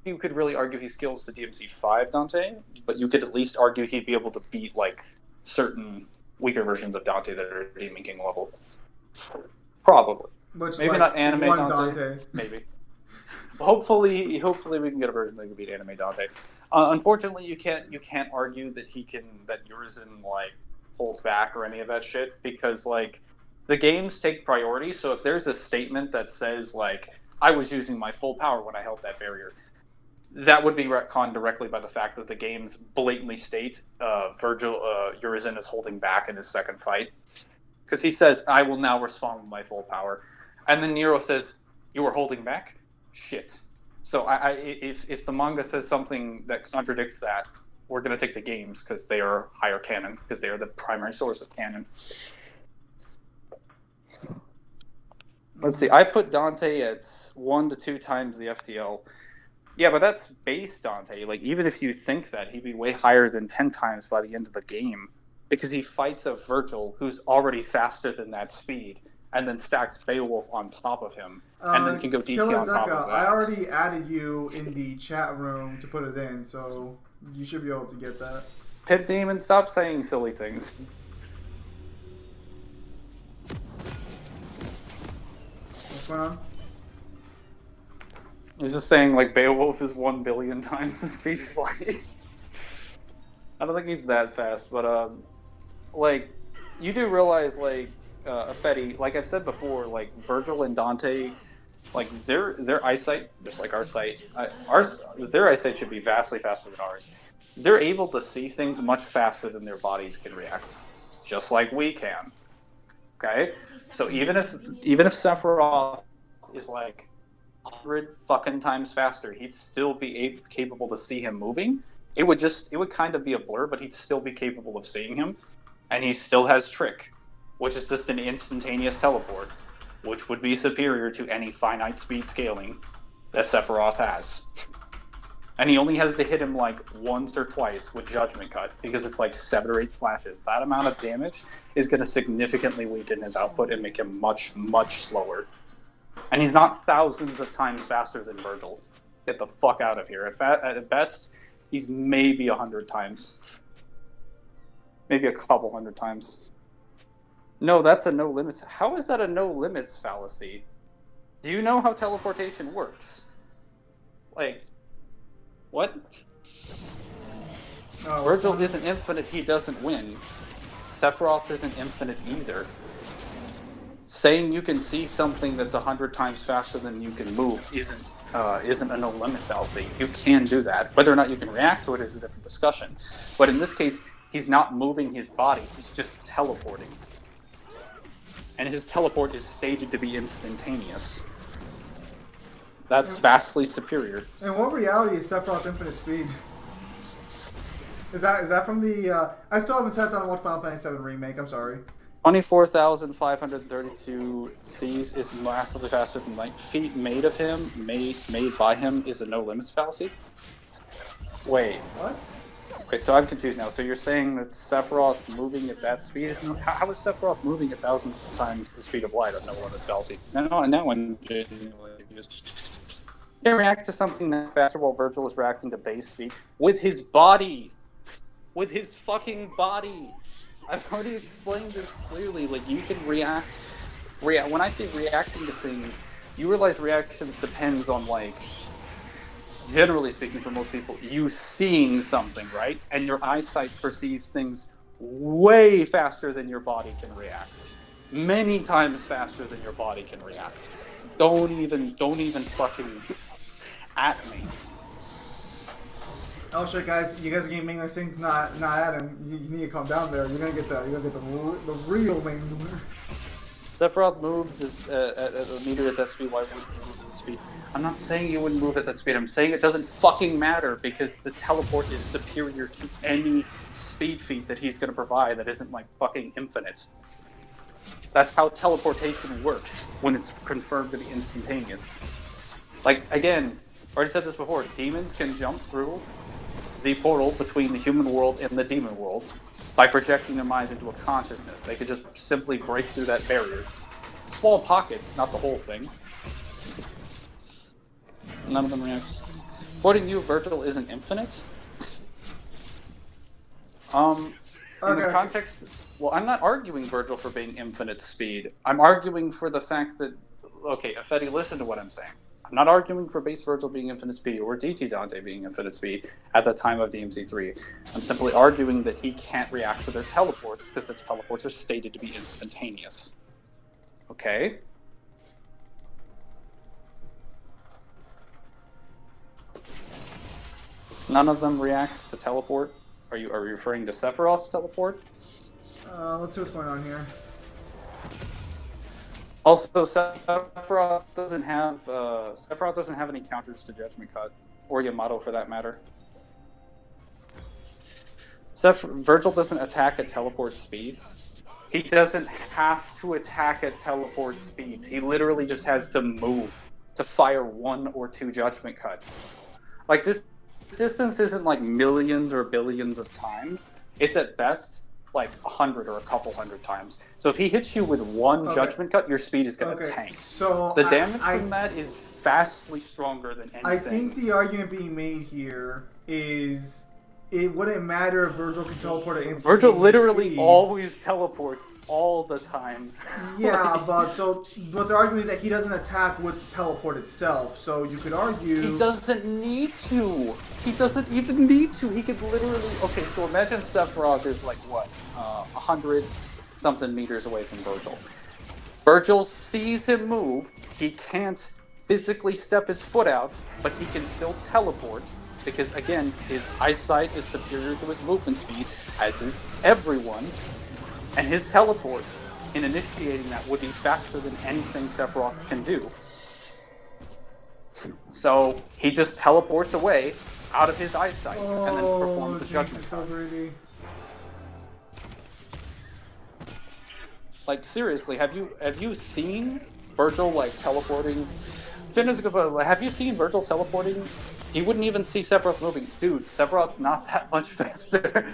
you could really argue he skills the DMC 5 Dante, but you could at least argue he'd be able to beat like certain weaker versions of Dante that are Demon King level. Probably. Which, maybe like, not anime one Dante. Maybe. Hopefully we can get a version that can beat anime Dante. Unfortunately, you can't argue that that Urizen like pulls back or any of that shit because like the games take priority. So if there's a statement that says like I was using my full power when I held that barrier, that would be retconned directly by the fact that the games blatantly state Urizen is holding back in his second fight because he says I will now respond with my full power, and then Nero says you were holding back. Shit. So if the manga says something that contradicts that, we're gonna take the games because they are higher canon because they are the primary source of canon. Let's see. I put Dante at 1 to 2 times the FTL. Yeah, but that's base Dante. Like even if you think that, he'd be way higher than 10 times by the end of the game because he fights a Virgil who's already faster than that speed, and then stacks Beowulf on top of him, and then can go DT Killer on top Zeka, of that. I already added you in the chat room to put it in, so you should be able to get that. Pit Demon, stop saying silly things. What's going on? You're just saying like Beowulf is 1 billion times the speed of light. I don't think he's that fast, but like you do realize like Fetty, like I've said before, like Virgil and Dante, like their eyesight, just like our sight, their eyesight should be vastly faster than ours. They're able to see things much faster than their bodies can react, just like we can. Okay, so even if Sephiroth is like 100 fucking times faster, he'd still be capable to see him moving. It would kind of be a blur, but he'd still be capable of seeing him, and he still has Trick, which is just an instantaneous teleport, which would be superior to any finite speed scaling that Sephiroth has. And he only has to hit him like once or twice with Judgment Cut, because it's like 7 or 8 slashes. That amount of damage is going to significantly weaken his output and make him much, much slower. And he's not thousands of times faster than Virgil. Get the fuck out of here. At best, he's maybe 100 times. Maybe a couple 100 times. No, that's a no limits. How is that a no limits fallacy? Do you know how teleportation works? Like, what? Virgil isn't infinite, he doesn't win. Sephiroth isn't infinite either. Saying you can see something that's 100 times faster than you can move isn't a no limits fallacy. You can do that. Whether or not you can react to it is a different discussion. But in this case, he's not moving his body, he's just teleporting. And his teleport is stated to be instantaneous. That's vastly superior. In what reality is Sephiroth infinite speed? Is that from the? I still haven't sat down and watched Final Fantasy VII Remake. I'm sorry. 24,532 Cs is massively faster than light. Feet made of him, made by him, is a no limits fallacy. Wait. What? Wait, so I'm confused now. So you're saying that Sephiroth moving at that speed is no? How is Sephiroth moving at thousands of times the speed of light? I don't know what it's fallacy. No, that one genuinely confused. He can react to something that faster while Virgil is reacting to base speed with his body, with his fucking body. I've already explained this clearly. Like you can react. When I say reacting to things, you realize reactions depends on, like, generally speaking for most people, you seeing something, right? And your eyesight perceives things way faster than your body can react. Many times faster than your body can react. Don't even fucking at me. Oh shit, guys! You guys are getting Mingler Singh, not at him. You need to calm down there. You're gonna get the real Mingler. Sephiroth moved at a meter at that speed. Why wouldn't you move at that speed? I'm not saying you wouldn't move at that speed. I'm saying it doesn't fucking matter because the teleport is superior to any speed feat that he's going to provide that isn't like fucking infinite. That's how teleportation works when it's confirmed to be instantaneous. Like, again, I already said this before, demons can jump through the portal between the human world and the demon world by projecting their minds into a consciousness. They could just simply break through that barrier. Small pockets, not the whole thing. None of them reacts. According to you, Virgil isn't infinite? In the context... Well, I'm not arguing Virgil for being infinite speed. I'm arguing for the fact that... Okay, Fetty, listen to what I'm saying. I'm not arguing for base Virgil being infinite speed or DT Dante being infinite speed at the time of DMZ3. I'm simply arguing that he can't react to their teleports because the teleports are stated to be instantaneous. Okay? None of them reacts to teleport. Are you referring to Sephiroth's teleport? Let's see what's going on here. Also, Sephiroth doesn't have any counters to Judgment Cut, or Yamato for that matter. Virgil doesn't attack at teleport speeds. He doesn't have to attack at teleport speeds. He literally just has to move to fire 1 or 2 Judgment Cuts. Like, this distance isn't like millions or billions of times. It's at best like 100 or a couple hundred times. So if he hits you with 1 Judgment Cut, your speed is going to tank. So the damage from that is vastly stronger than anything. I think the argument being made here is it wouldn't matter if Virgil could teleport at instant Virgil literally speeds. always teleports all the time. Yeah, but the argument is that he doesn't attack with the teleport itself. So you could argue he doesn't need to. He doesn't even need to. He could literally. Okay, so imagine Sephiroth is like what, 100 something meters away from Virgil. Virgil sees him move. He can't physically step his foot out, but he can still teleport. Because, again, his eyesight is superior to his movement speed, as is everyone's. And his teleport, in initiating that, would be faster than anything Sephiroth can do. So, he just teleports away out of his eyesight, and then performs the Judgment Cut. Like, seriously, have you seen Virgil, like, teleporting? Have you seen Virgil teleporting? He wouldn't even see Sephiroth moving. Dude, Sephiroth's not that much faster.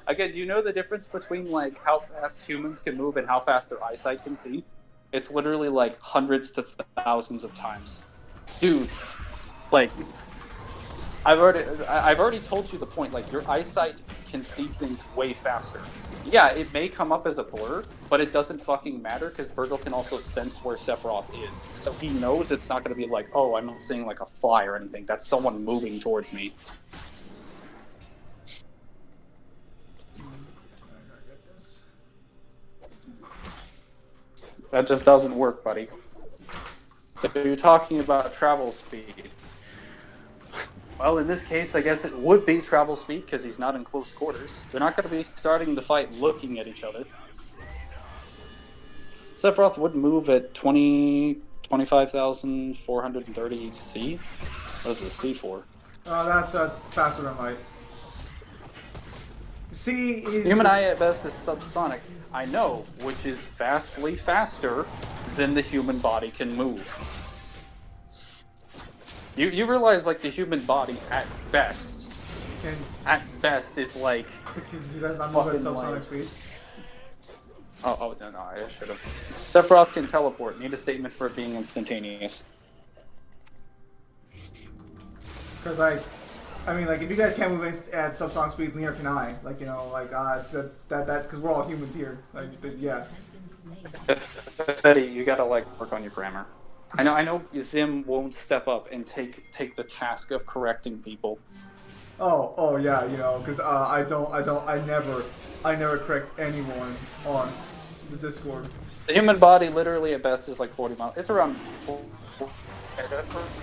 Again, do you know the difference between, like, how fast humans can move and how fast their eyesight can see? It's literally, like, hundreds to thousands of times. Dude, like, I've already told you the point. Like, your eyesight can see things way faster. Yeah, it may come up as a blur, but it doesn't fucking matter because Virgil can also sense where Sephiroth is. So he knows it's not going to be like, oh, I'm not seeing like a fly or anything. That's someone moving towards me. That just doesn't work, buddy. So you're talking about travel speed. Well, in this case, I guess it would be travel speed because he's not in close quarters. They're not going to be starting the fight looking at each other. Sephiroth would move at 25,430 C. What is the C for? That's faster than light. C is... Human eye at best is subsonic. I know, which is vastly faster than the human body can move. You realize, like, the human body, at best is, like... Can you guys not move at subsonic speeds? Oh, no, I should have. Sephiroth can teleport. Need a statement for it being instantaneous. Because, like, I mean, like, if you guys can't move at subsonic speeds, neither can I. Like, you know, like, because we're all humans here. Like, yeah. Fetty, you gotta, like, work on your grammar. I know Zim won't step up and take the task of correcting people. Oh yeah, you know, because I never correct anyone on the Discord. The human body, literally at best, is like 40 miles. It's around. That's perfect.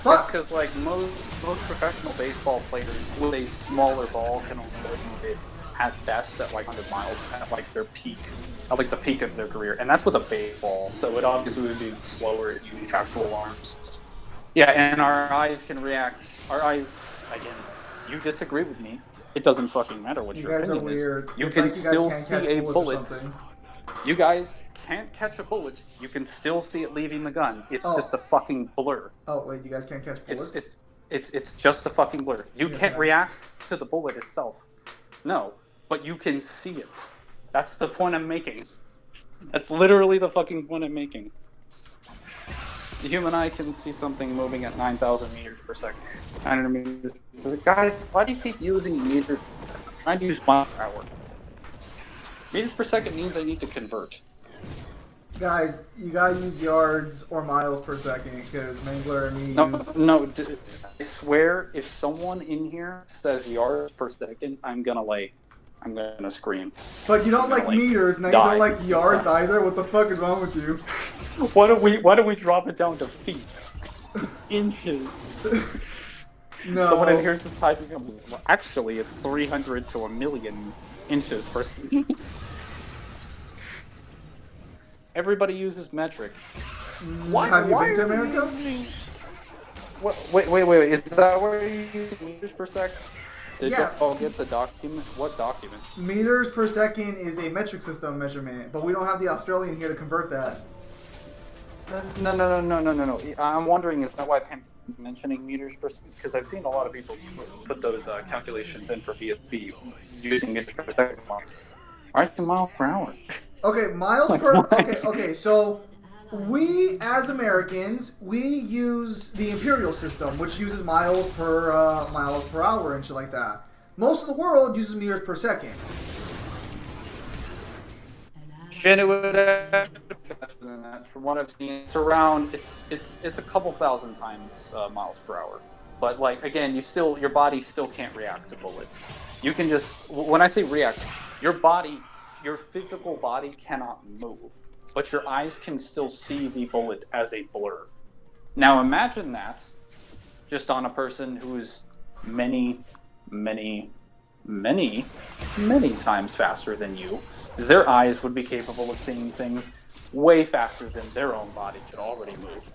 That's Fuck! because like most professional baseball players with a smaller ball can only move it at best at like 100 miles at like their peak, at like the peak of their career, and that's with a baseball. So it obviously would be slower at unitractable arms. Yeah, and our eyes can react. Our eyes, again, you disagree with me. It doesn't fucking matter what You your guys are opinion is. weird. You It's can like you guys still can't see catch a bullets or bullet. something. You guys can't catch a bullet. You can still see it leaving the gun. It's Oh. just a fucking blur. Oh wait, you guys can't catch bullets? It's just a fucking blur. You Yeah, can't man. react to the bullet itself. No, but you can see it. That's the point I'm making. That's literally the fucking point I'm making. The human eye can see something moving at 9,000 meters per second. 900 meters per second. Guys, why do you keep using meters? I'm trying to use miles per hour. Meters per second means I need to convert. Guys, you gotta use yards or miles per second, because Mangler and me use... No, I swear, if someone in here says yards per second, I'm gonna scream. But you don't I'm like gonna, meters, now you die don't like yards inside. either? What the fuck is wrong with you? Why don't we drop it down to feet? Inches. No. Someone in here is just typing up. Well, actually, it's 300 to 1,000,000 inches per second. Everybody uses metric. Why? Have you why been to are we America? using- What, wait. Is that where you use meters per second? Did Yeah. you all get the document? What document? Meters per second is a metric system measurement, but we don't have the Australian here to convert that. No. I'm wondering, is that why Pam's mentioning meters per second? Because I've seen a lot of people put those calculations in for VSB using meters per second. Alright, to miles per hour. Okay, miles Like, per... why? Okay, so... We, as Americans, we use the imperial system, which uses miles per hour and shit like that. Most of the world uses meters per second. Shit, it would actually be faster than that. From what I've seen, it's around it's a couple thousand times miles per hour. But like again, your body still can't react to bullets. You can just when I say react, your physical body cannot move, but your eyes can still see the bullet as a blur. Now imagine that just on a person who's many times faster than you. Their eyes would be capable of seeing things way faster than their own body could already move.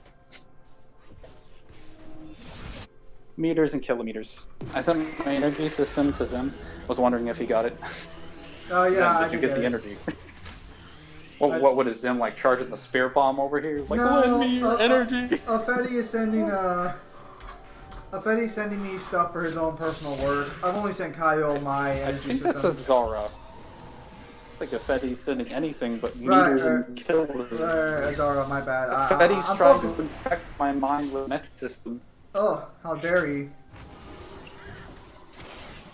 Meters and kilometers. I sent my energy system to Zim. Was wondering if he got it. Oh yeah, Zim, I did you can get the it. energy? What would Zim like charging the spear bomb over here? He's like, No, lend me your energy. Fetty is sending Fetty's sending me stuff for his own personal work. I've only sent Kyle my energy I think system. that's a Zara. Like if Fetty's sending anything but Right, meters and kilometers. Right, Zara, my bad. Fetty's I'm trying focused. to infect my mind with metric system. Oh, how dare he!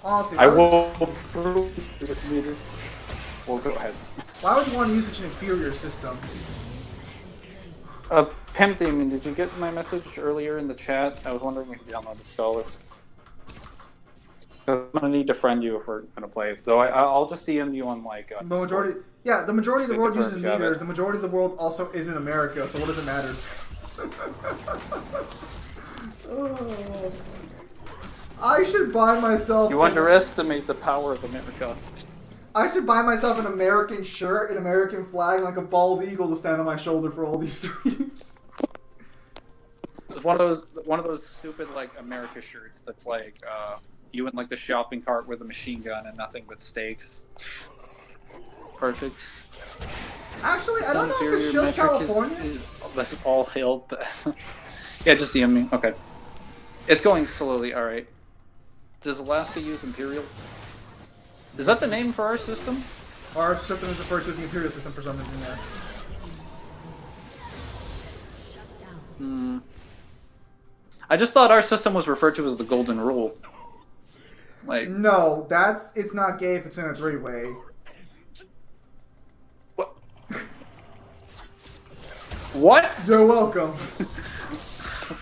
Honestly, I will prove to you with meters. Well, go ahead. why would you want to use such an inferior system? Pimp Demon, did you get my message earlier in the chat? I was wondering if you downloaded Spellless. I'm gonna need to friend you if we're gonna play. Though I'll just DM you on like. The majority, yeah, the majority of the world uses Confirm, meters. Javed. The majority of the world also is in America, so what does it matter? Oh. I should buy myself. You underestimate the power of America. I should buy myself an American shirt, an American flag, like a bald eagle to stand on my shoulder for all these streams. It's one of those stupid like America shirts that's like you in like the shopping cart with a machine gun and nothing but steaks. Perfect. Actually, I don't know if it's just California. That's all hail. Yeah, just DM me. Okay. It's going slowly. All right. Does Alaska use Imperial? Is that the name for our system? Our system is referred to as the Imperial system for some reason, yes. I just thought our system was referred to as the Golden Rule. Like, No, it's not gay if it's in a three-way. what? What? You're welcome.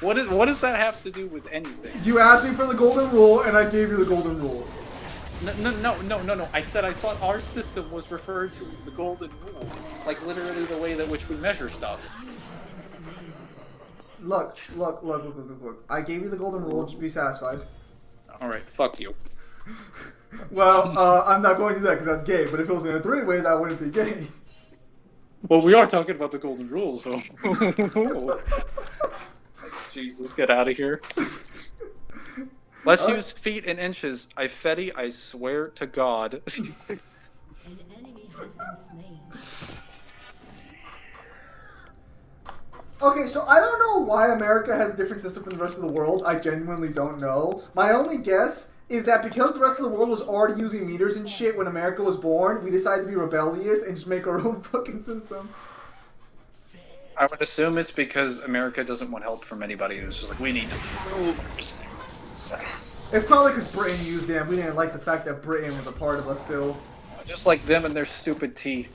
What does that have to do with anything? You asked me for the golden rule, and I gave you the golden rule. No. I said I thought our system was referred to as the golden rule. Like, literally the way that which we measure stuff. Look. I gave you the golden rule, just be satisfied. Alright, fuck you. Well, I'm not going to do that because that's gay, but if it was in a three-way, that wouldn't be gay. Well, we are talking about the golden rule, so... Jesus, get out of here. Let's use feet and inches. Fetty, I swear to God. An enemy has been slain. Okay, so I don't know why America has a different system from the rest of the world. I genuinely don't know. My only guess is that because the rest of the world was already using meters and shit when America was born, we decided to be rebellious and just make our own fucking system. I would assume it's because America doesn't want help from anybody. It's just like, we need to move ourselves. It's probably because Britain used them. We didn't like the fact that Britain was a part of us still. Just like them and their stupid tea.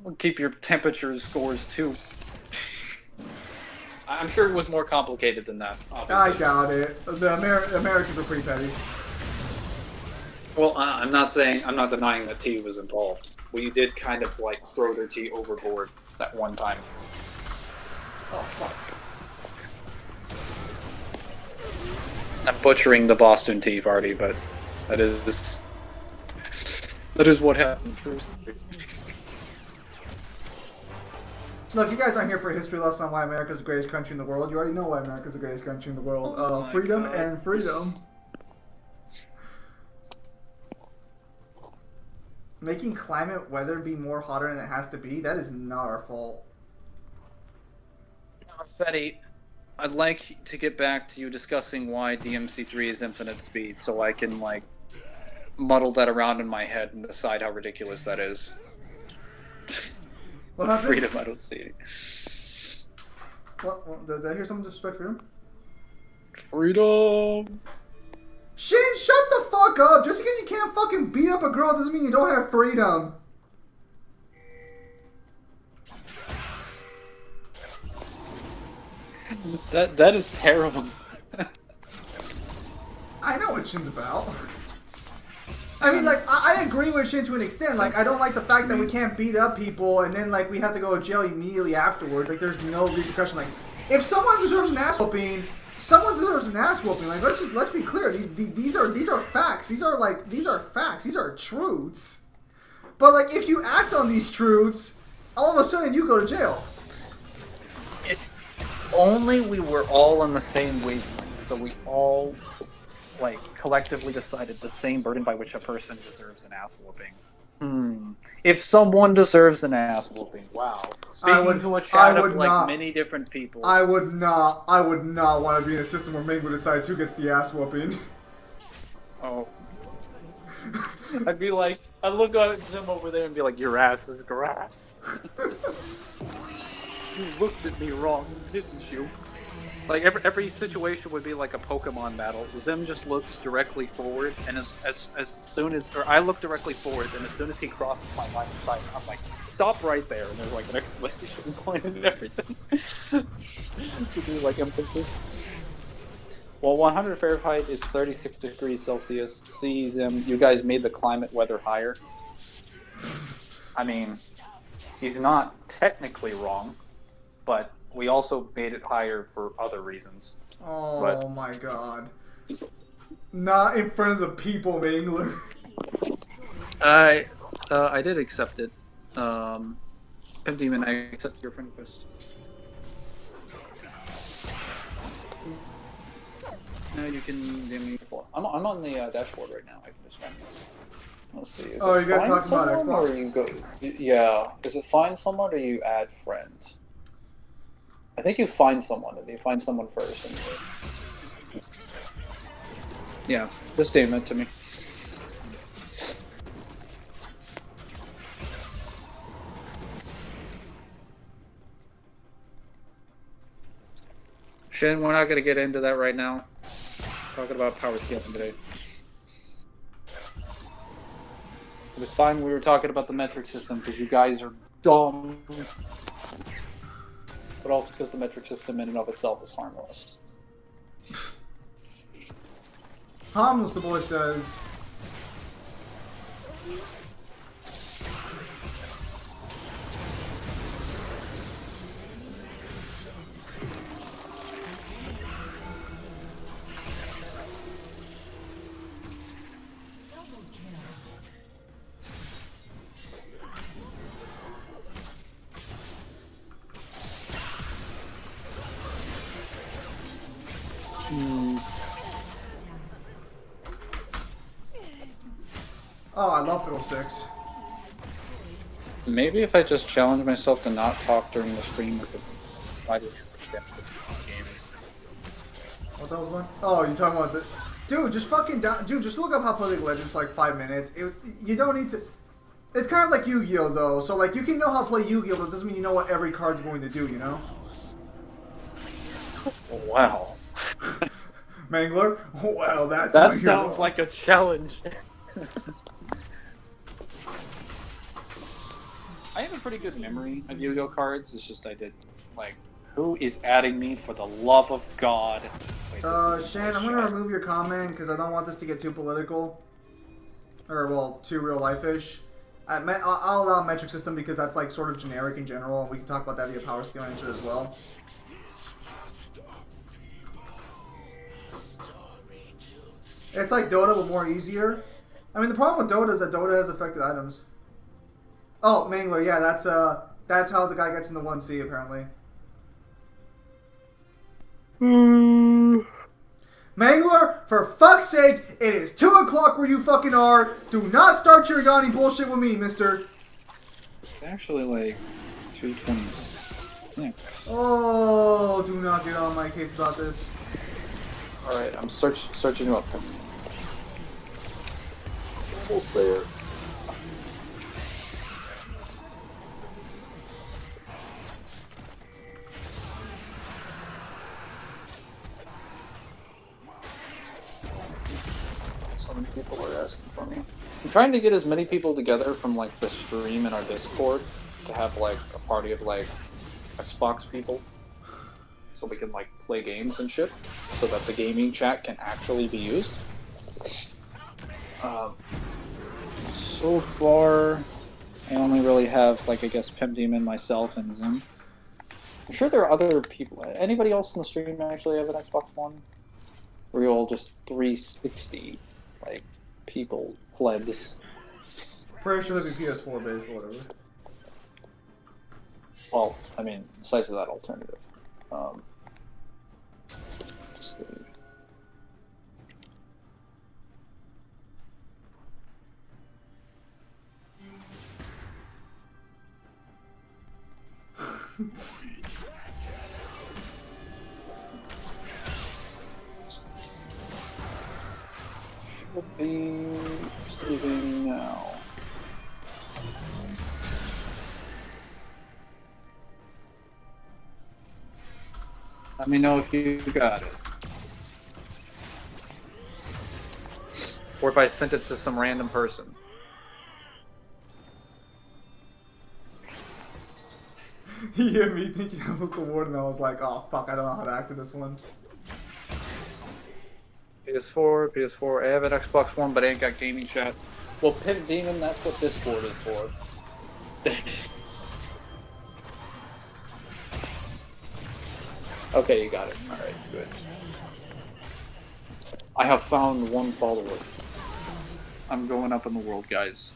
We'll keep your temperature scores too. I'm sure it was more complicated than that. Obviously. I doubt it. The Americans are pretty petty. Well, I'm not denying that tea was involved. We did kind of like throw their tea overboard that one time. Oh, fuck. I'm butchering the Boston Tea Party, but that is what happened. Look, you guys aren't here for a history lesson on why America's the greatest country in the world. You already know why America's the greatest country in the world. Oh Freedom God. and freedom. Making climate weather be more hotter than it has to be, that is not our fault. Fetty, I'd like to get back to you discussing why DMC3 is infinite speed, so I can, like, muddle that around in my head and decide how ridiculous that is. What happened? Freedom, I don't see it. What? Did I hear someone disrespect freedom? Freedom! Shin, shut the fuck up! Just because you can't fucking beat up a girl doesn't mean you don't have freedom. That is terrible. I know what Shin's about. I mean, like, I agree with Shin to an extent. Like, I don't like the fact that we can't beat up people and then, like, we have to go to jail immediately afterwards. Like, there's no repercussion. Like, if someone deserves an ass whooping, someone deserves an ass whooping. Like, let's be clear. These are facts. These are facts. These are truths. But, like, if you act on these truths, all of a sudden you go to jail. If only we were all on the same wavelength, so we all, like, collectively decided the same burden by which a person deserves an ass whooping. If someone deserves an ass whooping, wow. Speaking to a chat of, like, many different people. I would not want to be in a system where Mango decides who gets the ass whooping. Oh. I'd be like, I'd look at him over there and be like, your ass is grass. You looked at me wrong, didn't you? Like, every situation would be like a Pokemon battle. Zim just looks directly forward, and as soon as, or I look directly forwards, and as soon as he crosses my line of sight, I'm like, stop right there, and there's like an exclamation point and everything. To do like emphasis. Well, 100 Fahrenheit is 36 degrees Celsius. See, Zim, you guys made the climate weather higher. I mean, he's not technically wrong, but we also made it higher for other reasons. Oh my god. Not in front of the people, Mangler. I did accept it. Pimp Demon, I accept your friend request. No, you can DM me before. I'm on the dashboard right now. I can just find it. Let's see. Is Oh, it you guys find talking about someone, or Xbox? you go? Yeah. Is it find someone or you add friend? I think you find someone. You find someone first. Anyway. Yeah, just DM it to me. Shin, we're not going to get into that right now. Talking about power scaling today. It was fine we were talking about the metric system because you guys are dumb. but also because the metric system in and of itself is harmless. Harmless, the boy says. Oh, I love fiddlesticks. Maybe if I just challenge myself to not talk during the stream, I could try to understand what this game is. What the hell's going? Oh, you talking about the? Dude, just fucking down. Dude, just look up how to play League of Legends for like 5 minutes. You don't need to. It's kind of like Yu-Gi-Oh though. So like you can know how to play Yu-Gi-Oh, but it doesn't mean you know what every card's going to do. You know? Wow. Mangler. Well, that's. That when you're sounds wrong. like a challenge. I have a pretty good memory of Yu-Gi-Oh cards. It's just I did like, who is adding me for the love of God? Wait, Shan, I'm gonna remove your comment because I don't want this to get too political, or well, too real life-ish. I'll allow metric system because that's like sort of generic in general, and we can talk about that via power scaling and shit as well. It's like Dota, but more easier. I mean, the problem with Dota is that Dota has affected items. Oh, Mangler, yeah, that's how the guy gets in the 1C, apparently. Mangler, for fuck's sake, it is 2 o'clock where you fucking are. Do not start your Yanni bullshit with me, mister. It's actually like 2:26. Oh, do not get on my case about this. Alright, I'm searching you up. Almost there. So many people are asking for me. I'm trying to get as many people together from like the stream and our Discord to have like a party of like Xbox people, so we can like play games and shit, so that the gaming chat can actually be used. So far, I only really have like I guess Pimp Demon, myself, and Zim. I'm sure there are other people. Anybody else in the stream actually have an Xbox One? We're all just 360 like people, plebs. Pretty sure it'd be PS4 based, but whatever. Well, I mean, aside from that alternative. Let's see. Should be saving now. Let me know if you got it. Or if I sent it to some random person. Yeah, me thinking I was the warden, I was like, oh fuck, I don't know how to act in this one. PS4, I have an Xbox One, but I ain't got gaming chat. Well, Pimp Demon, that's what Discord is for. Okay, you got it. Alright, good. I have found one follower. I'm going up in the world, guys.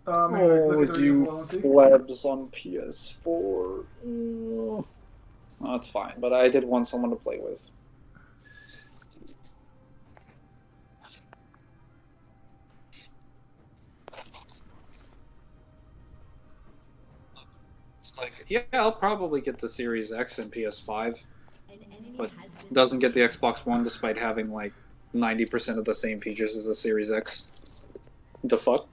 Look at the you recent plebs on PS4. Oh, that's fine, but I did want someone to play with. It's like, yeah, I'll probably get the Series X and PS5, but doesn't get the Xbox One despite having like 90% of the same features as the Series X. The fuck?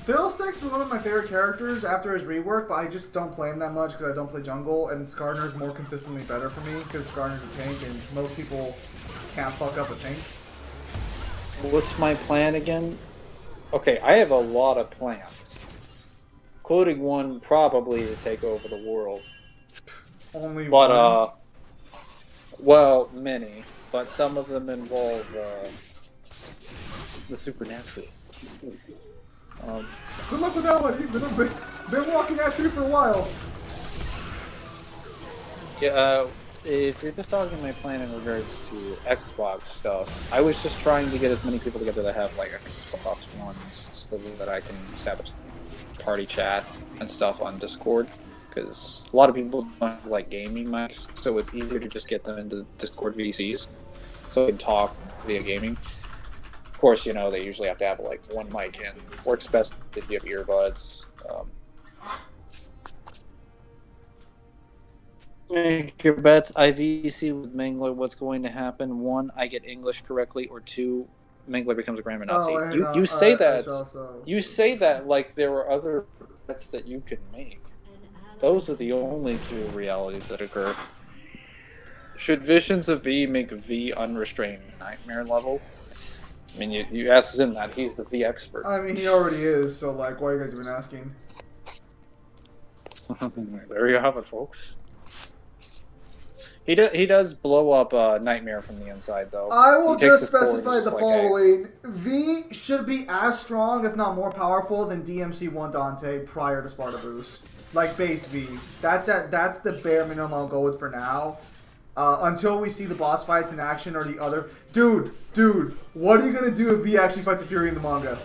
Fiddlesticks is one of my favorite characters after his rework, but I just don't play him that much because I don't play jungle, and Skarner is more consistently better for me because Skarner's a tank, and most people can't fuck up a tank. What's my plan again? Okay, I have a lot of plans, including one probably to take over the world. Only But one. well, many, but some of them involve the supernatural. Good luck with that one. You've been walking that street for a while. Yeah, if you're just talking my plan in regards to Xbox stuff, I was just trying to get as many people together that have like Xbox Ones so that I can establish party chat and stuff on Discord. Because a lot of people don't have like gaming mics, so it's easier to just get them into Discord VCs so they can talk via gaming. Of course, you know, they usually have to have like one mic in. Works best if you have earbuds. Make your bets. IVC with Mangler. What's going to happen? 1, I get English correctly, or 2, Mangler becomes a grammar Nazi. You say that. You say that like there were other bets that you could make. Those are the only 2 realities that occur. Should Visions of V make V unrestrained nightmare level? I mean, you asked him that. He's the V expert. I mean, he already is, so, like, why are you guys even asking? There you have it, folks. He does blow up Nightmare from the inside, though. I will He takes just his core and specify just the like, following. V should be as strong, if not more powerful, than DMC1 Dante prior to Sparta Boost. Like, base V. That's the bare minimum I'll go with for now. Until we see the boss fights in action or the other... Dude, what are you gonna do if V actually fights a Fury in the manga?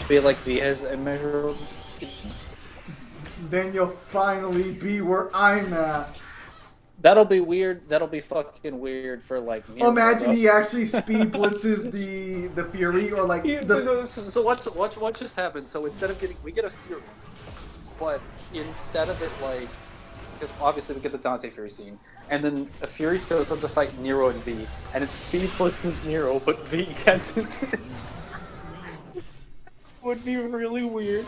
Be like V has immeasurable... Then you'll finally be where I'm at. That'll be weird. That'll be fucking weird for like. Imagine he actually speed blitzes the Fury, or like So what just happened? So instead of we get a Fury, but instead of it like, because obviously we get the Dante Fury scene, and then a Fury shows up to fight Nero and V, and it's speed blitzing Nero, but V catches it. Would be really weird.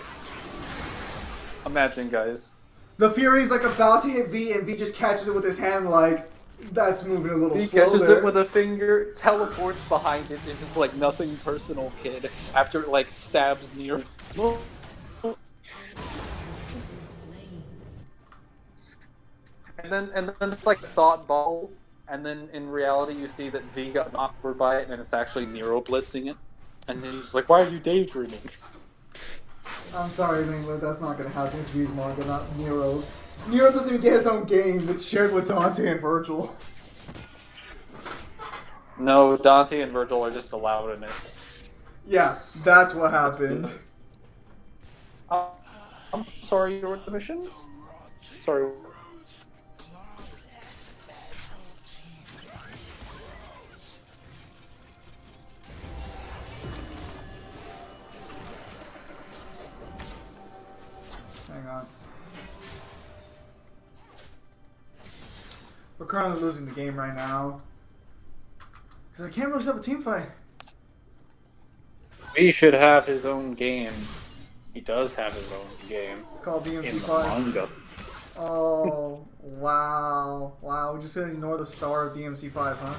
Imagine, guys. The Fury's like about to hit V, and V just catches it with his hand, like, that's moving a little He slow catches there. it with a finger, teleports behind it, and just like nothing personal, kid. After it like stabs Nero. And then it's like thought bubble, and then in reality you see that V got knocked over by it, and it's actually Nero blitzing it. And then he's like, "Why are you daydreaming?" I'm sorry, Mingler, that's not gonna happen. It's V's manga, not Nero's. Nero doesn't even get his own game. It's shared with Dante and Virgil. No, Dante and Virgil are just allowed in it. Yeah, that's what happened. I'm sorry, you were the missions? Sorry. Hang on. We're currently losing the game right now. Because I can't really set up a team fight. He should have his own game. He does have his own game. It's called In the DMC5. manga. Oh, wow. Wow, we're just gonna ignore the star of DMC5, huh?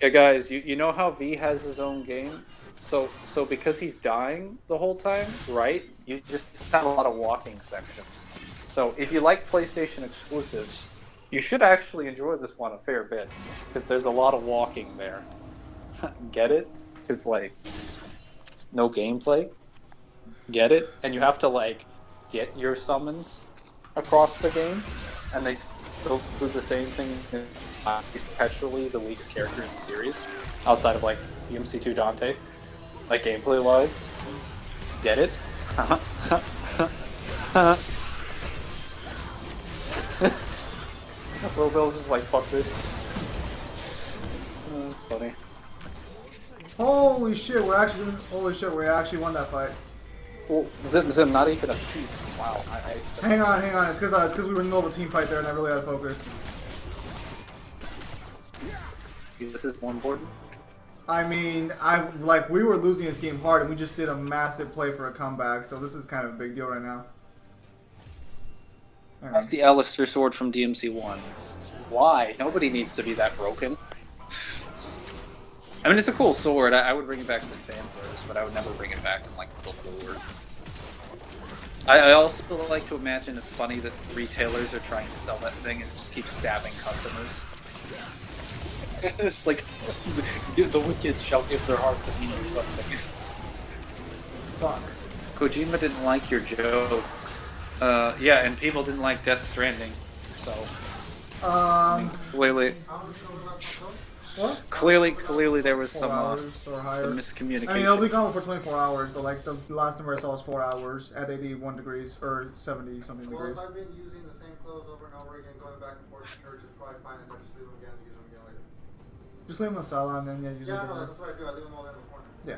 Yeah, guys, you know how V has his own game? So because he's dying the whole time, right? You just have a lot of walking sections. So if you like PlayStation exclusives, you should actually enjoy this one a fair bit, because there's a lot of walking there. Get it? Because like, no gameplay. Get it? And you have to like get your summons across the game, and they still do the same thing perpetually the weakest character in the series, outside of like DMC2 Dante, like gameplay wise. Get it? Robill's just like, fuck this. Oh, that's funny. Holy shit, we actually won that fight. Well, Zim, not even a feat. Wow, I Hang on, it's because we were in the middle of a team fight there and I really had to focus. this is more important. I mean, we were losing this game hard and we just did a massive play for a comeback, so this is kind of a big deal right now. Hang on. The Alistair sword from DMC1. Why? Nobody needs to be that broken. I mean, it's a cool sword. I would bring it back for fan service, but I would never bring it back in like the lore. I also like to imagine it's funny that retailers are trying to sell that thing and it just keeps stabbing customers. It's like the wicked shall give their heart to me or something. Fuck. Kojima didn't like your joke. Yeah, and people didn't like Death Stranding, so clearly, What? clearly there was 4 some hours or higher. miscommunication. I mean, it'll be gone for 24 hours, but like the last number I saw was 4 hours at 81 degrees or 70 something Well, degrees. if I've been using the same clothes over and over again, going back and forth to church, it's probably fine if I just leave them again and use them again later. Just leave them in the sala and then use Yeah, them. no, that's what I do. I leave them all in the corner. Yeah.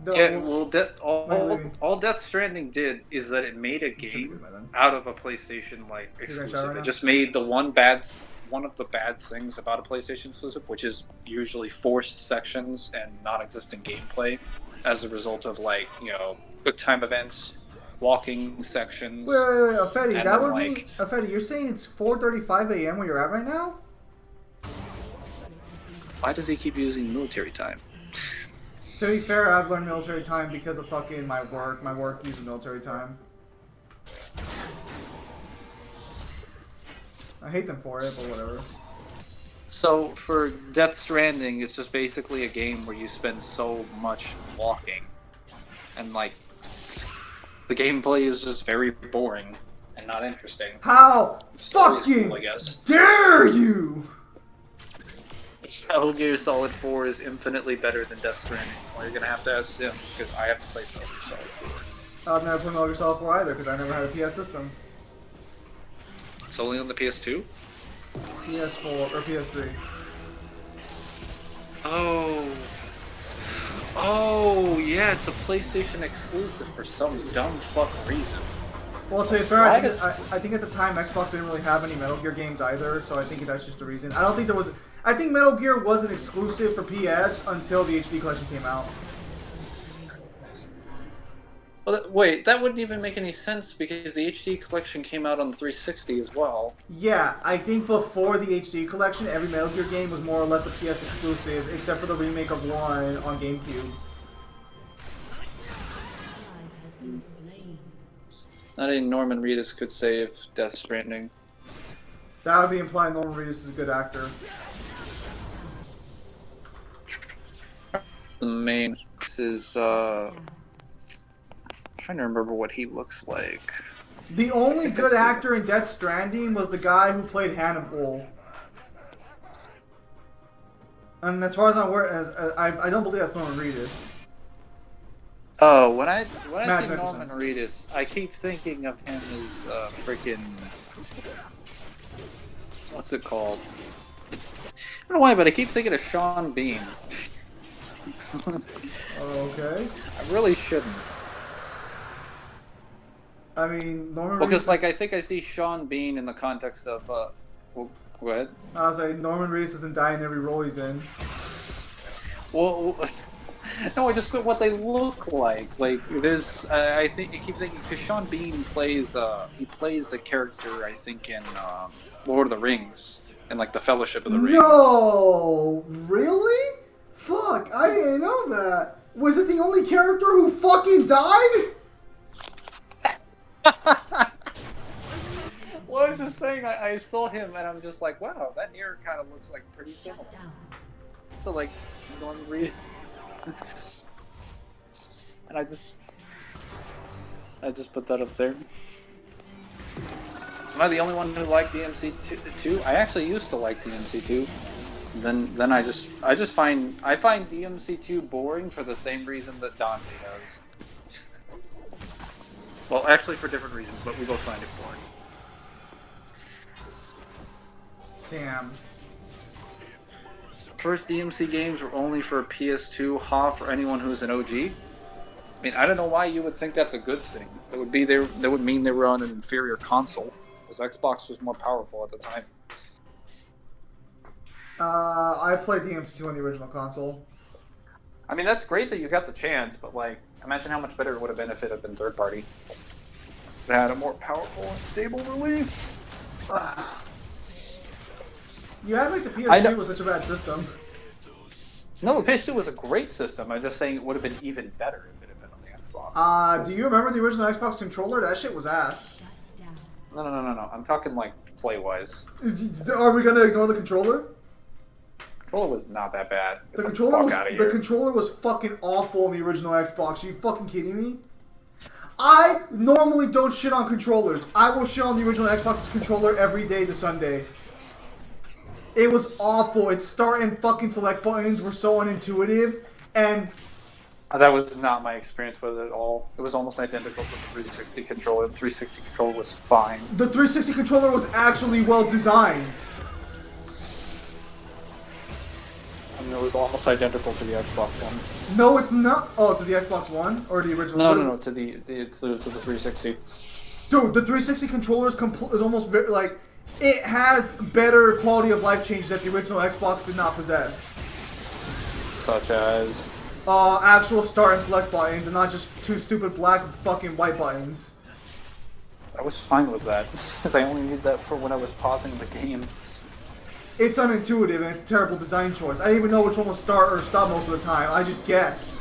Yeah, well, Wait. all Death Stranding did is that it made a Should be game good by then. out of a PlayStation like You guys exclusive. shot right It now? just made the one of the bad things about a PlayStation exclusive, which is usually forced sections and non-existent gameplay, as a result of like quick time events, walking sections. Wait, Afedi, And that then, would like- be Afedi. You're saying it's 4:35 a.m. where you're at right now? Why does he keep using military time? To be fair, I've learned military time because of fucking my work. My work uses military time. I hate them for it, but whatever. So for Death Stranding, it's just basically a game where you spend so much walking, and like the gameplay is just very boring and not interesting. How Story is fucking cool, I guess. dare you? Metal Gear Solid 4 is infinitely better than Death Stranding. Well, you're gonna have to ask Sim because I have to play Metal Gear Solid 4. I've never played Metal Gear Solid 4 either because I never had a PS system. It's only on the PS2. PS4 or PS3. Oh yeah, it's a PlayStation exclusive for some dumb fuck reason. Well, to be fair, Why I think at the time Xbox didn't really have any Metal Gear games either, so I think that's just the reason. I don't think there was. I think Metal Gear wasn't exclusive for PS until the HD collection came out. Well, wait, that wouldn't even make any sense because the HD collection came out on the 360 as well. Yeah, I think before the HD collection, every Metal Gear game was more or less a PS exclusive, except for the remake of 1 on GameCube. has been slain. Not even Norman Reedus could save Death Stranding. That would be implying Norman Reedus is a good actor. The main is trying to remember what he looks like. The only good actor in Death Stranding was the guy who played Hannibal. And as far as I'm aware, I don't believe that's Norman Reedus. Oh, when I Matt see Nicholson. Norman Reedus, I keep thinking of him as freaking what's it called? I don't know why, but I keep thinking of Sean Bean. Okay. I really shouldn't. I mean, Norman Because Reedus. like I think I see Sean Bean in the context of well, go ahead. I was like, Norman Reedus doesn't die in every role he's in. Well, no, I just put what they look like. Like there's, I think I keep thinking because Sean Bean plays a character I think in Lord of the Rings and like the Fellowship of the Ring. No, really? Fuck, I didn't know that. Was it the only character who fucking died? Well, I was just saying, I saw him and I'm just like, wow, that ear kind of looks like pretty similar. Down. So like Norman Reedus. And I just put that up there. Am I the only one who liked DMC2? I actually used to like DMC2. Then I find DMC2 boring for the same reason that Dante does. Well, actually for different reasons, but we both find it boring. Damn. First DMC games were only for PS2, for anyone who's an OG. I mean, I don't know why you would think that's a good thing. That would mean they were on an inferior console, because Xbox was more powerful at the time. I played DMC2 on the original console. I mean, that's great that you got the chance, but like, imagine how much better it would have been if it had been third party. It had a more powerful and stable release. You act like the I know- PS2 was such a bad system. No, the PS2 was a great system. I'm just saying it would have been even better if it had been on the Xbox. Do you remember the original Xbox controller? That shit was ass. No. I'm talking like play-wise. Are we gonna ignore the controller? Controller was not that bad. Get The the controller fuck was out of here. the controller was fucking awful in the original Xbox. Are you fucking kidding me? I normally don't shit on controllers. I will shit on the original Xbox controller every day to Sunday. It was awful. Its start and fucking select buttons were so unintuitive, and That was not my experience with it at all. It was almost identical to the 360 controller. The 360 controller was fine. the 360 controller was actually well designed. I mean, it was almost identical to the Xbox One. No, it's not. Oh, to the Xbox One or the original? No, to the 360. Dude, the 360 controller is almost like it has better quality of life changes that the original Xbox did not possess. Such as... Actual start and select buttons, and not just two stupid black fucking white buttons. I was fine with that, because I only need that for when I was pausing the game. It's unintuitive and it's a terrible design choice. I didn't even know which one was start or stop most of the time. I just guessed.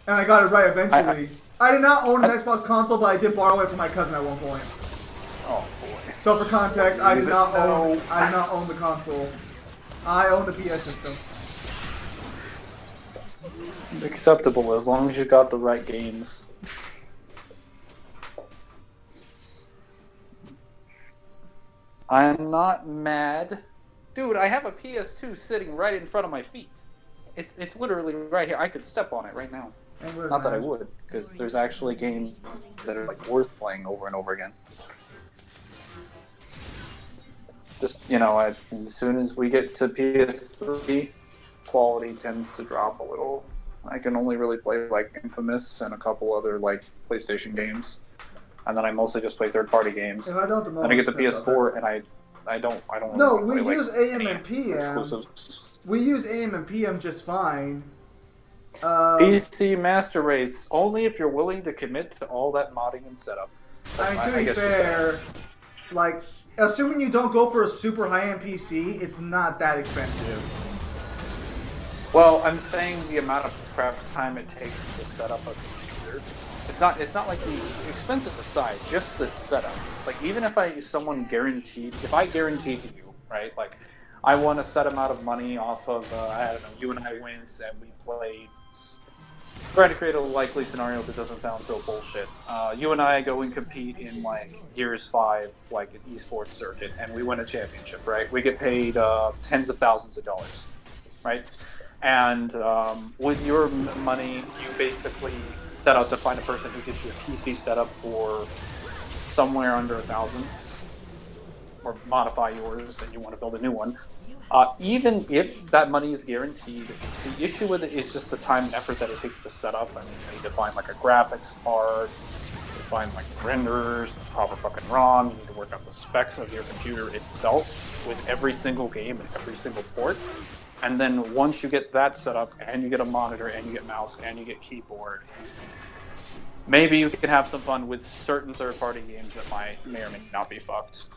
And I got it right eventually. I did not own an Xbox console, but I did borrow it from my cousin at one point. Oh boy. So for context, I did not own the console. I owned the PS system. Acceptable as long as you got the right games. I'm not mad. Dude, I have a PS2 sitting right in front of my feet. It's literally right here. I could step on it right now. Not that I would, because there's actually games that are like worth playing over and over again. Just, you know, as soon as we get to PS3, quality tends to drop a little. I can only really play like Infamous and a couple other like PlayStation games, and then I mostly just play third-party games. And I don't. Then I get the PS4, and I don't. No, really we play, use like, AM any and PM. exclusives. We use AM and PM just fine. PC Master Race only if you're willing to commit to all that modding and setup. I mean, to be fair, like, assuming you don't go for a super high-end PC, it's not that expensive. Well, I'm saying the amount of prep time it takes to set up a computer. It's not like the expenses aside, just the setup. Like, even if if I guaranteed you, right, like, I won a set amount of money off of, I don't know, you and I wins, and we played, trying to create a likely scenario that doesn't sound so bullshit. You and I go and compete in, like, Gears 5, like, an esports circuit, and we win a championship, right? We get paid tens of thousands of dollars, right? And with your money, you basically set out to find a person who gets you a PC setup for somewhere under $1,000, or modify yours and you want to build a new one. Even if that money is guaranteed, the issue with it is just the time and effort that it takes to set up. I mean, you need to find like a graphics card, you find like renderers, the proper fucking ROM, you need to work out the specs of your computer itself with every single game and every single port. And then once you get that set up, and you get a monitor, and you get mouse, and you get keyboard, maybe you can have some fun with certain third-party games that may or may not be fucked.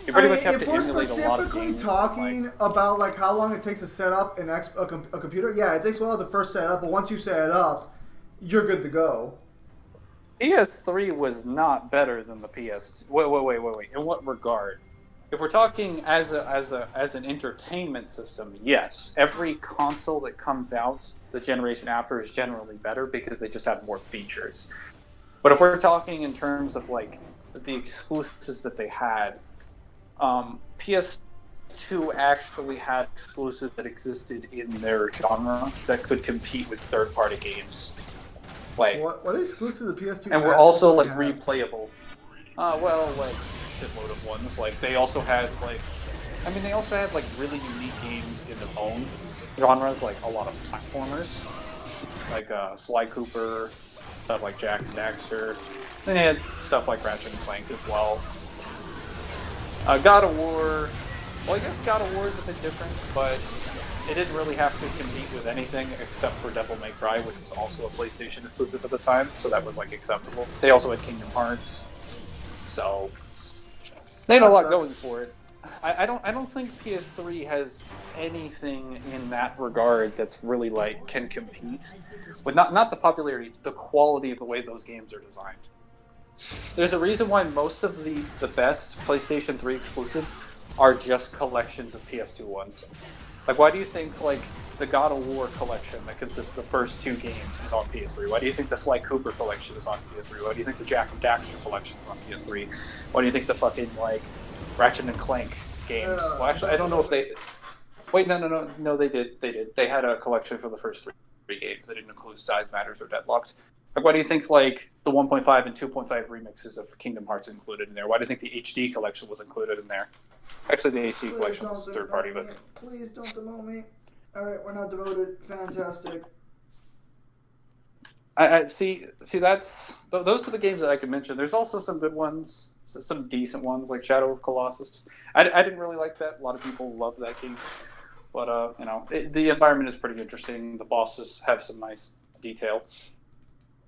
You pretty much have to emulate a lot of games. If we're specifically talking about like how long it takes to set up a computer, yeah, it takes a while to first set up, but once you set it up, you're good to go. PS3 was not better than the PS2. Wait. In what regard? If we're talking as an entertainment system, yes, every console that comes out the generation after is generally better because they just have more features. But if we're talking in terms of like the exclusives that they had, PS2 actually had exclusives that existed in their genre that could compete with third-party games. Like what is exclusive to PS2? And were also like replayable. Well, like shitload of ones. Like they also had like really unique games in their own genres, like a lot of platformers, like Sly Cooper, stuff like Jak and Daxter. Then they had stuff like Ratchet and Clank as well. God of War. Well, I guess God of War is a bit different, but it didn't really have to compete with anything except for Devil May Cry, which was also a PlayStation exclusive at the time, so that was like acceptable. They also had Kingdom Hearts, so they had a lot going for it. I don't think PS3 has anything in that regard that's really like can compete with not the popularity, the quality of the way those games are designed. There's a reason why most of the best PlayStation 3 exclusives are just collections of PS2 ones. Like, why do you think like the God of War collection that consists of the first 2 games is on PS3? Why do you think the Sly Cooper collection is on PS3? Why do you think the Jack and Daxter collection is on PS3? Why do you think the fucking like Ratchet and Clank games? Well, actually, I don't know if they. Wait, no, they did. They had a collection for the first 3 games. They didn't include Size Matters or Deadlocked. Like, why do you think like the 1.5 and 2.5 remixes of Kingdom Hearts included in there? Why do you think the HD collection was included in there? Actually, the HD collection was third party, but Please don't demote me. Alright, we're not demoted. Fantastic. I see. Those are the games that I could mention. There's also some good ones, some decent ones like Shadow of Colossus. I didn't really like that. A lot of people love that game, but the environment is pretty interesting. The bosses have some nice detail.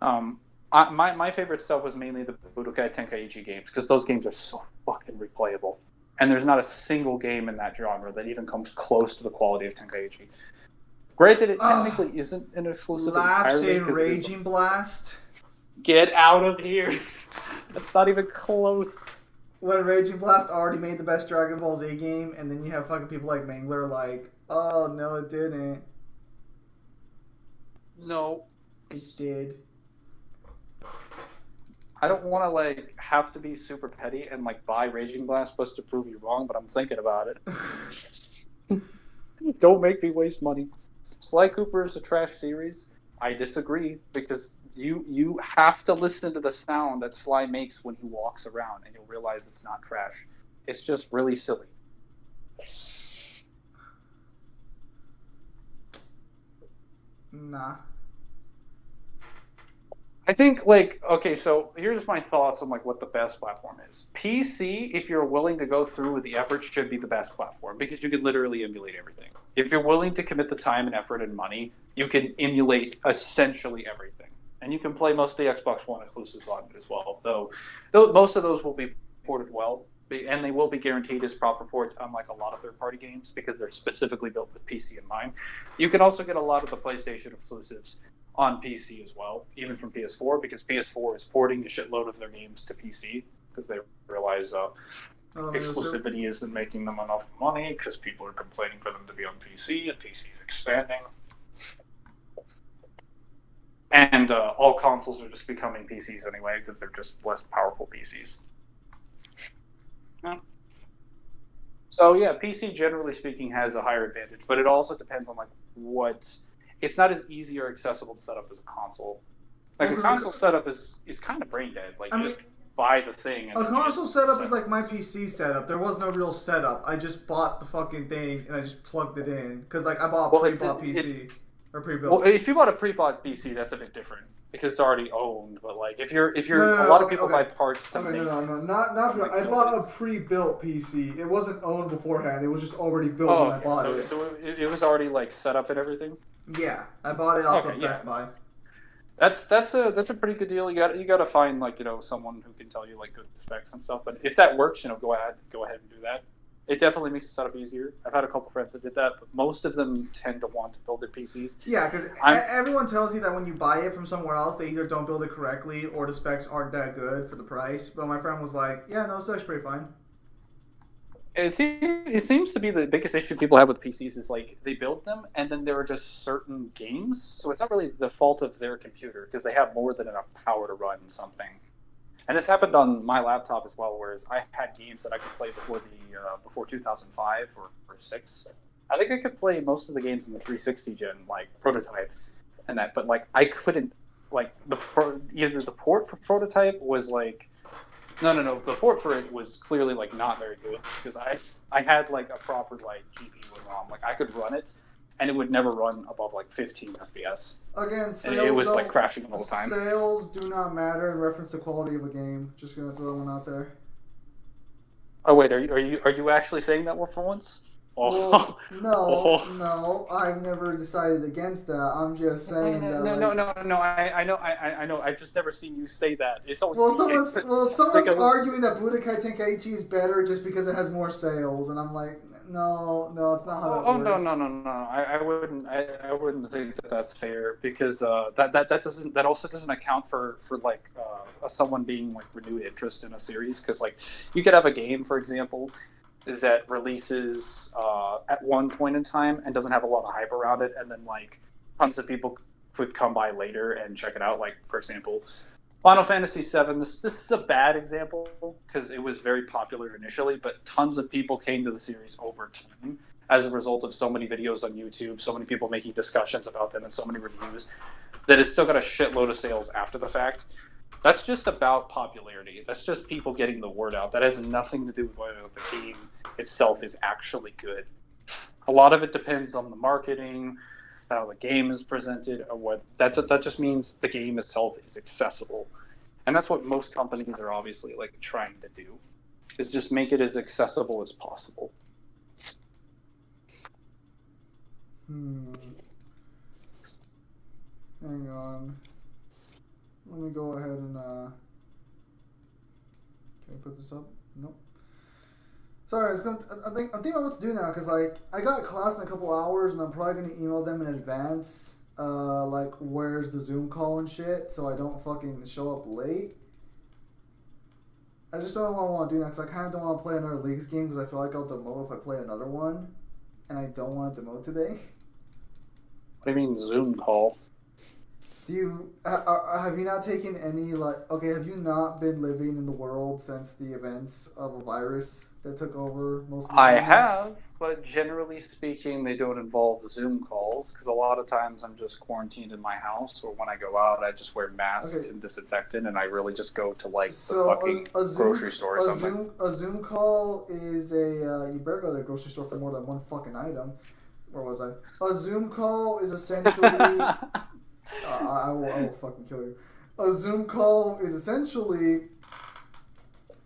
My favorite stuff was mainly the Budokai Tenkaichi games because those games are so fucking replayable, and there's not a single game in that genre that even comes close to the quality of Tenkaichi. Granted, it technically isn't an exclusive entirely. Laughs in Raging Blast. Get out of here! That's not even close. When Raging Blast already made the best Dragon Ball Z game, and then you have fucking people like Mangler like, oh no, it didn't. No. It did. I don't want to like have to be super petty and like buy Raging Blast just to prove you wrong, but I'm thinking about it. Don't make me waste money. Sly Cooper is a trash series. I disagree because you have to listen to the sound that Sly makes when he walks around, and you'll realize it's not trash. It's just really silly. Nah. I think, like, okay, so here's my thoughts on, like, what the best platform is. PC, if you're willing to go through with the effort, should be the best platform because you can literally emulate everything. If you're willing to commit the time and effort and money, you can emulate essentially everything. And you can play most of the Xbox One exclusives on it as well, though most of those will be ported well, and they will be guaranteed as proper ports, unlike a lot of third-party games, because they're specifically built with PC in mind. You can also get a lot of the PlayStation exclusives on PC as well, even from PS4, because PS4 is porting a shitload of their games to PC because they realize exclusivity isn't making them enough money because people are complaining for them to be on PC, and PC is expanding. And all consoles are just becoming PCs anyway because they're just less powerful PCs. Yeah. So yeah, PC generally speaking has a higher advantage, but it also depends on like what. It's not as easy or accessible to set up as a console. Like, a console setup is kind of brain dead. Like, you just buy the thing. And a console setup is like my PC setup. There was no real setup. I just bought the fucking thing and I just plugged it in. Because, like, I bought a pre-bought PC. Or pre-built. Well, if you bought a pre-bought PC, that's a bit different. Because it's already owned. But, like, if you're a lot of people buy parts to make... No. Not I bought a pre-built PC. It wasn't owned beforehand. It was just already built when I bought it. So it was already, like, set up and everything? Yeah, I bought it off of Best Buy. That's a pretty good deal. You got to find like someone who can tell you like good specs and stuff. But if that works, go ahead and do that. It definitely makes the setup easier. I've had a couple friends that did that, but most of them tend to want to build their PCs. Yeah, because everyone tells you that when you buy it from somewhere else, they either don't build it correctly or the specs aren't that good for the price. But my friend was like, "Yeah, no, specs pretty fine." It seems to be the biggest issue people have with PCs is like they build them and then there are just certain games. So it's not really the fault of their computer because they have more than enough power to run something. And this happened on my laptop as well, whereas I had games that I could play before 2005 or 6. I think I could play most of the games in the 360 gen, like Prototype and that, but like I couldn't like either the port for Prototype was like. No. The port for it was clearly like not very good because I had like a proper like GPU and ROM. Like I could run it, and it would never run above like 15 FPS. Again, sales and it was like crashing all the time. Sales do not matter in reference to quality of a game. Just gonna throw one out there. Oh wait, are you actually saying that for once? Well, no, Oh. no, I've never decided against that. I'm just saying that, No, like, no, no, no. I know. I've just never seen you say that. It's always well, someone's Because- arguing that Budokai Tenkaichi is better just because it has more sales, and I'm like, no, it's not how that Oh, works. no. I wouldn't think that that's fair because that also doesn't account for like someone being like renewed interest in a series because like you could have a game, for example, that releases at one point in time and doesn't have a lot of hype around it, and then like tons of people could come by later and check it out. Like for example, Final Fantasy VII. This is a bad example because it was very popular initially, but tons of people came to the series over time as a result of so many videos on YouTube, so many people making discussions about them, and so many reviews that it's still got a shitload of sales after the fact. That's just about popularity. That's just people getting the word out. That has nothing to do with whether the game itself is actually good. A lot of it depends on the marketing, how the game is presented, or what. That just means the game itself is accessible, and that's what most companies are obviously like trying to do, is just make it as accessible as possible. Hang on. Let me go ahead and can I put this up? Nope. Sorry, I'm thinking about what to do now because like I got class in a couple hours and I'm probably gonna email them in advance, like where's the Zoom call and shit, so I don't fucking show up late. I just don't know what I want to do next. I kind of don't want to play another Leagues game because I feel like I'll demote if I play another one, and I don't want to demote today. What do you mean Zoom call? Do you have you not taken any have you not been living in the world since the events of a virus that took over most of the I time? have, but generally speaking, they don't involve Zoom calls because a lot of times I'm just quarantined in my house, or when I go out, I just wear masks and disinfectant, and I really just go to like the fucking grocery store or something. A Zoom call is you better go to the grocery store for more than one fucking item. Where was I? A Zoom call is essentially. I will fucking kill you. A Zoom call is essentially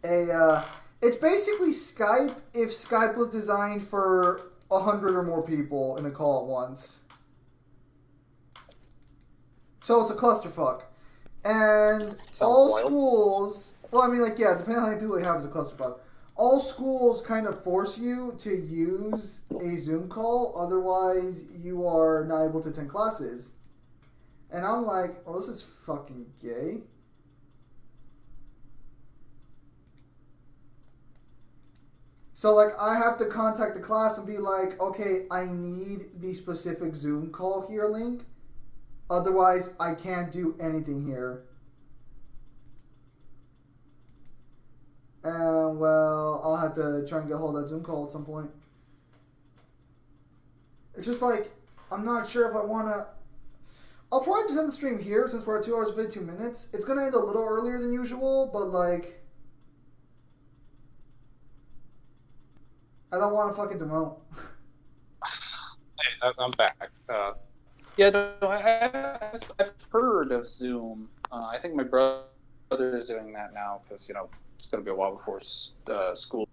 it's basically Skype if Skype was designed for 100 or more people in a call at once. So it's a clusterfuck. And all schools, well, I mean, like, yeah, depending on how many people you have, it's a clusterfuck. All schools kind of force you to use a Zoom call, otherwise you are not able to attend classes. And I'm like, oh, this is fucking gay. So, like, I have to contact the class and be like, okay, I need the specific Zoom call here link. Otherwise, I can't do anything here. And, well, I'll have to try and get a hold of that Zoom call at some point. It's just like, I'm not sure if I want to... I'll probably just end the stream here since we're at 2 hours and 52 minutes. It's going to end a little earlier than usual, but, like... I don't want to fucking demote. Hey, I'm back. Yeah, no, I've heard of Zoom. I think my brother is doing that now because, you know, it's going to be a while before school.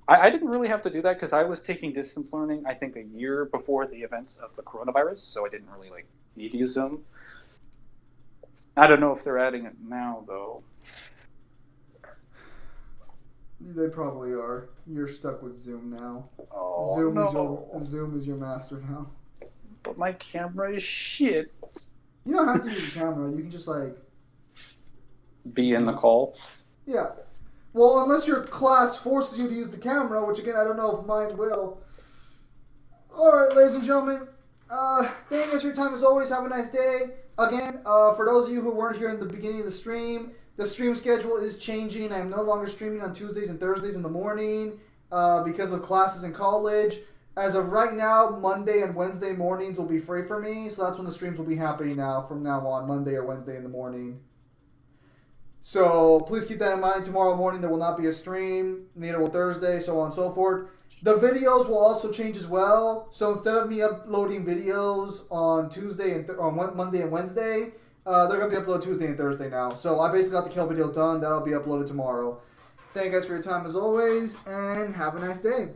I didn't really have to do that because I was taking distance learning, I think, a year before the events of the coronavirus, so I didn't really, like, need to use Zoom. I don't know if they're adding it now, though. They probably are. You're stuck with Zoom now. Oh, Zoom is your master now. But my camera is shit. You don't have to use a camera. You can just, like... Be in the call? Yeah. Well, unless your class forces you to use the camera, which, again, I don't know if mine will. Alright, ladies and gentlemen. Thank you guys for your time, as always. Have a nice day. Again, for those of you who weren't here in the beginning of the stream schedule is changing. I am no longer streaming on Tuesdays and Thursdays in the morning because of classes in college. As of right now, Monday and Wednesday mornings will be free for me, so that's when the streams will be happening now, from now on, Monday or Wednesday in the morning. So please keep that in mind. Tomorrow morning there will not be a stream, neither will Thursday, so on and so forth. The videos will also change as well. So instead of me uploading videos on Tuesday and on Monday and Wednesday, they're going to be uploaded Tuesday and Thursday now. So I basically got the kill video done. That'll be uploaded tomorrow. Thank you guys for your time as always, and have a nice day.